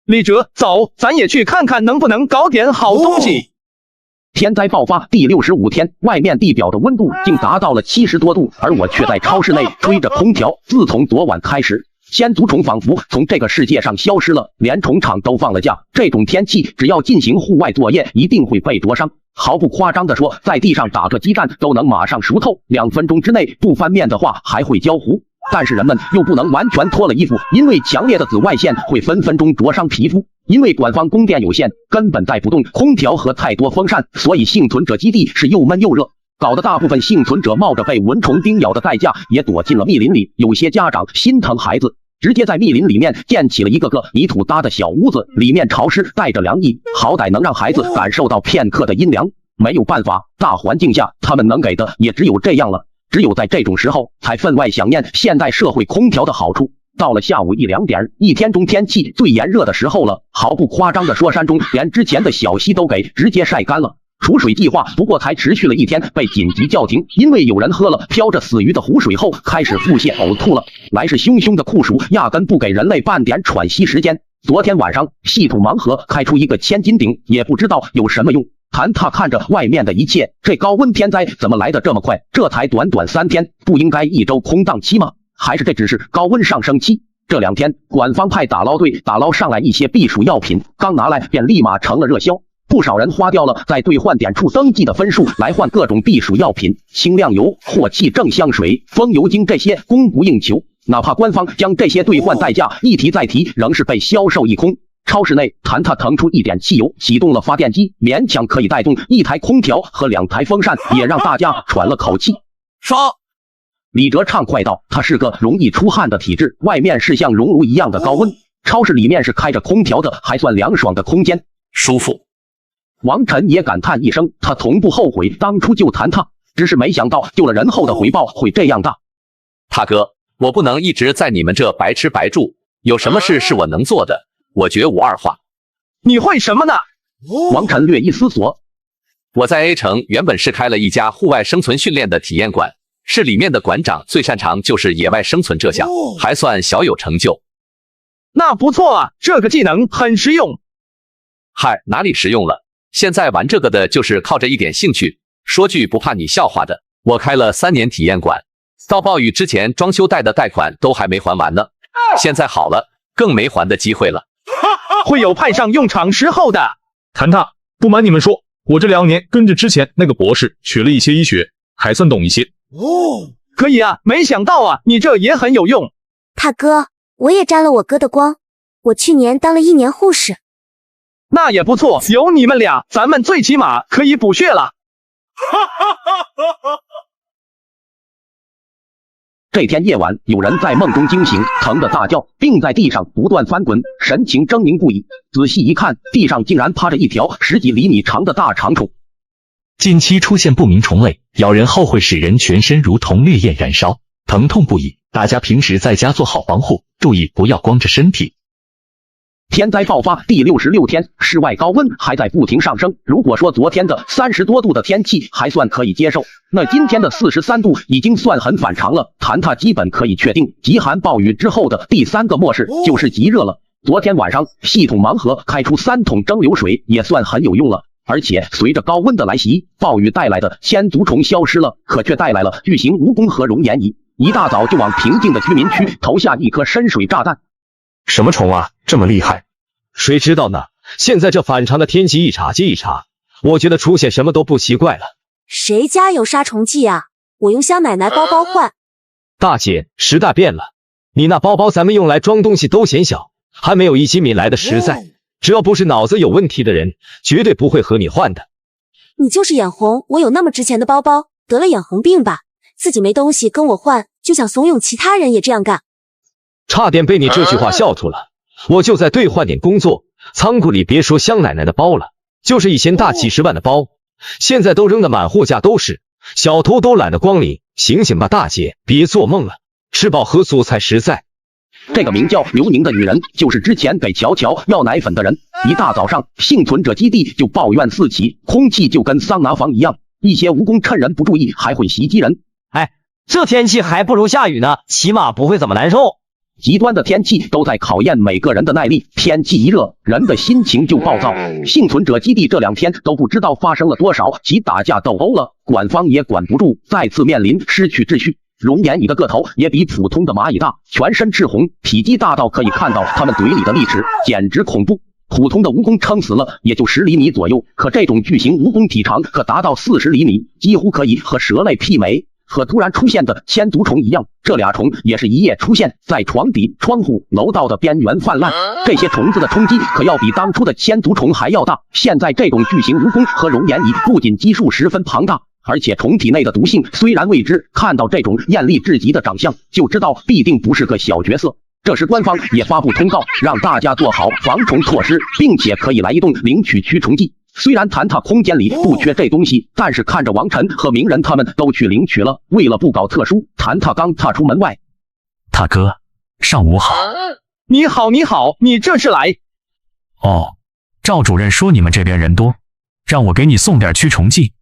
李哲，走，咱也去看看能不能搞点好东西。天灾爆发第65天，外面地表的温度竟达到了70多度，而我却在超市内吹着空调。自从昨晚开始，千足虫仿佛从这个世界上消失了，连虫场都放了假。这种天气，只要进行户外作业，一定会被灼伤。毫不夸张地说，在地上打个鸡蛋都能马上熟透，2分钟之内不翻面的话还会焦糊。但是人们又不能完全脱了衣服，因为强烈的紫外线会分分钟灼伤皮肤。因为官方供电有限，根本带不动空调和太多风扇，所以幸存者基地是又闷又热，搞得大部分幸存者冒着被蚊虫叮咬的代价也躲进了密林里。有些家长心疼孩子，直接在密林里面建起了一个个泥土搭的小屋子，里面潮湿带着凉意，好歹能让孩子感受到片刻的阴凉。没有办法，大环境下他们能给的也只有这样了。只有在这种时候才分外想念现代社会空调的好处。到了下午1、2点，一天中天气最炎热的时候了，毫不夸张的说，山中连之前的小溪都给直接晒干了。储水计划不过才持续了1天，被紧急叫停，因为有人喝了飘着死鱼的湖水后开始腹泻呕吐了。来势汹汹的酷暑压根不给人类半点喘息时间。昨天晚上系统盲盒开出一个千斤顶，也不知道有什么用。谭塔看着外面的一切，这高温天灾怎么来得这么快？这才短短3天，不应该1周空档期吗？还是这只是高温上升期？这2天，官方派打捞队打捞上来一些避暑药品，刚拿来便立马成了热销。不少人花掉了在兑换点处登记的分数来换各种避暑药品，清亮油、霍气正香水、风油精这些供不应求。哪怕官方将这些兑换代价一提再提，仍是被销售一空。超市内，谭塔腾出一点汽油，启动了发电机，勉强可以带动1台空调和2台风扇，也让大家喘了口气。爽！李哲畅快道：“他是个容易出汗的体质，外面是像熔炉一样的高温，超市里面是开着空调的，还算凉爽的空间，舒服。王晨也感叹一声，他从不后悔当初救谭踏，只是没想到救了人后的回报会这样大。踏哥，我不能一直在你们这白吃白住，有什么事是我能做的，我绝无二话。你会什么呢？王晨略一思索，我在 A 城原本是开了一家户外生存训练的体验馆，是里面的馆长最擅长就是野外生存这项，还算小有成就。那不错啊，这个技能很实用。嗨，哪里实用了？现在玩这个的就是靠着一点兴趣。说句不怕你笑话的，我开了3年体验馆，到暴雨之前装修贷的贷款都还没还完呢，现在好了，更没还的机会了。会有派上用场时候的。谭踏，不瞒你们说，我这2年跟着之前那个博士学了一些医学，还算懂一些。可以啊，没想到啊，你这也很有用。踏哥，我也沾了我哥的光，我去年当了1年护士。那也不错，有你们俩，咱们最起码可以补血了。这天夜晚，有人在梦中惊醒，疼得大叫，并在地上不断翻滚，神情狰狞不已。仔细一看，地上竟然趴着一条10几厘米长的大长虫。近期出现不明虫类，咬人后会使人全身如同烈焰燃烧，疼痛不已。大家平时在家做好防护，注意不要光着身体。天灾爆发第66天，室外高温还在不停上升。如果说昨天的30多度的天气还算可以接受，那今天的43度已经算很反常了。谭踏基本可以确定，极寒暴雨之后的第3个末世就是极热了。昨天晚上系统盲盒开出3桶蒸馏水也算很有用了。而且随着高温的来袭，暴雨带来的千足虫消失了，可却带来了巨型蜈蚣和熔岩蚁。一大早就往平静的居民区投下一颗深水炸弹。什么虫啊，这么厉害？谁知道呢？现在这反常的天气一茬接一茬，我觉得出现什么都不奇怪了。谁家有杀虫剂啊？我用香奶奶包包换。大姐，时代变了，你那包包咱们用来装东西都嫌小，还没有1斤米来的实在。只要不是脑子有问题的人，绝对不会和你换的。你就是眼红我有那么值钱的包包，得了眼红病吧？自己没东西跟我换，就想怂恿其他人也这样干。差点被你这句话笑出了。我就在兑换点工作，仓库里别说香奶奶的包了，就是1000大几10万的包，现在都扔得满货架都是，小偷都懒得光临。醒醒吧大姐，别做梦了，吃饱喝足才实在。这个名叫刘宁的女人，就是之前给乔乔要奶粉的人。一大早上，幸存者基地就抱怨四起，空气就跟桑拿房一样，一些蜈蚣趁人不注意还会袭击人。哎，这天气还不如下雨呢，起码不会怎么难受。极端的天气都在考验每个人的耐力，天气一热，人的心情就暴躁。幸存者基地这2天都不知道发生了多少起打架斗殴了，管方也管不住，再次面临失去秩序。熔岩蚁的个头也比普通的蚂蚁大，全身赤红，体积大到可以看到它们嘴里的利齿，简直恐怖。普通的蜈蚣撑死了也就10厘米左右，可这种巨型蜈蚣体长可达到40厘米，几乎可以和蛇类媲美。和突然出现的千足虫一样，这俩虫也是一夜出现在床底、窗户、楼道的边缘泛滥。这些虫子的冲击可要比当初的千足虫还要大。现在这种巨型蜈蚣和熔岩蚁不仅基数十分庞大，而且虫体内的毒性虽然未知，看到这种艳丽至极的长相，就知道必定不是个小角色。这时官方也发布通告，让大家做好防虫措施，并且可以来一动领取驱虫剂。虽然谭踏空间里不缺这东西，但是看着王晨和鸣人他们都去领取了，为了不搞特殊，谭踏刚踏出门外。踏哥，上午好。你好，你好，你这是来？哦，赵主任说你们这边人多，让我给你送点驱虫剂。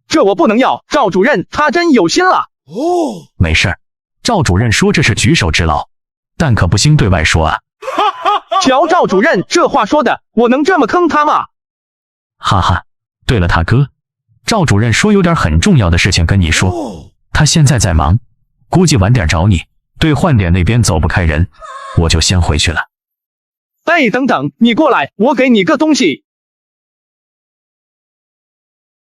这我不能要，赵主任他真有心了。没事，赵主任说这是举手之劳，但可不兴对外说啊。瞧赵主任这话说的，我能这么坑他吗？哈哈，对了，踏哥，赵主任说有点很重要的事情跟你说，他现在在忙，估计晚点找你。兑换点那边走不开人，我就先回去了。哎，等等，你过来，我给你个东西。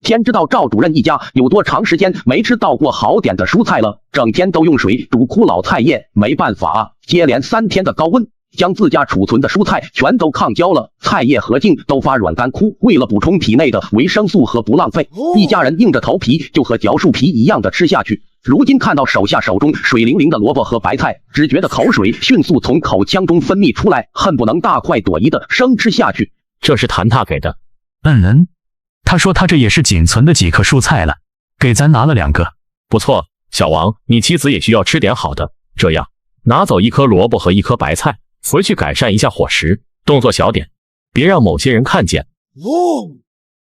天知道赵主任一家有多长时间没吃到过好点的蔬菜了，整天都用水煮枯老菜叶，没办法，接连3天的高温，将自家储存的蔬菜全都抗焦了，菜叶和茎都发软干枯。为了补充体内的维生素和不浪费，一家人硬着头皮就和嚼树皮一样的吃下去。如今看到手中水灵灵的萝卜和白菜，只觉得口水迅速从口腔中分泌出来，恨不能大快朵颐的生吃下去。这是谭塔给的。他说他这也是仅存的几颗蔬菜了，给咱拿了2个。不错，小王，你妻子也需要吃点好的，这样拿走1颗萝卜和1颗白菜，回去改善一下伙食，动作小点，别让某些人看见。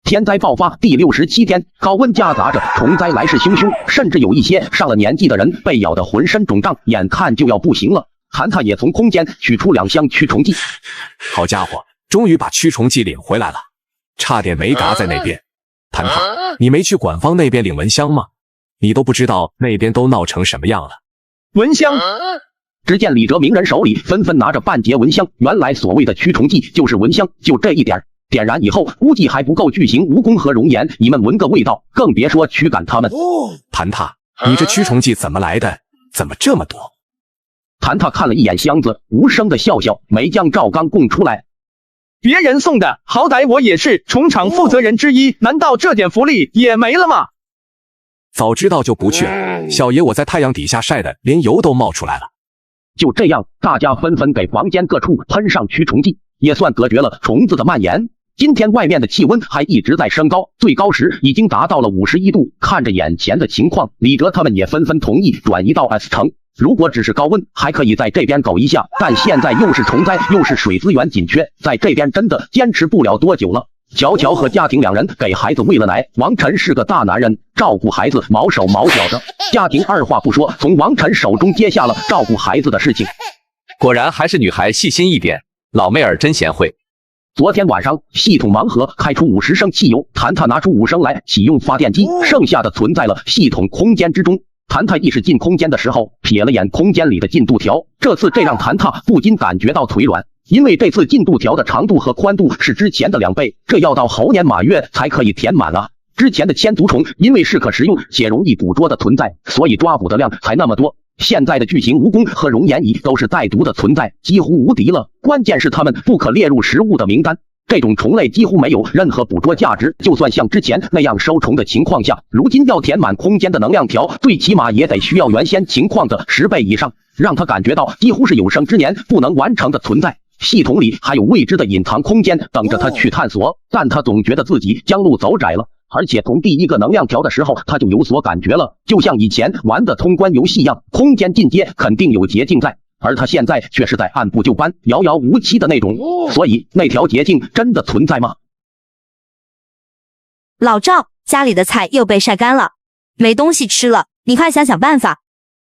天灾爆发第67天，高温夹杂着虫灾来势汹汹，甚至有一些上了年纪的人被咬得浑身肿胀，眼看就要不行了。谭塔也从空间取出2箱驱虫剂。好家伙，终于把驱虫剂领回来了，差点没嘎在那边。谭塔，你没去管方那边领蚊香吗？你都不知道那边都闹成什么样了。蚊香。只见李哲明人手里纷纷拿着半截蚊香，原来所谓的驱虫剂就是蚊香，就这一点，点燃以后估计还不够巨型蜈蚣和熔岩你们闻个味道，更别说驱赶他们。谭塔，你这驱虫剂怎么来的？怎么这么多？谭塔看了一眼箱子，无声的笑笑，没将赵刚供出来。别人送的，好歹我也是虫场负责人之一，难道这点福利也没了吗？早知道就不去了，小爷我在太阳底下晒的连油都冒出来了。就这样，大家纷纷给房间各处喷上驱虫剂，也算隔绝了虫子的蔓延。今天外面的气温还一直在升高，最高时已经达到了51度。看着眼前的情况，李哲他们也纷纷同意转移到 S 城。如果只是高温，还可以在这边苟一下，但现在又是虫灾，又是水资源紧缺，在这边真的坚持不了多久了。乔乔和家庭2人给孩子喂了奶，王晨是个大男人，照顾孩子毛手毛脚的。家庭二话不说，从王晨手中接下了照顾孩子的事情。果然还是女孩细心一点，老妹儿真贤惠。昨天晚上系统盲盒开出50升汽油，谭塔拿出5升来启用发电机，剩下的存在了系统空间之中。谭塔意识进空间的时候，瞥了眼空间里的进度条，这次这让谭塔不禁感觉到腿软，因为这次进度条的长度和宽度是之前的2倍，这要到猴年马月才可以填满啊。之前的千足虫因为是可食用且容易捕捉的存在，所以抓捕的量才那么多。现在的巨型蜈蚣和熔岩蚁都是带毒的存在，几乎无敌了，关键是它们不可列入食物的名单。这种虫类几乎没有任何捕捉价值，就算像之前那样收虫的情况下，如今要填满空间的能量条，最起码也得需要原先情况的10倍以上，让他感觉到几乎是有生之年不能完成的存在。系统里还有未知的隐藏空间等着他去探索，但他总觉得自己将路走窄了，而且从第1个能量条的时候他就有所感觉了，就像以前玩的通关游戏一样，空间进阶肯定有捷径在。而他现在却是在按部就班、遥遥无期的那种，所以那条捷径真的存在吗？老赵，家里的菜又被晒干了，没东西吃了，你快想想办法。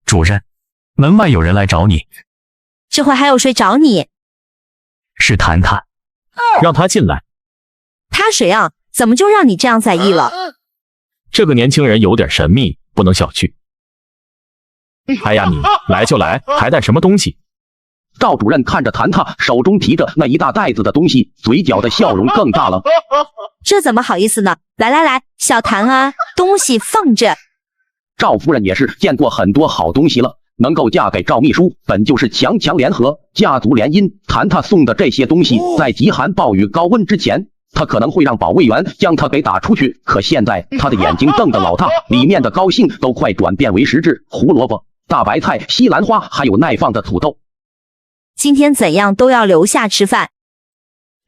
主任，门外有人来找你。这会还有谁找你？是谭塔。让他进来。他谁啊？怎么就让你这样在意了？这个年轻人有点神秘，不能小觑。哎呀，你来就来，还带什么东西？赵主任看着谭塔手中提着那一大袋子的东西，嘴角的笑容更大了。这怎么好意思呢？来，小谭啊，东西放着。赵夫人也是见过很多好东西了，能够嫁给赵秘书，本就是强联合，家族联姻。谭塔送的这些东西，在极寒暴雨高温之前，他可能会让保卫员将他给打出去，可现在他的眼睛瞪得老大，里面的高兴都快转变为实质。胡萝卜、大白菜、西兰花，还有耐放的土豆。今天怎样都要留下吃饭。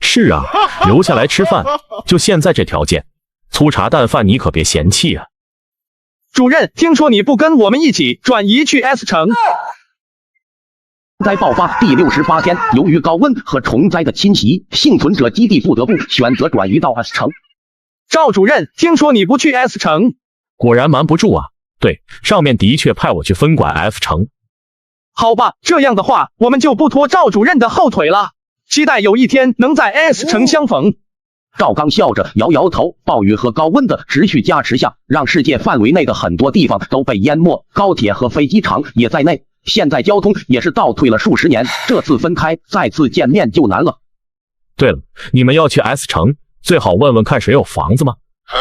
是啊，留下来吃饭，就现在这条件，粗茶淡饭你可别嫌弃啊。主任，听说你不跟我们一起转移去 S 城？灾爆发第68天，由于高温和虫灾的侵袭，幸存者基地不得不选择转移到 S 城。赵主任，听说你不去 S 城？果然瞒不住啊。对，上面的确派我去分管 F 城。好吧，这样的话，我们就不拖赵主任的后腿了，期待有一天能在 S 城相逢。赵刚笑着摇摇头，暴雨和高温的持续加持下，让世界范围内的很多地方都被淹没，高铁和飞机场也在内。现在交通也是倒退了数十年，这次分开，再次见面就难了。对了，你们要去 S 城，最好问问看谁有房子吗？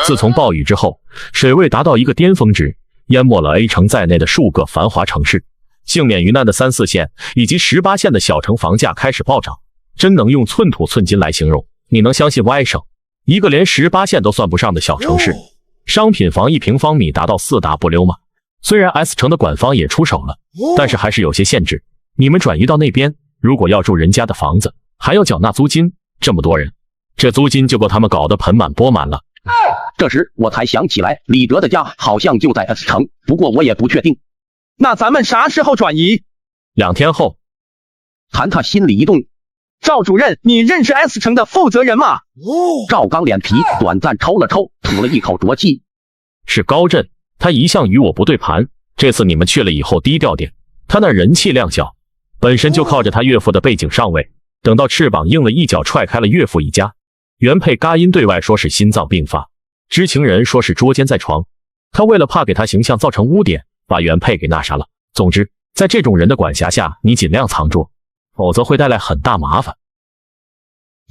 自从暴雨之后，水位达到一个巅峰值，淹没了 A 城在内的数个繁华城市。幸免于难的3、4线以及18线的小城房价开始暴涨，真能用寸土寸金来形容。你能相信 Y 省一个连18线都算不上的小城市，商品房1平方米达到4W吗？虽然 S 城的管方也出手了，但是还是有些限制。你们转移到那边，如果要住人家的房子，还要缴纳租金，这么多人，这租金就够他们搞得盆满钵满了。这时我才想起来，李哲的家好像就在 S 城，不过我也不确定。那咱们啥时候转移？2天后。谭他心里一动，赵主任，你认识 S 城的负责人吗？赵刚脸皮短暂抽了抽，吐了一口浊气。是高震，他一向与我不对盘，这次你们去了以后低调点，他那人气量小，本身就靠着他岳父的背景上位，等到翅膀硬了，一脚踹开了岳父一家。原配嘎音对外说是心脏病发，知情人说是捉奸在床，他为了怕给他形象造成污点，把原配给那啥了。总之，在这种人的管辖下，你尽量藏拙，否则会带来很大麻烦。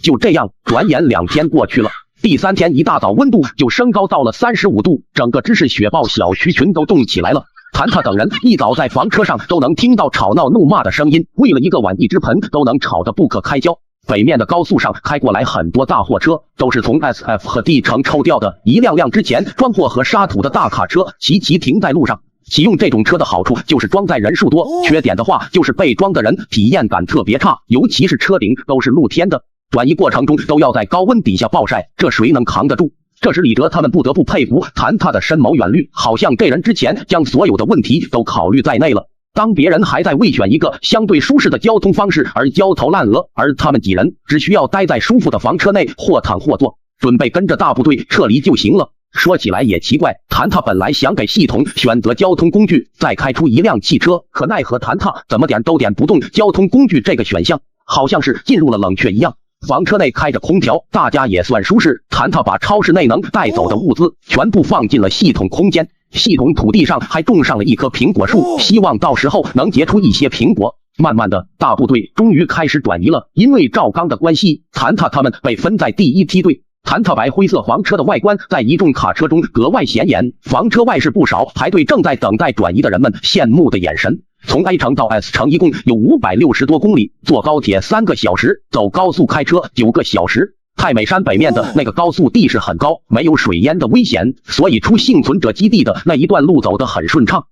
就这样，转眼2天过去了。第3天一大早，温度就升高到了35度，整个知识雪豹小区群都动起来了。谭他等人一早在房车上都能听到吵闹怒骂的声音，为了一个碗一只盆都能吵得不可开交。北面的高速上开过来很多大货车，都是从 SF 和 D 城抽调的，一辆辆之前装货和沙土的大卡车齐齐停在路上。启用这种车的好处就是装载人数多，缺点的话就是被装的人体验感特别差，尤其是车顶都是露天的，转移过程中都要在高温底下暴晒，这谁能扛得住？这时李哲他们不得不佩服谭他的深谋远虑，好像这人之前将所有的问题都考虑在内了。当别人还在为选一个相对舒适的交通方式而焦头烂额，而他们几人只需要待在舒服的房车内或躺或坐，准备跟着大部队撤离就行了。说起来也奇怪，谭他本来想给系统选择交通工具，再开出一辆汽车，可奈何谭他怎么点都点不动交通工具这个选项，好像是进入了冷却一样。房车内开着空调，大家也算舒适。谭他把超市内能带走的物资全部放进了系统空间，系统土地上还种上了一棵苹果树，希望到时候能结出一些苹果。慢慢的，大部队终于开始转移了，因为赵刚的关系，谭他他们被分在第1梯队。谭他白灰色房车的外观在一众卡车中格外显眼，房车外是不少排队正在等待转移的人们羡慕的眼神。从 A 城到 S 城一共有560多公里，坐高铁3个小时，走高速开车9个小时。太美山北面的那个高速地势很高，没有水淹的危险，所以出幸存者基地的那一段路走得很顺畅。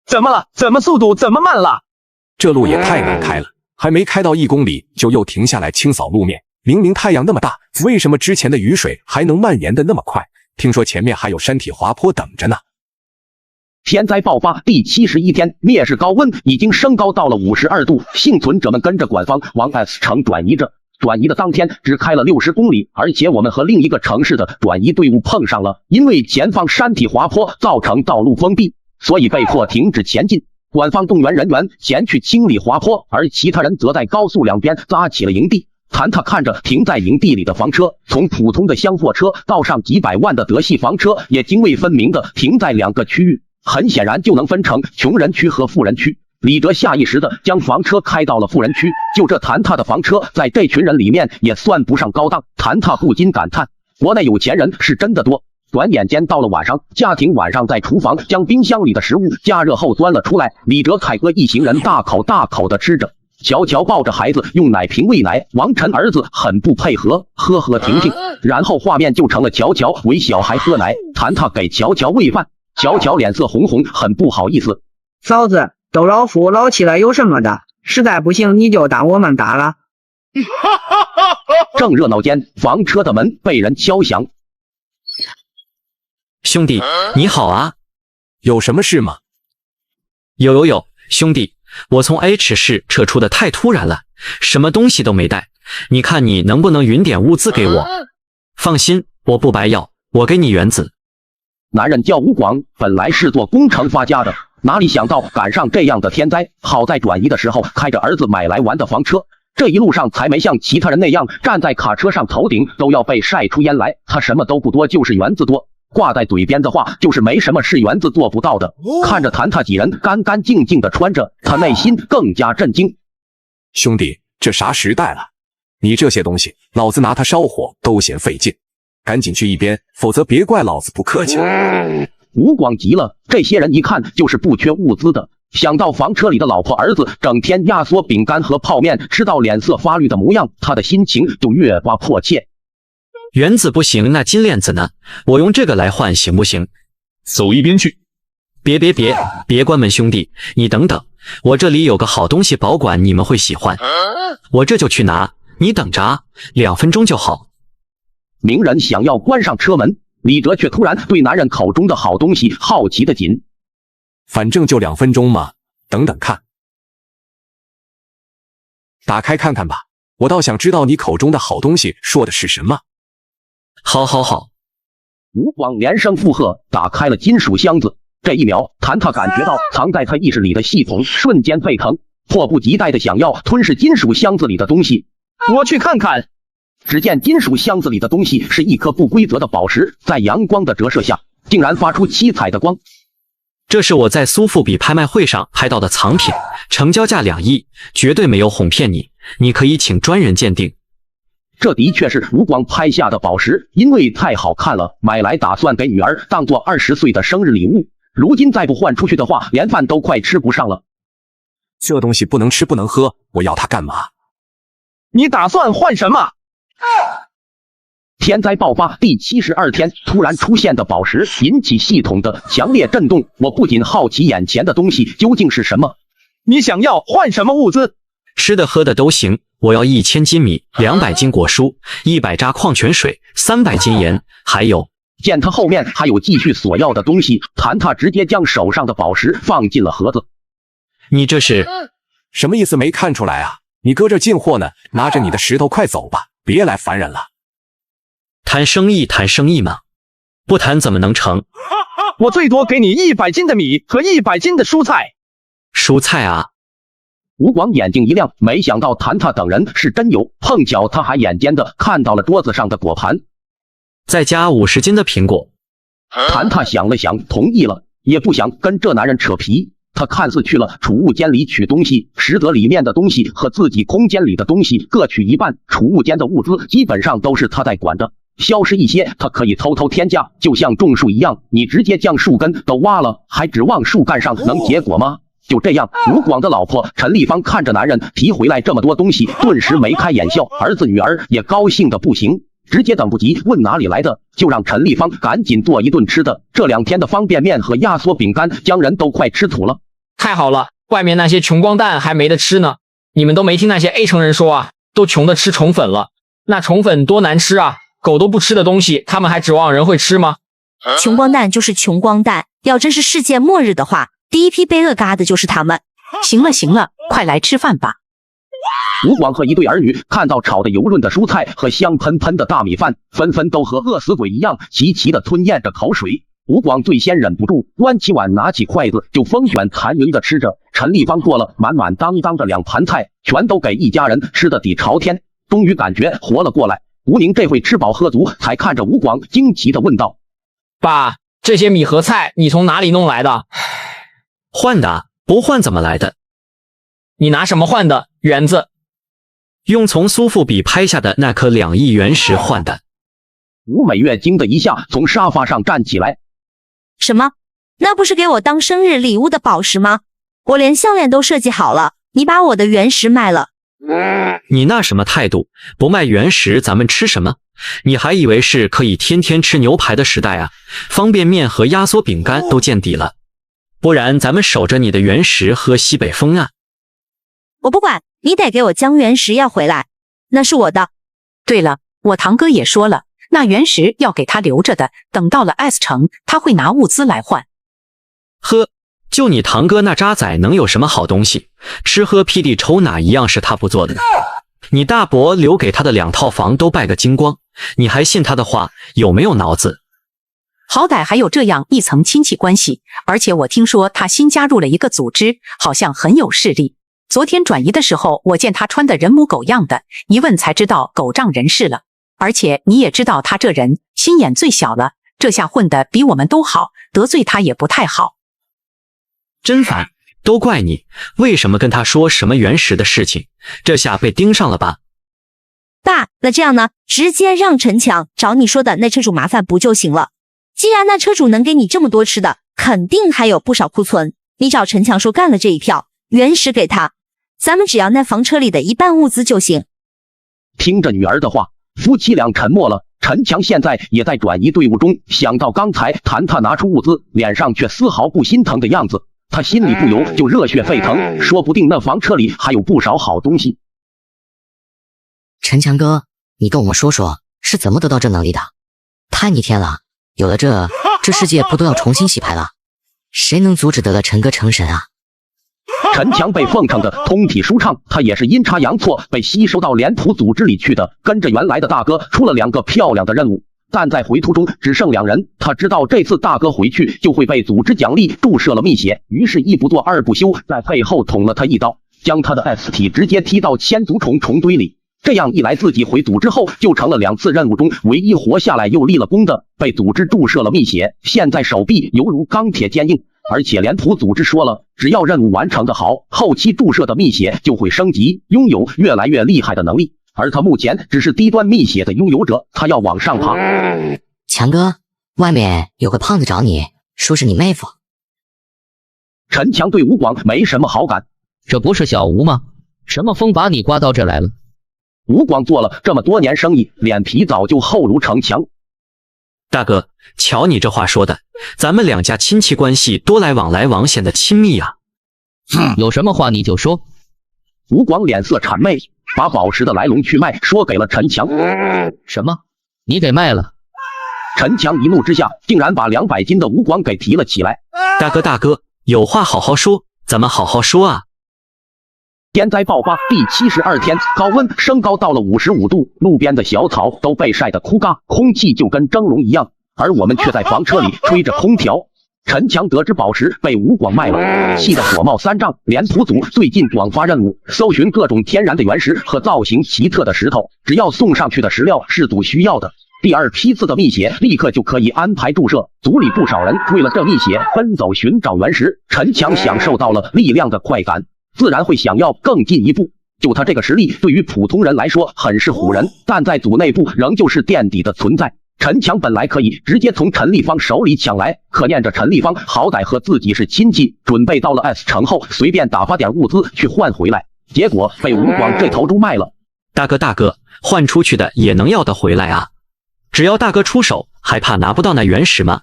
怎么了？怎么速度这么慢了？这路也太难开了，还没开到1公里就又停下来清扫路面。明明太阳那么大，为什么之前的雨水还能蔓延的那么快？听说前面还有山体滑坡等着呢。天灾爆发第71天，烈日高温已经升高到了52度，幸存者们跟着管方往 S 城转移着。转移的当天只开了60公里，而且我们和另一个城市的转移队伍碰上了，因为前方山体滑坡造成道路封闭，所以被迫停止前进。管方动员人员前去清理滑坡，而其他人则在高速两边扎起了营地。谭他看着停在营地里的房车，从普通的厢货车到上几百万的德系房车，也泾渭分明的停在2个区域，很显然就能分成穷人区和富人区。李哲下意识的将房车开到了富人区，就这谭他的房车在这群人里面也算不上高档。谭他不禁感叹，国内有钱人是真的多。转眼间到了晚上，家庭晚上在厨房将冰箱里的食物加热后端了出来，李哲、凯哥一行人大口大口的吃着。乔乔抱着孩子用奶瓶喂奶，王晨儿子很不配合，呵呵婷婷。然后画面就成了乔乔喂小孩喝奶，谭他给乔乔喂饭，乔乔脸色红红，很不好意思。嫂子，都老夫老妻了，有什么的？实在不行你就当我们打了。正热闹间，房车的门被人敲响。兄弟，你好啊，有什么事吗？有，兄弟，我从 H 市撤出的太突然了，什么东西都没带，你看你能不能匀点物资给我？放心，我不白要，我给你原子。男人叫吴广，本来是做工程发家的，哪里想到赶上这样的天灾，好在转移的时候开着儿子买来玩的房车，这一路上才没像其他人那样站在卡车上头顶都要被晒出烟来。他什么都不多，就是园子多，挂在嘴边的话就是没什么是园子做不到的。看着谭他几人干干净净的穿着，他内心更加震惊。兄弟，这啥时代了？你这些东西老子拿它烧火都嫌费劲，赶紧去一边，否则别怪老子不客气。吴广急了，这些人一看就是不缺物资的。想到房车里的老婆儿子整天压缩饼干和泡面，吃到脸色发绿的模样，他的心情就越发迫切。原子不行，那金链子呢？我用这个来换行不行？走一边去！别关门，兄弟，你等等，我这里有个好东西保管，你们会喜欢。我这就去拿，你等着啊，2分钟就好。鸣人想要关上车门，李哲却突然对男人口中的好东西好奇的紧。反正就2分钟嘛，等等看。打开看看吧，我倒想知道你口中的好东西说的是什么。好。吴广连声附和，打开了金属箱子。这一秒，谭塔感觉到藏在他意识里的系统瞬间沸腾，迫不及待的想要吞噬金属箱子里的东西。我去看看。只见金属箱子里的东西是一颗不规则的宝石，在阳光的折射下，竟然发出七彩的光。这是我在苏富比拍卖会上拍到的藏品，成交价2亿，绝对没有哄骗你，你可以请专人鉴定。这的确是吴广拍下的宝石，因为太好看了，买来打算给女儿当做20岁的生日礼物。如今再不换出去的话，连饭都快吃不上了。这东西不能吃不能喝，我要它干嘛？你打算换什么？天灾爆发第72天，突然出现的宝石引起系统的强烈震动。我不仅好奇眼前的东西究竟是什么。你想要换什么物资？吃的喝的都行，我要1000斤米，200斤果蔬，100扎矿泉水，300斤盐，还有……见他后面还有继续索要的东西，谭塔直接将手上的宝石放进了盒子。你这是什么意思？没看出来啊？你搁这进货呢，拿着你的石头快走吧，别来烦人了。谈生意嘛，不谈怎么能成？我最多给你100斤的米和100斤的蔬菜。蔬菜啊！吴广眼睛一亮，没想到谭塔等人是真有，碰巧他还眼尖的看到了桌子上的果盘。再加50斤的苹果。谭塔想了想，同意了，也不想跟这男人扯皮。他看似去了储物间里取东西，实则里面的东西和自己空间里的东西各取一半。储物间的物资基本上都是他在管着，消失一些他可以偷偷添加，就像种树一样，你直接将树根都挖了，还指望树干上能结果吗？就这样，吴广的老婆陈丽芳看着男人提回来这么多东西，顿时眉开眼笑，儿子女儿也高兴的不行，直接等不及问哪里来的，就让陈丽芳赶紧做一顿吃的。这2天的方便面和压缩饼干将人都快吃土了。太好了，外面那些穷光蛋还没得吃呢。你们都没听那些 A 城人说啊，都穷的吃虫粉了。那虫粉多难吃啊，狗都不吃的东西，他们还指望人会吃吗？穷光蛋就是穷光蛋，要真是世界末日的话，第一批被饿嘎的就是他们。行了，快来吃饭吧。吴广和一对儿女看到炒得油润的蔬菜和香喷喷的大米饭，纷纷都和饿死鬼一样齐齐的吞咽着口水。吴广最先忍不住，端起碗拿起筷子就风卷残云的吃着。陈丽芳做了满满当当的2盘菜，全都给一家人吃的底朝天，终于感觉活了过来。吴宁这会吃饱喝足，才看着吴广惊奇的问道：爸，这些米和菜你从哪里弄来的？换的，不换怎么来的？你拿什么换的？园子？用从苏富比拍下的那颗2亿原石换的。吴美月惊的一下从沙发上站起来。什么？那不是给我当生日礼物的宝石吗？我连项链都设计好了，你把我的原石卖了？你那什么态度？不卖原石咱们吃什么？你还以为是可以天天吃牛排的时代啊？方便面和压缩饼干都见底了，不然咱们守着你的原石喝西北风啊！我不管，你得给我将原石要回来，那是我的。对了，我堂哥也说了，那原石要给他留着的，等到了 S 城，他会拿物资来换。呵，就你堂哥那渣仔能有什么好东西？吃喝霹雳抽哪一样是他不做的？你大伯留给他的2套房都败个精光，你还信他的话？有没有脑子？好歹还有这样一层亲戚关系，而且我听说他新加入了一个组织，好像很有势力。昨天转移的时候，我见他穿的人模狗样的，一问才知道狗仗人势了。而且你也知道他这人心眼最小了，这下混得比我们都好，得罪他也不太好。真烦，都怪你，为什么跟他说什么原石的事情？这下被盯上了吧？爸，那这样呢？直接让陈强找你说的那车主麻烦不就行了？既然那车主能给你这么多吃的，肯定还有不少库存。你找陈强说干了这一票，原石给他，咱们只要那房车里的一半物资就行。听着女儿的话，夫妻俩沉默了。陈强现在也在转移队伍中，想到刚才谭他拿出物资，脸上却丝毫不心疼的样子，他心里不由就热血沸腾，说不定那房车里还有不少好东西。陈强哥，你跟我们说说是怎么得到这能力的？太逆天了，有了这世界不都要重新洗牌了？谁能阻止得了陈哥成神啊？陈强被奉承的通体舒畅，他也是阴差阳错被吸收到脸谱组织里去的，跟着原来的大哥出了2个漂亮的任务，但在回途中只剩2人。他知道这次大哥回去就会被组织奖励注射了蜜血，于是一不做二不休，在背后捅了他一刀，将他的 S 体直接踢到千足虫堆里。这样一来，自己回组织后就成了2次任务中唯一活下来又立了功的，被组织注射了蜜血，现在手臂犹如钢铁坚硬。而且脸谱组织说了，只要任务完成的好，后期注射的蜜血就会升级，拥有越来越厉害的能力。而他目前只是低端蜜血的拥有者，他要往上爬。强哥，外面有个胖子找你，说是你妹夫。陈强对吴广没什么好感，这不是小吴吗？什么风把你刮到这来了？吴广做了这么多年生意，脸皮早就厚如城墙。大哥，瞧你这话说的，咱们2家亲戚关系多来往显得亲密啊。有什么话你就说。吴广脸色谄媚，把宝石的来龙去脉说给了陈强。什么？你给卖了？陈强一怒之下，竟然把200斤的吴广给提了起来。大哥，有话好好说，咱们好好说啊。天灾爆发第72天，高温升高到了55度，路边的小草都被晒得枯槓，空气就跟蒸笼一样，而我们却在房车里吹着空调。陈强得知宝石被吴广卖了，气得火冒三丈。脸谱组最近广发任务，搜寻各种天然的原石和造型奇特的石头，只要送上去的石料是组需要的，第2批次的蜜血立刻就可以安排注射。组里不少人为了这蜜血奔走寻找原石，陈强享受到了力量的快感，自然会想要更进一步。就他这个实力，对于普通人来说很是唬人，但在组内部仍旧是垫底的存在。陈强本来可以直接从陈立方手里抢来，可念着陈立方好歹和自己是亲戚，准备到了 S 城后随便打发点物资去换回来，结果被吴广这头猪卖了。大哥，换出去的也能要得回来啊！只要大哥出手，还怕拿不到那原石吗？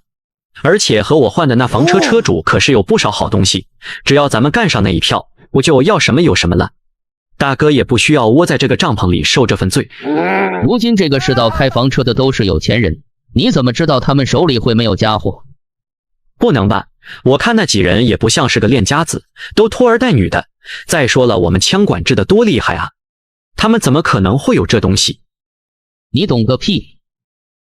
而且和我换的那房车车主可是有不少好东西，只要咱们干上那一票，我就要什么有什么了。大哥也不需要窝在这个帐篷里受这份罪。如今这个世道开房车的都是有钱人，你怎么知道他们手里会没有家伙？不能吧，我看那几人也不像是个练家子，都拖儿带女的。再说了，我们枪管制的多厉害啊，他们怎么可能会有这东西？你懂个屁！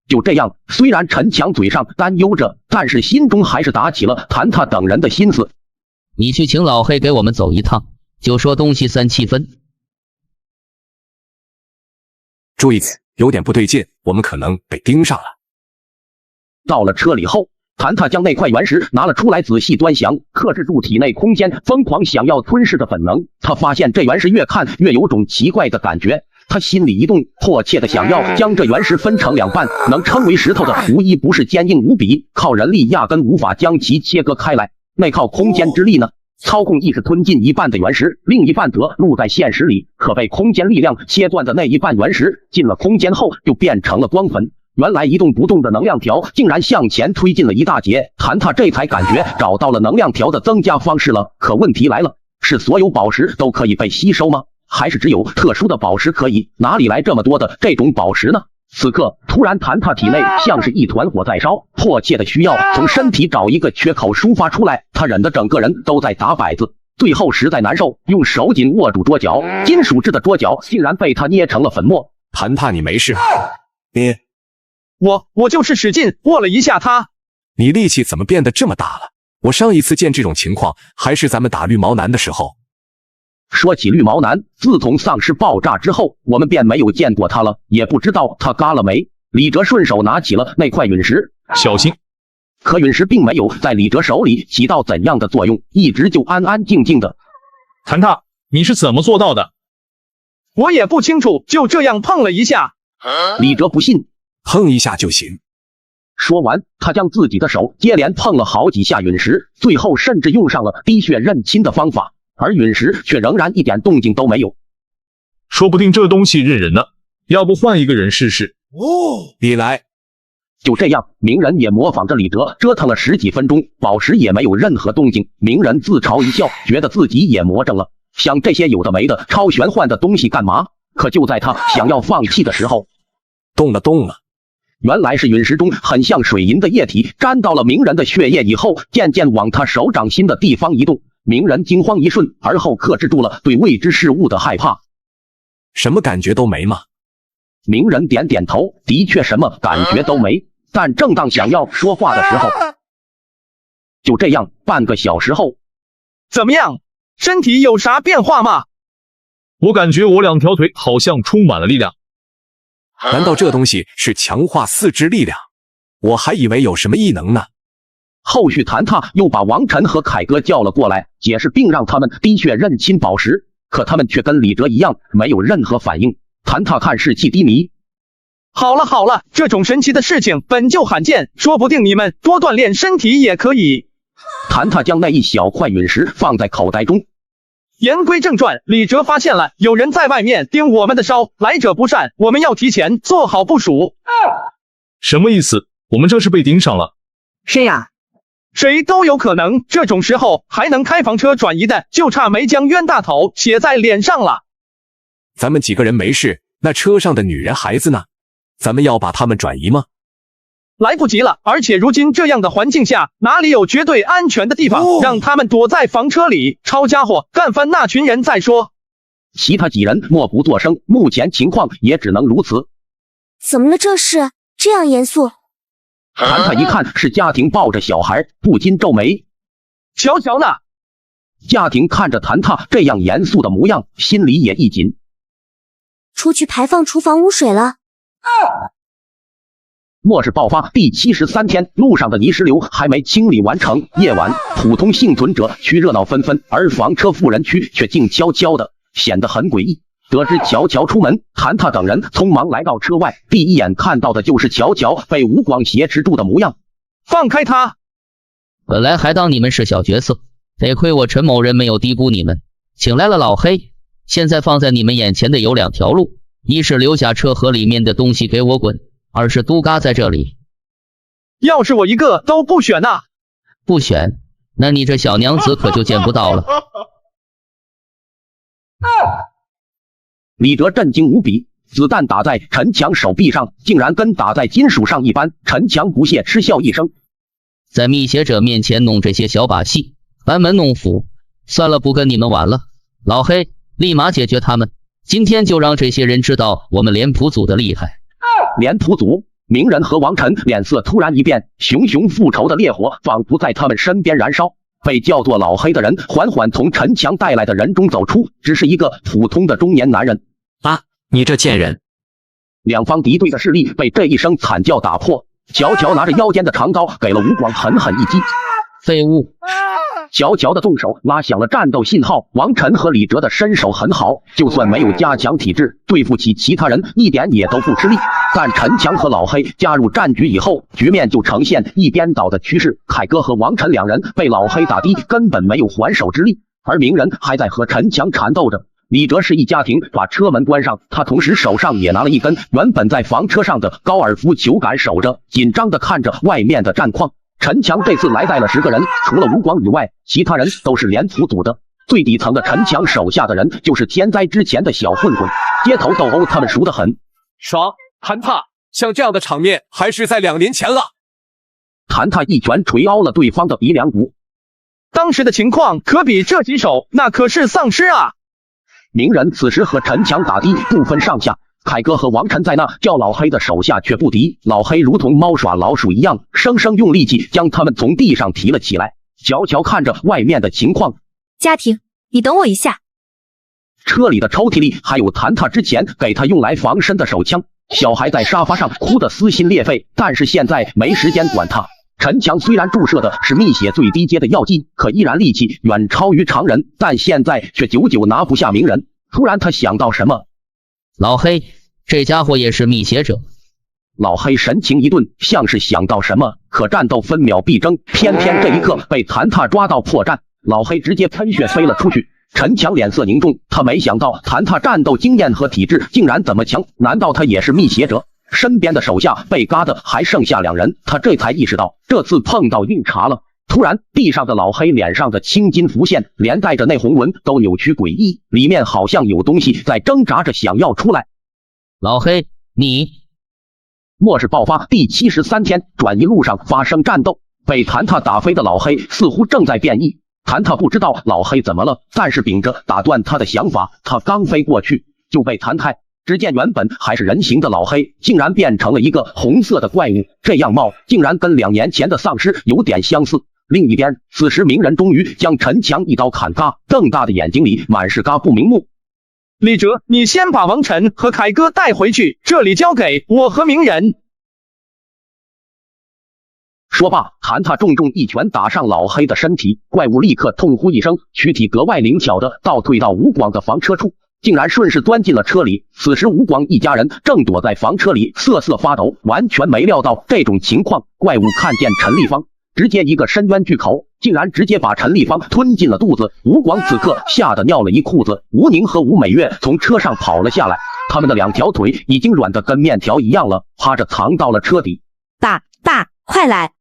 就这样，虽然陈强嘴上担忧着，但是心中还是打起了谭他等人的心思。你去请老黑给我们走一趟，就说东西3七分。注意，有点不对劲，我们可能被盯上了。到了车里后，谭他将那块原石拿了出来，仔细端详，克制住体内空间疯狂想要吞噬的本能。他发现这原石越看越有种奇怪的感觉，他心里一动，迫切的想要将这原石分成2半。能称为石头的，无一不是坚硬无比，靠人力压根无法将其切割开来。那靠空间之力呢？操控意识吞进一半的原石，另一半则露在现实里，可被空间力量切断的那一半原石进了空间后就变成了光粉。原来一动不动的能量条竟然向前推进了一大截，谭他这才感觉找到了能量条的增加方式了。可问题来了，是所有宝石都可以被吸收吗？还是只有特殊的宝石可以？哪里来这么多的这种宝石呢？此刻突然谭他体内像是一团火在烧，迫切的需要从身体找一个缺口抒发出来，他忍得整个人都在打摆子，最后实在难受，用手紧握住桌角，金属制的桌角竟然被他捏成了粉末。谭他，你没事？我就是使劲握了一下他。你力气怎么变得这么大了？我上一次见这种情况还是咱们打绿毛男的时候。说起绿毛男，自从丧尸爆炸之后，我们便没有见过他了，也不知道他嘎了没。李哲顺手拿起了那块陨石，小心。可陨石并没有在李哲手里起到怎样的作用，一直就安安静静的。谭他，你是怎么做到的？我也不清楚，就这样碰了一下。李哲不信，碰一下就行。说完，他将自己的手接连碰了好几下陨石，最后甚至用上了滴血认亲的方法，而陨石却仍然一点动静都没有。说不定这东西认人呢，要不换一个人试试？你来。就这样，鸣人也模仿着李哲折腾了10几分钟，宝石也没有任何动静。鸣人自嘲一笑，觉得自己也魔怔了，想这些有的没的超玄幻的东西干嘛？可就在他想要放弃的时候，动了。原来是陨石中很像水银的液体沾到了鸣人的血液以后，渐渐往他手掌心的地方移动。鸣人惊慌一瞬，而后克制住了对未知事物的害怕。什么感觉都没吗？鸣人点点头，的确什么感觉都没。但正当想要说话的时候，就这样，半个小时后，怎么样？身体有啥变化吗？我感觉我2条腿好像充满了力量。难道这东西是强化4肢力量？我还以为有什么异能呢。后续谭踏又把王晨和凯哥叫了过来，解释并让他们滴血认亲宝石，可他们却跟李哲一样，没有任何反应。谭踏看士气低迷。好了，这种神奇的事情本就罕见，说不定你们多锻炼身体也可以。谭踏将那一小块陨石放在口袋中。言归正传，李哲发现了有人在外面盯我们的梢，来者不善，我们要提前做好部署。什么意思？我们这是被盯上了？谁呀？谁都有可能，这种时候还能开房车转移的，就差没将冤大头写在脸上了。咱们几个人没事，那车上的女人孩子呢？咱们要把他们转移吗？来不及了，而且如今这样的环境下，哪里有绝对安全的地方，让他们躲在房车里，抄家伙，干翻那群人再说。其他几人默不作声，目前情况也只能如此。怎么了？这是这样严肃？谭踏一看是家庭抱着小孩，不禁皱眉。乔乔呢？家庭看着谭踏这样严肃的模样，心里也一紧。出去排放厨房污水了。末世爆发第73天，路上的泥石流还没清理完成。夜晚，普通幸存者区热闹纷纷，而房车富人区却静悄悄的，显得很诡异。得知乔乔出门，谭踏等人匆忙来到车外，第一眼看到的就是乔乔被吴广挟持住的模样。放开他！本来还当你们是小角色，得亏我陈某人没有低估你们，请来了老黑。现在放在你们眼前的有2条路，一是留下车盒里面的东西给我滚，二是都嘎在这里。要是我一个都不选啊！不选，那你这小娘子可就见不到了。李哲震惊无比，子弹打在陈强手臂上，竟然跟打在金属上一般。陈强不屑嗤笑一声，在密邪者面前弄这些小把戏，班门弄斧，算了，不跟你们玩了。老黑，立马解决他们，今天就让这些人知道我们脸谱组的厉害。脸谱组，鸣人和王晨脸色突然一变，熊熊复仇的烈火仿佛在他们身边燃烧。被叫做老黑的人缓缓从陈强带来的人中走出，只是一个普通的中年男人。啊，你这贱人！两方敌对的势力被这一声惨叫打破。乔乔拿着腰间的长刀给了吴广狠狠一击。废物！乔乔的动手拉响了战斗信号。王晨和李哲的身手很好，就算没有加强体质，对付起其他人一点也都不吃力。但陈强和老黑加入战局以后，局面就呈现一边倒的趋势。凯哥和王晨两人被老黑打低，根本没有还手之力，而鸣人还在和陈强缠斗着。李哲示意家庭把车门关上，他同时手上也拿了一根原本在房车上的高尔夫球杆守着，紧张地看着外面的战况。陈强这次来带了10个人，除了吴广以外，其他人都是脸谱组的。最底层的陈强手下的人就是天灾之前的小混混，街头斗殴他们熟得很。爽！谭踏，像这样的场面还是在2年前了。谭踏一拳捶凹了对方的鼻梁骨。当时的情况可比这几手，那可是丧尸啊！鸣人此时和陈强打的不分上下，凯哥和王晨在那叫老黑的手下却不敌，老黑如同猫耍老鼠一样，生生用力气将他们从地上提了起来。乔乔看着外面的情况，家庭，你等我一下。车里的抽屉里还有谭踏之前给他用来防身的手枪。小孩在沙发上哭得撕心裂肺，但是现在没时间管他。陈强虽然注射的是蜜血最低阶的药剂，可依然力气远超于常人，但现在却久久拿不下鸣人。突然他想到什么，老黑，这家伙也是密邪者。老黑神情一顿，像是想到什么，可战斗分秒必争，偏偏这一刻被谭踏抓到破绽，老黑直接喷血飞了出去。陈强脸色凝重，他没想到谭踏战斗经验和体质竟然这么强，难道他也是密邪者？身边的手下被嘎的还剩下2人，他这才意识到这次碰到硬茬了。突然，地上的老黑脸上的青筋浮现，连带着那红纹都扭曲诡异，里面好像有东西在挣扎着想要出来。老黑，你末日爆发第73天，转移路上发生战斗，被谭踏打飞的老黑似乎正在变异。谭踏不知道老黑怎么了，但是秉着打断他的想法，他刚飞过去就被弹开。只见原本还是人形的老黑，竟然变成了一个红色的怪物，这样貌竟然跟2年前的丧尸有点相似。另一边，此时鸣人终于将陈强一刀砍嘎，瞪大的眼睛里满是嘎不瞑目。李哲，你先把王晨和凯哥带回去，这里交给我和鸣人。说罢，谭踏重重一拳打上老黑的身体，怪物立刻痛呼一声，躯体格外灵巧的倒退到吴广的房车处，竟然顺势钻进了车里。此时吴广一家人正躲在房车里瑟瑟发抖，完全没料到这种情况。怪物看见陈立芳，直接一个深渊巨口，竟然直接把陈立芳吞进了肚子。吴广此刻吓得尿了一裤子。吴宁和吴美月从车上跑了下来，他们的2条腿已经软得跟面条一样了，趴着藏到了车底。爸，快来！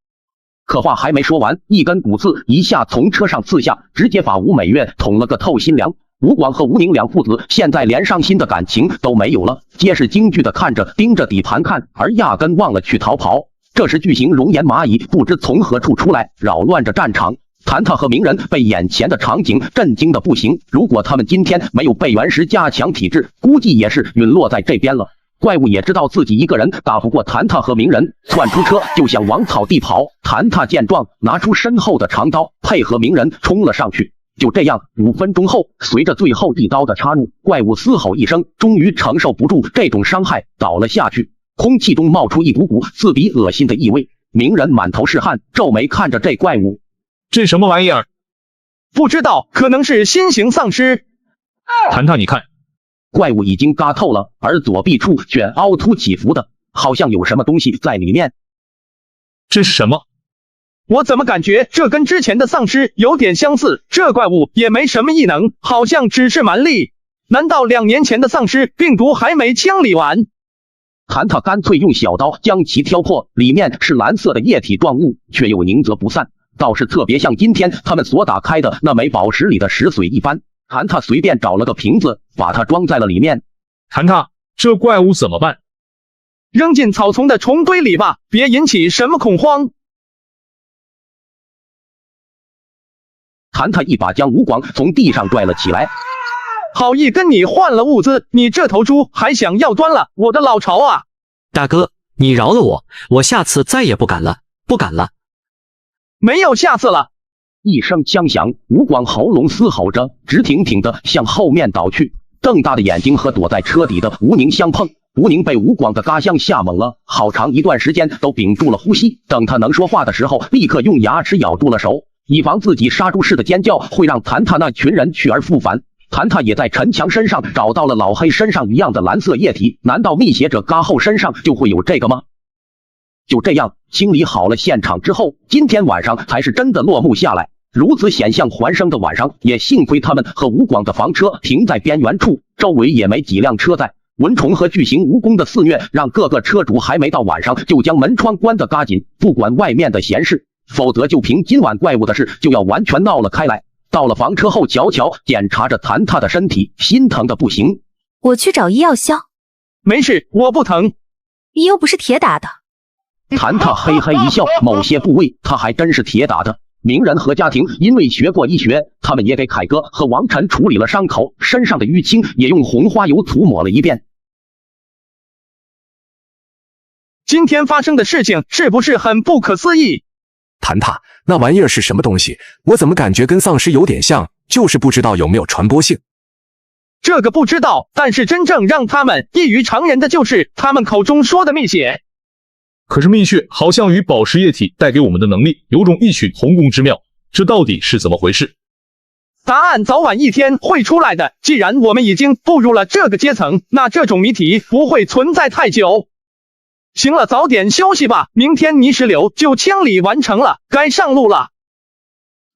可话还没说完，一根骨刺一下从车上刺下，直接把吴美月捅了个透心凉。吴广和吴宁2父子现在连伤心的感情都没有了，皆是惊惧的看着盯着底盘看，而压根忘了去逃跑。这时巨型熔岩蚂蚁不知从何处出来，扰乱着战场。谭踏和鸣人被眼前的场景震惊的不行，如果他们今天没有被原石加强体质，估计也是陨落在这边了。怪物也知道自己一个人打不过谭踏和鸣人，窜出车就想往草地跑。谭踏见状，拿出身后的长刀，配合鸣人冲了上去。就这样，5分钟后，随着最后一刀的插入，怪物嘶吼一声，终于承受不住这种伤害，倒了下去。空气中冒出一股股刺鼻恶心的异味。鸣人满头是汗，皱眉看着这怪物，这什么玩意儿？不知道，可能是新型丧尸。谭踏，你看。怪物已经嘎透了，而左臂处却凹凸起伏的，好像有什么东西在里面。这是什么？我怎么感觉这跟之前的丧尸有点相似？这怪物也没什么异能，好像只是蛮力。难道2年前的丧尸病毒还没清理完？谭踏干脆用小刀将其挑破，里面是蓝色的液体状物，却又凝结不散，倒是特别像今天他们所打开的那枚宝石里的石髓一般。谭踏随便找了个瓶子，把它装在了里面。谭踏，这怪物怎么办？扔进草丛的虫堆里吧，别引起什么恐慌。谭踏一把将吴广从地上拽了起来。好意跟你换了物资，你这头猪还想要端了我的老巢啊！大哥，你饶了我，我下次再也不敢了，不敢了。没有下次了。一声枪响，吴广喉咙嘶吼着，直挺挺的向后面倒去，瞪大的眼睛和躲在车底的吴宁相碰。吴宁被吴广的嘎香吓懵了，好长一段时间都屏住了呼吸，等他能说话的时候，立刻用牙齿咬住了手，以防自己杀猪似的尖叫会让谭踏那群人去而复返。谭踏也在陈强身上找到了老黑身上一样的蓝色液体，难道密邪者嘎后身上就会有这个吗？就这样清理好了现场之后，今天晚上才是真的落幕下来。如此险象环生的晚上，也幸亏他们和吴广的房车停在边缘处，周围也没几辆车在。蚊虫和巨型蜈蚣的肆虐，让各个车主还没到晚上就将门窗关得嘎紧，不管外面的闲事，否则就凭今晚怪物的事就要完全闹了开来。到了房车后，悄悄检查着谭踏的身体，心疼的不行。我去找医药消。没事，我不疼。你又不是铁打的。谭踏嘿嘿一笑，某些部位他还真是铁打的。鸣人和家庭因为学过医学，他们也给凯哥和王晨处理了伤口，身上的淤青也用红花油涂抹了一遍。今天发生的事情是不是很不可思议？谭踏，那玩意儿是什么东西？我怎么感觉跟丧尸有点像，就是不知道有没有传播性。这个不知道，但是真正让他们异于常人的就是他们口中说的蜜血。可是蜜血好像与宝石液体带给我们的能力有种异曲同工之妙，这到底是怎么回事？答案早晚一天会出来的。既然我们已经步入了这个阶层，那这种谜题不会存在太久。行了，早点休息吧，明天泥石流就清理完成了，该上路了。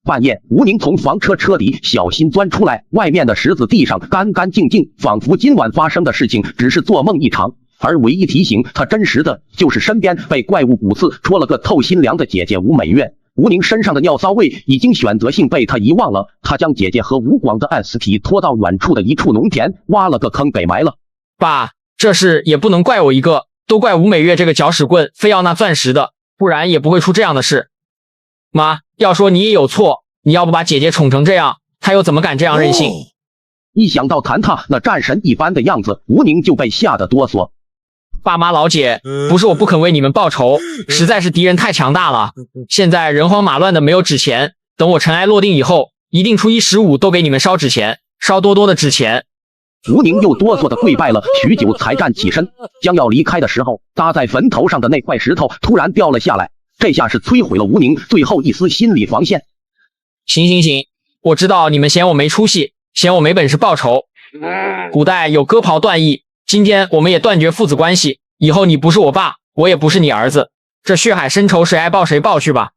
半夜，吴宁从房车车底小心钻出来，外面的石子地上干干净净，仿佛今晚发生的事情只是做梦一场。而唯一提醒他真实的，就是身边被怪物骨刺戳了个透心凉的姐姐吴美月。吴宁身上的尿骚味已经选择性被他遗忘了，他将姐姐和吴广的 S 体拖到远处的一处农田，挖了个坑给埋了。爸，这事也不能怪我一个，都怪吴美月这个搅屎棍，非要那钻石的，不然也不会出这样的事。妈，要说你也有错，你要不把姐姐宠成这样，她又怎么敢这样任性？一想到谭踏那战神一般的样子，吴宁就被吓得哆嗦。爸妈老姐，不是我不肯为你们报仇，实在是敌人太强大了。现在人慌马乱的，没有纸钱，等我尘埃落定以后，一定初一15都给你们烧纸钱，烧多多的纸钱。吴宁又哆嗦的跪拜了许久，才站起身，将要离开的时候，搭在坟头上的那块石头突然掉了下来，这下是摧毁了吴宁最后一丝心理防线。行，我知道你们嫌我没出息，嫌我没本事报仇。古代有割袍断义，今天我们也断绝父子关系，以后你不是我爸，我也不是你儿子，这血海深仇谁爱报谁报去吧。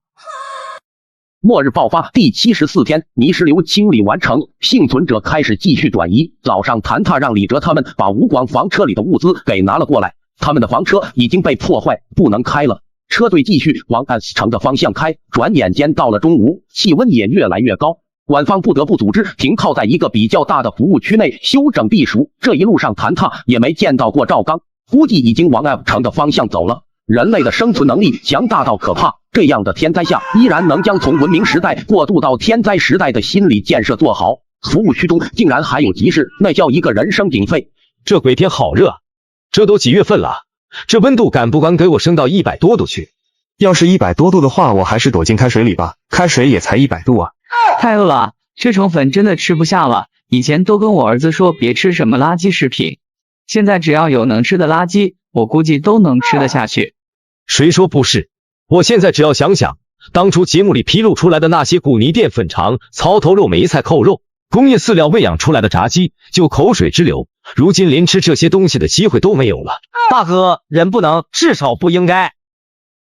末日爆发第74天，泥石流清理完成，幸存者开始继续转移。早上，谭踏让李哲他们把吴广房车里的物资给拿了过来，他们的房车已经被破坏，不能开了。车队继续往 S 城的方向开，转眼间到了中午，气温也越来越高。官方不得不组织停靠在一个比较大的服务区内休整避暑。这一路上，谭踏也没见到过赵刚，估计已经往 F 城的方向走了。人类的生存能力强大到可怕，这样的天灾下依然能将从文明时代过渡到天灾时代的心理建设做好。服务区中竟然还有集市，那叫一个人声鼎沸。这鬼天好热，这都几月份了，这温度敢不敢给我升到100多度去？要是100多度的话，我还是躲进开水里吧，开水也才100度啊。太饿了，这虫粉真的吃不下了。以前都跟我儿子说别吃什么垃圾食品，现在只要有能吃的垃圾，我估计都能吃得下去。谁说不是？我现在只要想想，当初节目里披露出来的那些古泥淀粉肠、槽头肉、梅菜扣肉、工业饲料喂养出来的炸鸡，就口水直流。如今连吃这些东西的机会都没有了。大哥，人不能，至少不应该。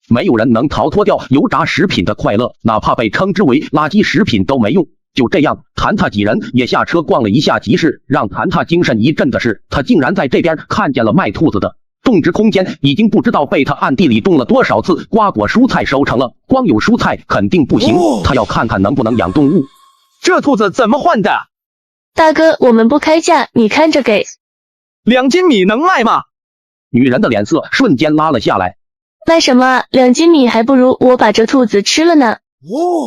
没有人能逃脱掉油炸食品的快乐，哪怕被称之为垃圾食品都没用。就这样，谭踏几人也下车逛了一下集市。让谭踏精神一振的是，他竟然在这边看见了卖兔子的。种植空间已经不知道被他暗地里种了多少次，瓜果蔬菜收成了，光有蔬菜肯定不行，他要看看能不能养动物。这兔子怎么换的？大哥，我们不开价，你看着给。2斤米能卖吗？女人的脸色瞬间拉了下来。卖什么？2斤米还不如我把这兔子吃了呢。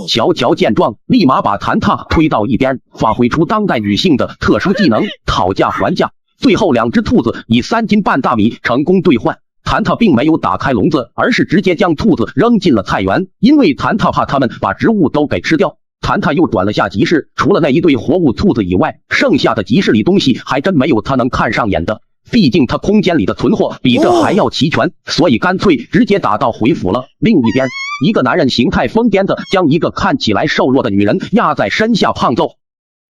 乔乔见状，立马把谭踏推到一边，发挥出当代女性的特殊技能，讨价还价。最后2只兔子以3斤半大米成功兑换。谭踏并没有打开笼子，而是直接将兔子扔进了菜园，因为谭踏怕他们把植物都给吃掉。谭踏又转了下集市，除了那一对活物兔子以外，剩下的集市里东西还真没有他能看上眼的。毕竟他空间里的存货比这还要齐全，所以干脆直接打道回府了。另一边，一个男人形态疯癫的将一个看起来瘦弱的女人压在身下胖揍。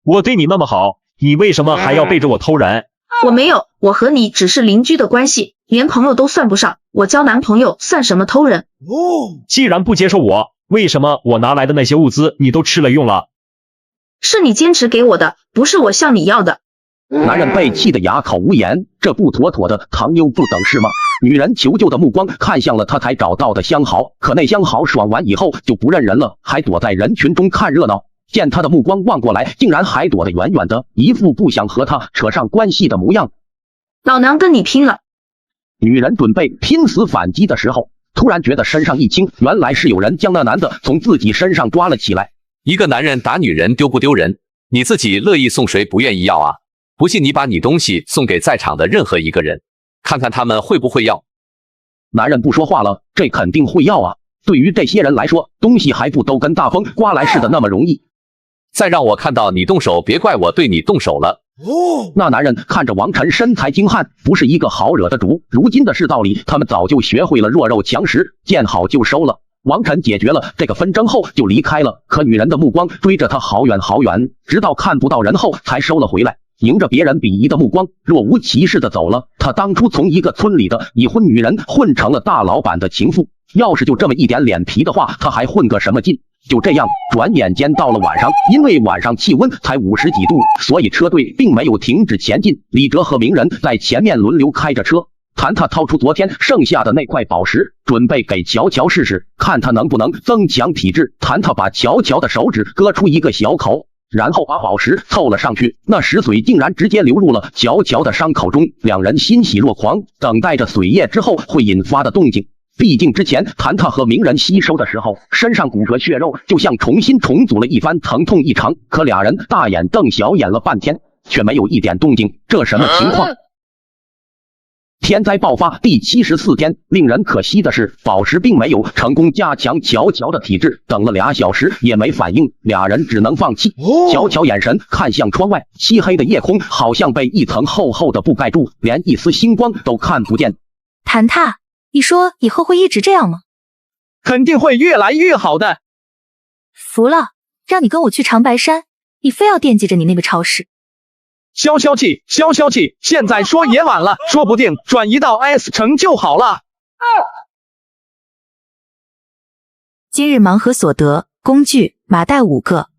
我对你那么好，你为什么还要背着我偷人？我没有，我和你只是邻居的关系，连朋友都算不上，我交男朋友算什么偷人？既然不接受我，为什么我拿来的那些物资你都吃了用了？是你坚持给我的，不是我向你要的。男人被气得哑口无言，这不妥妥的糖妞不等式吗？女人求救的目光看向了他才找到的相好，可那相好爽完以后就不认人了，还躲在人群中看热闹。见他的目光望过来，竟然还躲得远远的，一副不想和他扯上关系的模样。老娘跟你拼了！女人准备拼死反击的时候，突然觉得身上一轻，原来是有人将那男的从自己身上抓了起来。一个男人打女人丢不丢人？你自己乐意送谁不愿意要啊？不信你把你东西送给在场的任何一个人，看看他们会不会要。男人不说话了，这肯定会要啊。对于这些人来说，东西还不都跟大风刮来似的那么容易。再让我看到你动手，别怪我对你动手了。那男人看着王晨身材精悍，不是一个好惹的主。如今的世道里，他们早就学会了弱肉强食，见好就收了。王晨解决了这个纷争后就离开了，可女人的目光追着他好远好远，直到看不到人后才收了回来。迎着别人鄙夷的目光，若无其事的走了。他当初从一个村里的已婚女人混成了大老板的情妇，要是就这么一点脸皮的话，他还混个什么劲？就这样，转眼间到了晚上，因为晚上气温才50几度，所以车队并没有停止前进。李哲和鸣人在前面轮流开着车。谭塔掏出昨天剩下的那块宝石，准备给乔乔试试，看他能不能增强体质。谭塔把乔乔的手指割出一个小口，然后把宝石凑了上去，那石水竟然直接流入了乔乔的伤口中。两人欣喜若狂，等待着水液之后会引发的动静。毕竟之前谭塔和鸣人吸收的时候，身上骨骼血肉就像重新重组了一番，疼痛异常。可俩人大眼瞪小眼了半天，却没有一点动静，这什么情况？天灾爆发第74天，令人可惜的是，宝石并没有成功加强乔乔的体质，等了2小时也没反应，俩人只能放弃。乔乔眼神看向窗外，漆黑的夜空好像被一层厚厚的布盖住，连一丝星光都看不见。谭塔，你说以后会一直这样吗？肯定会越来越好的。服了，让你跟我去长白山，你非要惦记着你那个超市。消消气，消消气，现在说也晚了，说不定转移到 S 城就好了。今日盲盒所得工具麻袋5个。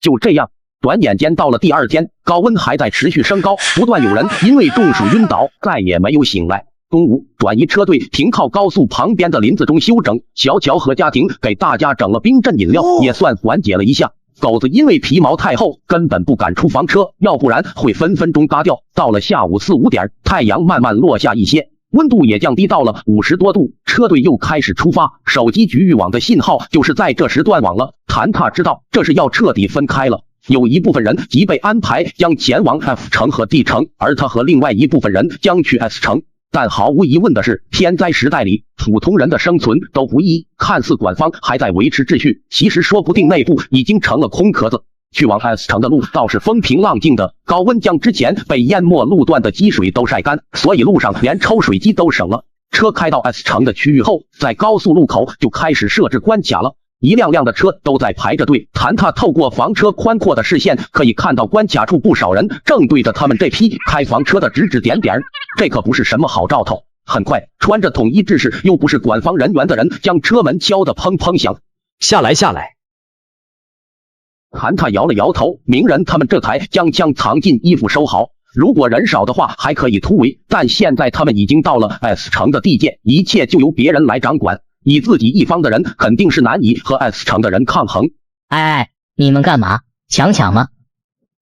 就这样，转眼间到了第2天，高温还在持续升高，不断有人因为中暑晕倒，再也没有醒来。中午，转移车队停靠高速旁边的林子中休整，乔乔和家庭给大家整了冰镇饮料，也算缓解了一下。狗子因为皮毛太厚，根本不敢出房车，要不然会分分钟嘎掉。到了下午4、5点，太阳慢慢落下一些，温度也降低到了50多度，车队又开始出发。手机局域网的信号就是在这时断网了。谭塔知道这是要彻底分开了，有一部分人即被安排将前往 F 城和 D 城，而他和另外一部分人将去 S 城。但毫无疑问的是，天灾时代里，普通人的生存都不易。看似官方还在维持秩序，其实说不定内部已经成了空壳子。去往 S 城的路倒是风平浪静的，高温将之前被淹没路段的积水都晒干，所以路上连抽水机都省了。车开到 S 城的区域后，在高速路口就开始设置关卡了。一辆辆的车都在排着队，谭塔透过房车宽阔的视线，可以看到关卡处不少人正对着他们这批开房车的指指点点，这可不是什么好兆头。很快，穿着统一制式又不是官方人员的人将车门敲得砰砰响。下来，下来。谭塔摇了摇头，鸣人他们这才将枪藏进衣服收好。如果人少的话，还可以突围，但现在他们已经到了 S 城的地界，一切就由别人来掌管。以自己一方的人肯定是难以和 S 城的人抗衡。哎，你们干嘛？抢吗？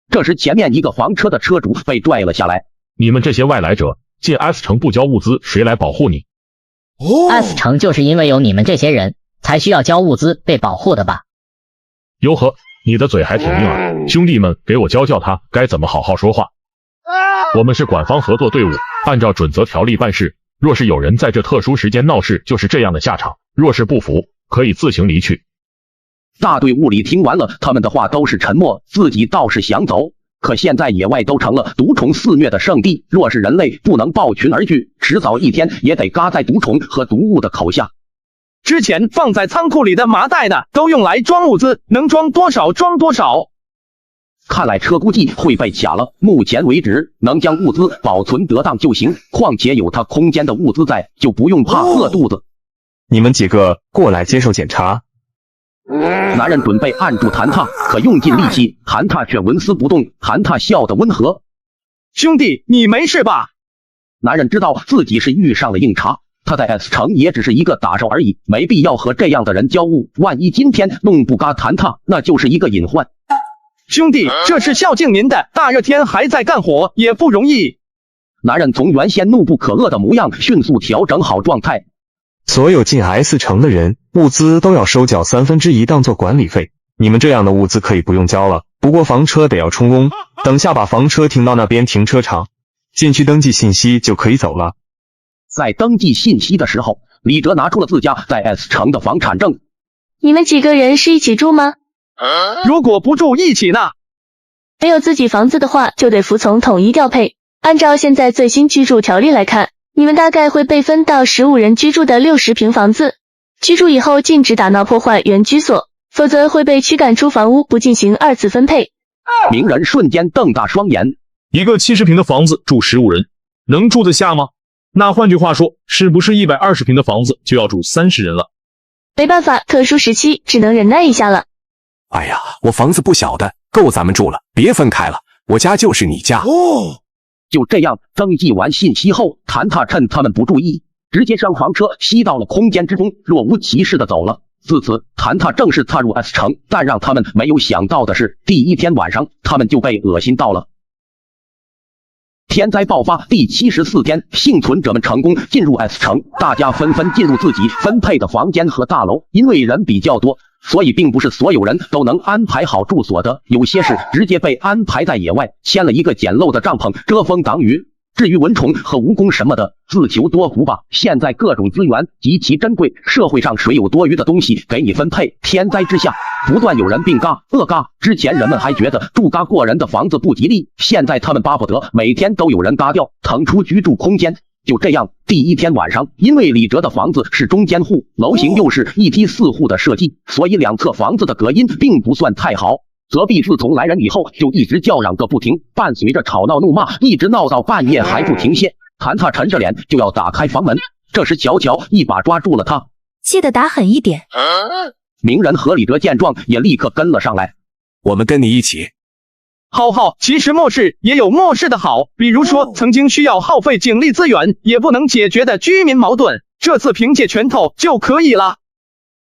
这时前面一个房车的车主被拽了下来。你们这些外来者进 S 城不交物资，谁来保护你？S 城就是因为有你们这些人，才需要交物资被保护的吧？哟呵，你的嘴还挺硬啊！兄弟们，给我教教他该怎么好好说话。我们是官方合作队伍，按照准则条例办事。若是有人在这特殊时间闹事，就是这样的下场。若是不服，可以自行离去。大队伍里听完了他们的话都是沉默，自己倒是想走，可现在野外都成了毒虫肆虐的圣地，若是人类不能抱群而聚，迟早一天也得嘎在毒虫和毒物的口下。之前放在仓库里的麻袋呢，都用来装物资，能装多少装多少。看来车估计会被卡了，目前为止能将物资保存得当就行，况且有它空间的物资在，就不用怕饿肚子。你们几个过来接受检查。男人准备按住谭塔，可用尽力气，谭塔却纹丝不动。谭塔笑得温和：“兄弟，你没事吧？”男人知道自己是遇上了硬茬，他在 S 城也只是一个打手而已，没必要和这样的人交恶。万一今天弄不嘎谭塔，那就是一个隐患。兄弟，这是孝敬您的，大热天还在干活，也不容易。男人从原先怒不可遏的模样迅速调整好状态。所有进 S 城的人，物资都要收缴1/3当做管理费。你们这样的物资可以不用交了，不过房车得要充公。等下把房车停到那边停车场，进去登记信息就可以走了。在登记信息的时候，李哲拿出了自家在 S 城的房产证。你们几个人是一起住吗？如果不住一起呢？没有自己房子的话，就得服从统一调配。按照现在最新居住条例来看，你们大概会被分到15人居住的60平房子。居住以后禁止打闹破坏原居所，否则会被驱赶出房屋，不进行2次分配。鸣人瞬间瞪大双眼，一个70平的房子住15人，能住得下吗？那换句话说，是不是120平的房子就要住30人了？没办法，特殊时期只能忍耐一下了。哎呀，我房子不小的，够咱们住了，别分开了，我家就是你家。就这样登记完信息后，谭塔趁他们不注意，直接将房车吸到了空间之中，若无其事的走了。自此，谭塔正式踏入 S 城，但让他们没有想到的是，第一天晚上，他们就被恶心到了。天灾爆发第74天，幸存者们成功进入 S 城，大家纷纷进入自己分配的房间和大楼。因为人比较多，所以并不是所有人都能安排好住所的，有些是直接被安排在野外，牵了一个简陋的帐篷遮风挡雨。至于蚊虫和蜈蚣什么的，自求多福吧。现在各种资源极其珍贵，社会上谁有多余的东西给你分配。天灾之下，不断有人病嘎、恶嘎。之前人们还觉得住嘎过人的房子不吉利，现在他们巴不得每天都有人嘎掉，腾出居住空间。就这样，第一天晚上，因为李哲的房子是中间户，楼型又是一梯4户的设计，所以两侧房子的隔音并不算太好。隔壁自从来人以后，就一直叫嚷个不停，伴随着吵闹怒骂，一直闹到半夜还不停歇。谭塔沉着脸就要打开房门，这时乔乔一把抓住了他，记得打狠一点。鸣人和李哲见状也立刻跟了上来，我们跟你一起。好，其实漠视也有漠视的好，比如说曾经需要耗费警力资源也不能解决的居民矛盾，这次凭借拳头就可以了。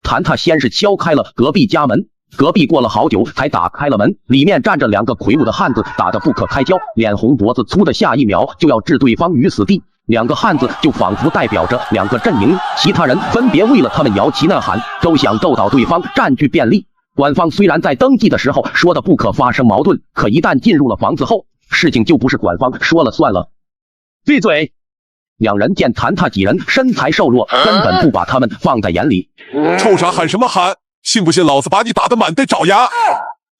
谭塔先是敲开了隔壁家门，隔壁过了好久才打开了门，里面站着两个魁梧的汉子，打得不可开交，脸红脖子粗的下一秒就要置对方于死地。两个汉子就仿佛代表着两个阵营，其他人分别为了他们摇旗呐喊，都想斗倒对方，占据便利。官方虽然在登记的时候说的不可发生矛盾，可一旦进入了房子后，事情就不是官方说了算了。闭嘴！两人见谭塔几人身材瘦弱，根本不把他们放在眼里。臭傻喊什么喊？信不信老子把你打得满地找牙？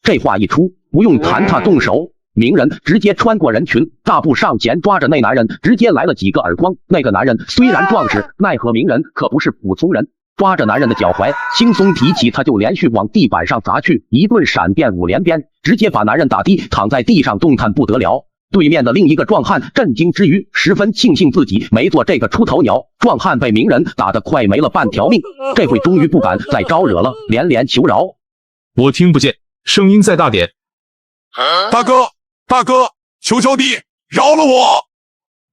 这话一出，不用谭塔动手，鸣人直接穿过人群，大步上前抓着那男人，直接来了几个耳光。那个男人虽然壮实，奈何鸣人可不是普通人，抓着男人的脚踝，轻松提起他就连续往地板上砸去，一顿闪电5连鞭，直接把男人打低，躺在地上动弹不得了。对面的另一个壮汉震惊之余，十分庆幸自己没做这个出头鸟。壮汉被鸣人打得快没了半条命，这回终于不敢再招惹了，连连求饶。我听不见，声音再大点。大哥，求求你饶了我！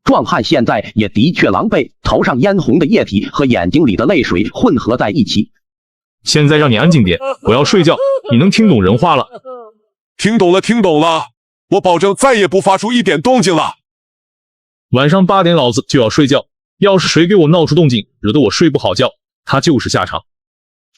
壮汉现在也的确狼狈，头上嫣红的液体和眼睛里的泪水混合在一起。现在让你安静点，我要睡觉，你能听懂人话了？听懂了，我保证再也不发出一点动静了。晚上8点老子就要睡觉，要是谁给我闹出动静，惹得我睡不好觉，他就是下场。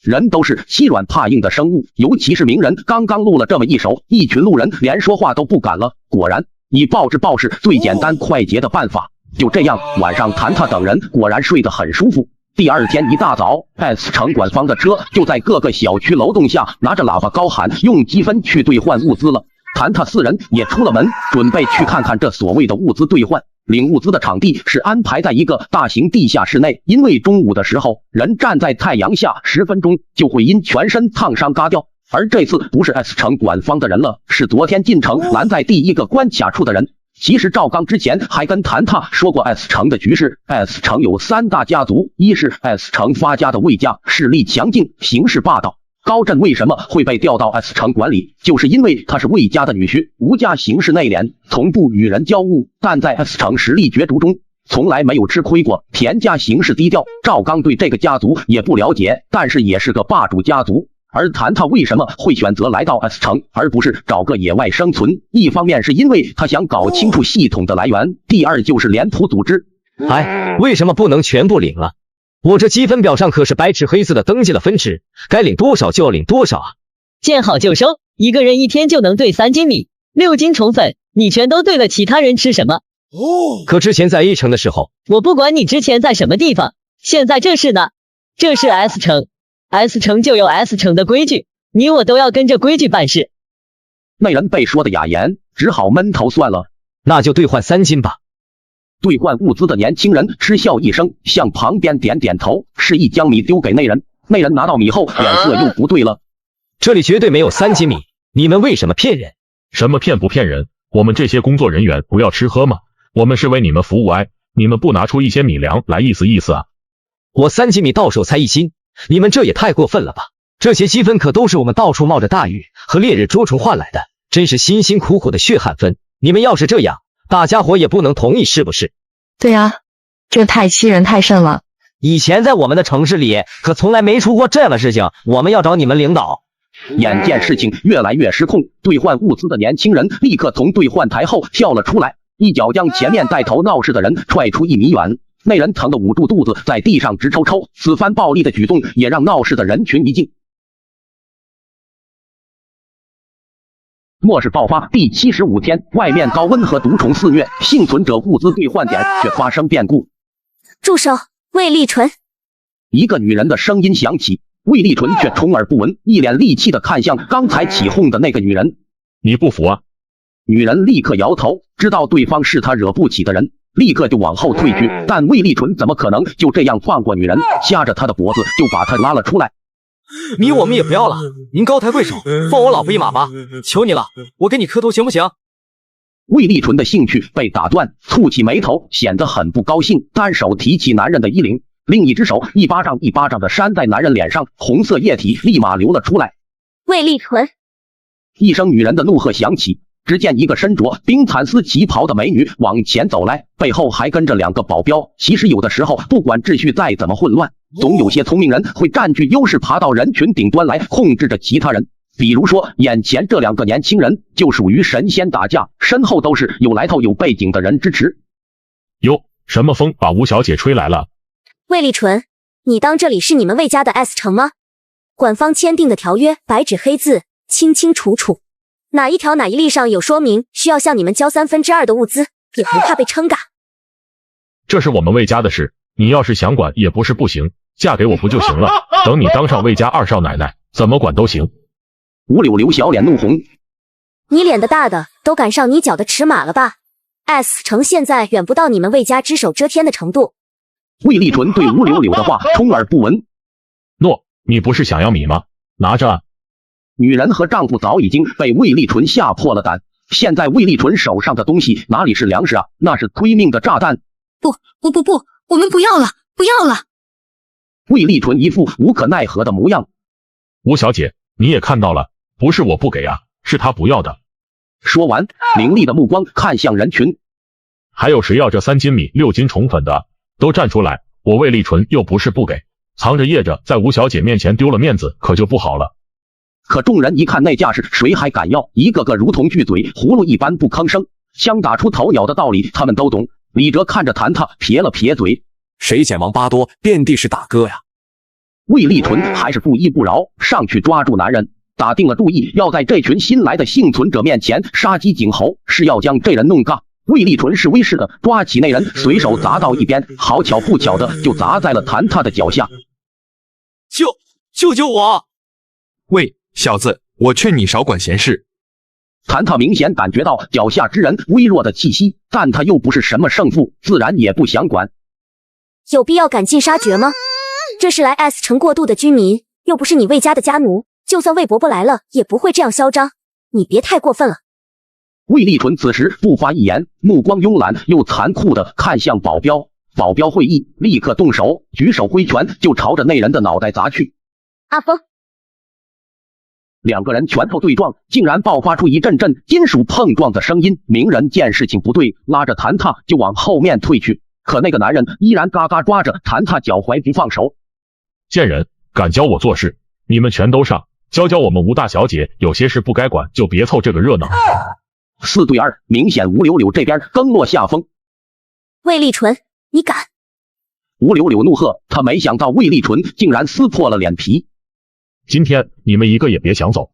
人都是欺软怕硬的生物，尤其是鸣人刚刚录了这么一手，一群路人连说话都不敢了。果然，以暴制暴是最简单快捷的办法。就这样，晚上谭塔等人果然睡得很舒服。第二天一大早 ，S 城管方的车就在各个小区楼栋下拿着喇叭高喊，用积分去兑换物资了。谭塔4人也出了门，准备去看看这所谓的物资兑换。领物资的场地是安排在一个大型地下室内，因为中午的时候人站在太阳下10分钟就会因全身烫伤嘎掉，而这次不是 S 城管方的人了，是昨天进城拦在第一个关卡处的人。其实赵刚之前还跟谭塔说过 S 城的局势， S 城有3大家族，一是 S 城发家的魏家，势力强劲，行事霸道。高震为什么会被调到 S 城管理，就是因为他是魏家的女婿，吴家行事内敛，从不与人交恶，但在 S 城实力角逐中从来没有吃亏过。田家行事低调，赵刚对这个家族也不了解，但是也是个霸主家族。而谭塔为什么会选择来到 S 城，而不是找个野外生存？一方面是因为他想搞清楚系统的来源，第二就是脸谱组织。为什么不能全部领了？我这积分表上可是白纸黑字的登记了分值，该领多少就要领多少啊！见好就收，一个人1天就能兑3斤米、6斤虫粉，你全都兑了，其他人吃什么？可之前在 A 城的时候，我不管你之前在什么地方，现在这是呢，这是 S 城，S 城就有 S 城的规矩，你我都要跟着规矩办事。那人被说的哑言，只好闷头算了，那就兑换3斤吧。兑换物资的年轻人嗤笑一声，向旁边点点头，示意将米丢给那人。那人拿到米后，脸色又不对了。这里绝对没有3斤米，你们为什么骗人？什么骗不骗人？我们这些工作人员不要吃喝吗？我们是为你们服务你们不拿出一些米粮来意思意思啊？我3斤米到手才1斤，你们这也太过分了吧！这些积分可都是我们到处冒着大雨和烈日捉虫换来的，真是辛辛苦苦的血汗分。你们要是这样，大家伙也不能同意是不是？对啊，这太欺人太甚了。以前在我们的城市里可从来没出过这样的事情，我们要找你们领导。眼见事情越来越失控，兑换物资的年轻人立刻从兑换台后跳了出来，一脚将前面带头闹事的人踹出1米远。那人疼得捂住肚子，在地上直抽抽。此番暴力的举动也让闹事的人群一静。末世爆发第75天，外面高温和毒虫肆虐，幸存者物资兑换点却发生变故。住手！魏立纯！一个女人的声音响起，魏立纯却充耳不闻，一脸戾气的看向刚才起哄的那个女人。你不服啊？女人立刻摇头，知道对方是她惹不起的人，立刻就往后退去。但魏立纯怎么可能就这样放过女人？掐着她的脖子就把她拉了出来。你我们也不要了，您高抬贵手，放我老婆一马吧，求你了，我给你磕头行不行？魏立纯的兴趣被打断，蹙起眉头，显得很不高兴，单手提起男人的衣领，另一只手一巴掌一巴掌的扇在男人脸上，红色液体立马流了出来。魏立纯！一声女人的怒喝响起，只见一个身着冰蚕丝旗袍的美女往前走来，背后还跟着2个保镖。其实有的时候，不管秩序再怎么混乱，总有些聪明人会占据优势，爬到人群顶端来控制着其他人。比如说，眼前这2个年轻人就属于神仙打架，身后都是有来头有背景的人支持。哟，什么风把吴小姐吹来了？魏立纯，你当这里是你们魏家的 S 城吗？管方签订的条约白纸黑字，清清楚楚，哪一条哪一例上有说明需要向你们交2/3的物资，也不怕被撑嘎。这是我们魏家的事，你要是想管也不是不行，嫁给我不就行了？等你当上魏家2少奶奶，怎么管都行。吴柳柳小脸怒红，你脸的大的都赶上你脚的尺码了吧 ？S 城现在远不到你们魏家只手遮天的程度。魏立纯对吴柳柳的话充耳不闻。诺，你不是想要米吗？拿着。女人和丈夫早已经被魏立纯吓破了胆，现在魏立纯手上的东西哪里是粮食啊，那是催命的炸弹。不，我们不要了，不要了！魏立纯一副无可奈何的模样。吴小姐，你也看到了，不是我不给啊，是他不要的。说完，凌厉的目光看向人群。还有谁要这3斤米6斤虫粉的？都站出来！我魏立纯又不是不给，藏着掖着，在吴小姐面前丢了面子，可就不好了。可众人一看那架势，谁还敢要？一个个如同巨嘴葫芦一般不吭声。枪打出头鸟的道理他们都懂。李哲看着谭他撇了撇嘴，谁捡王八多，遍地是大哥呀！魏立纯还是不依不饶，上去抓住男人，打定了主意，要在这群新来的幸存者面前杀鸡儆猴，是要将这人弄尬。魏立纯是威势的抓起那人，随手砸到一边，好巧不巧的就砸在了谭他的脚下。救我！喂，小子，我劝你少管闲事。谭他明显感觉到脚下之人微弱的气息，但他又不是什么胜负，自然也不想管。有必要赶尽杀绝吗？这是来 S 城过渡的居民，又不是你魏家的家奴，就算魏伯伯来了，也不会这样嚣张。你别太过分了。魏立纯此时不发一言，目光慵懒又残酷地看向保镖。保镖会意，立刻动手，举手挥拳就朝着那人的脑袋砸去。阿峰，2个人拳头对撞，竟然爆发出一阵阵金属碰撞的声音。鸣人见事情不对，拉着谭踏就往后面退去，可那个男人依然嘎嘎抓着谭踏脚踝不放手。贱人，敢教我做事，你们全都上，教教我们吴大小姐，有些事不该管就别凑这个热闹。4对2，明显吴柳柳这边更落下风。魏立纯，你敢！吴柳柳怒喝，他没想到魏立纯竟然撕破了脸皮。今天你们一个也别想走。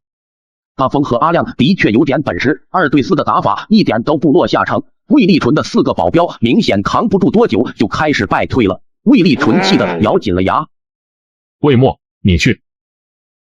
阿峰和阿亮的确有点本事，2对4的打法一点都不落下乘。魏立纯的4个保镖明显扛不住多久，就开始败退了。魏立纯气得咬紧了牙。魏墨，你去。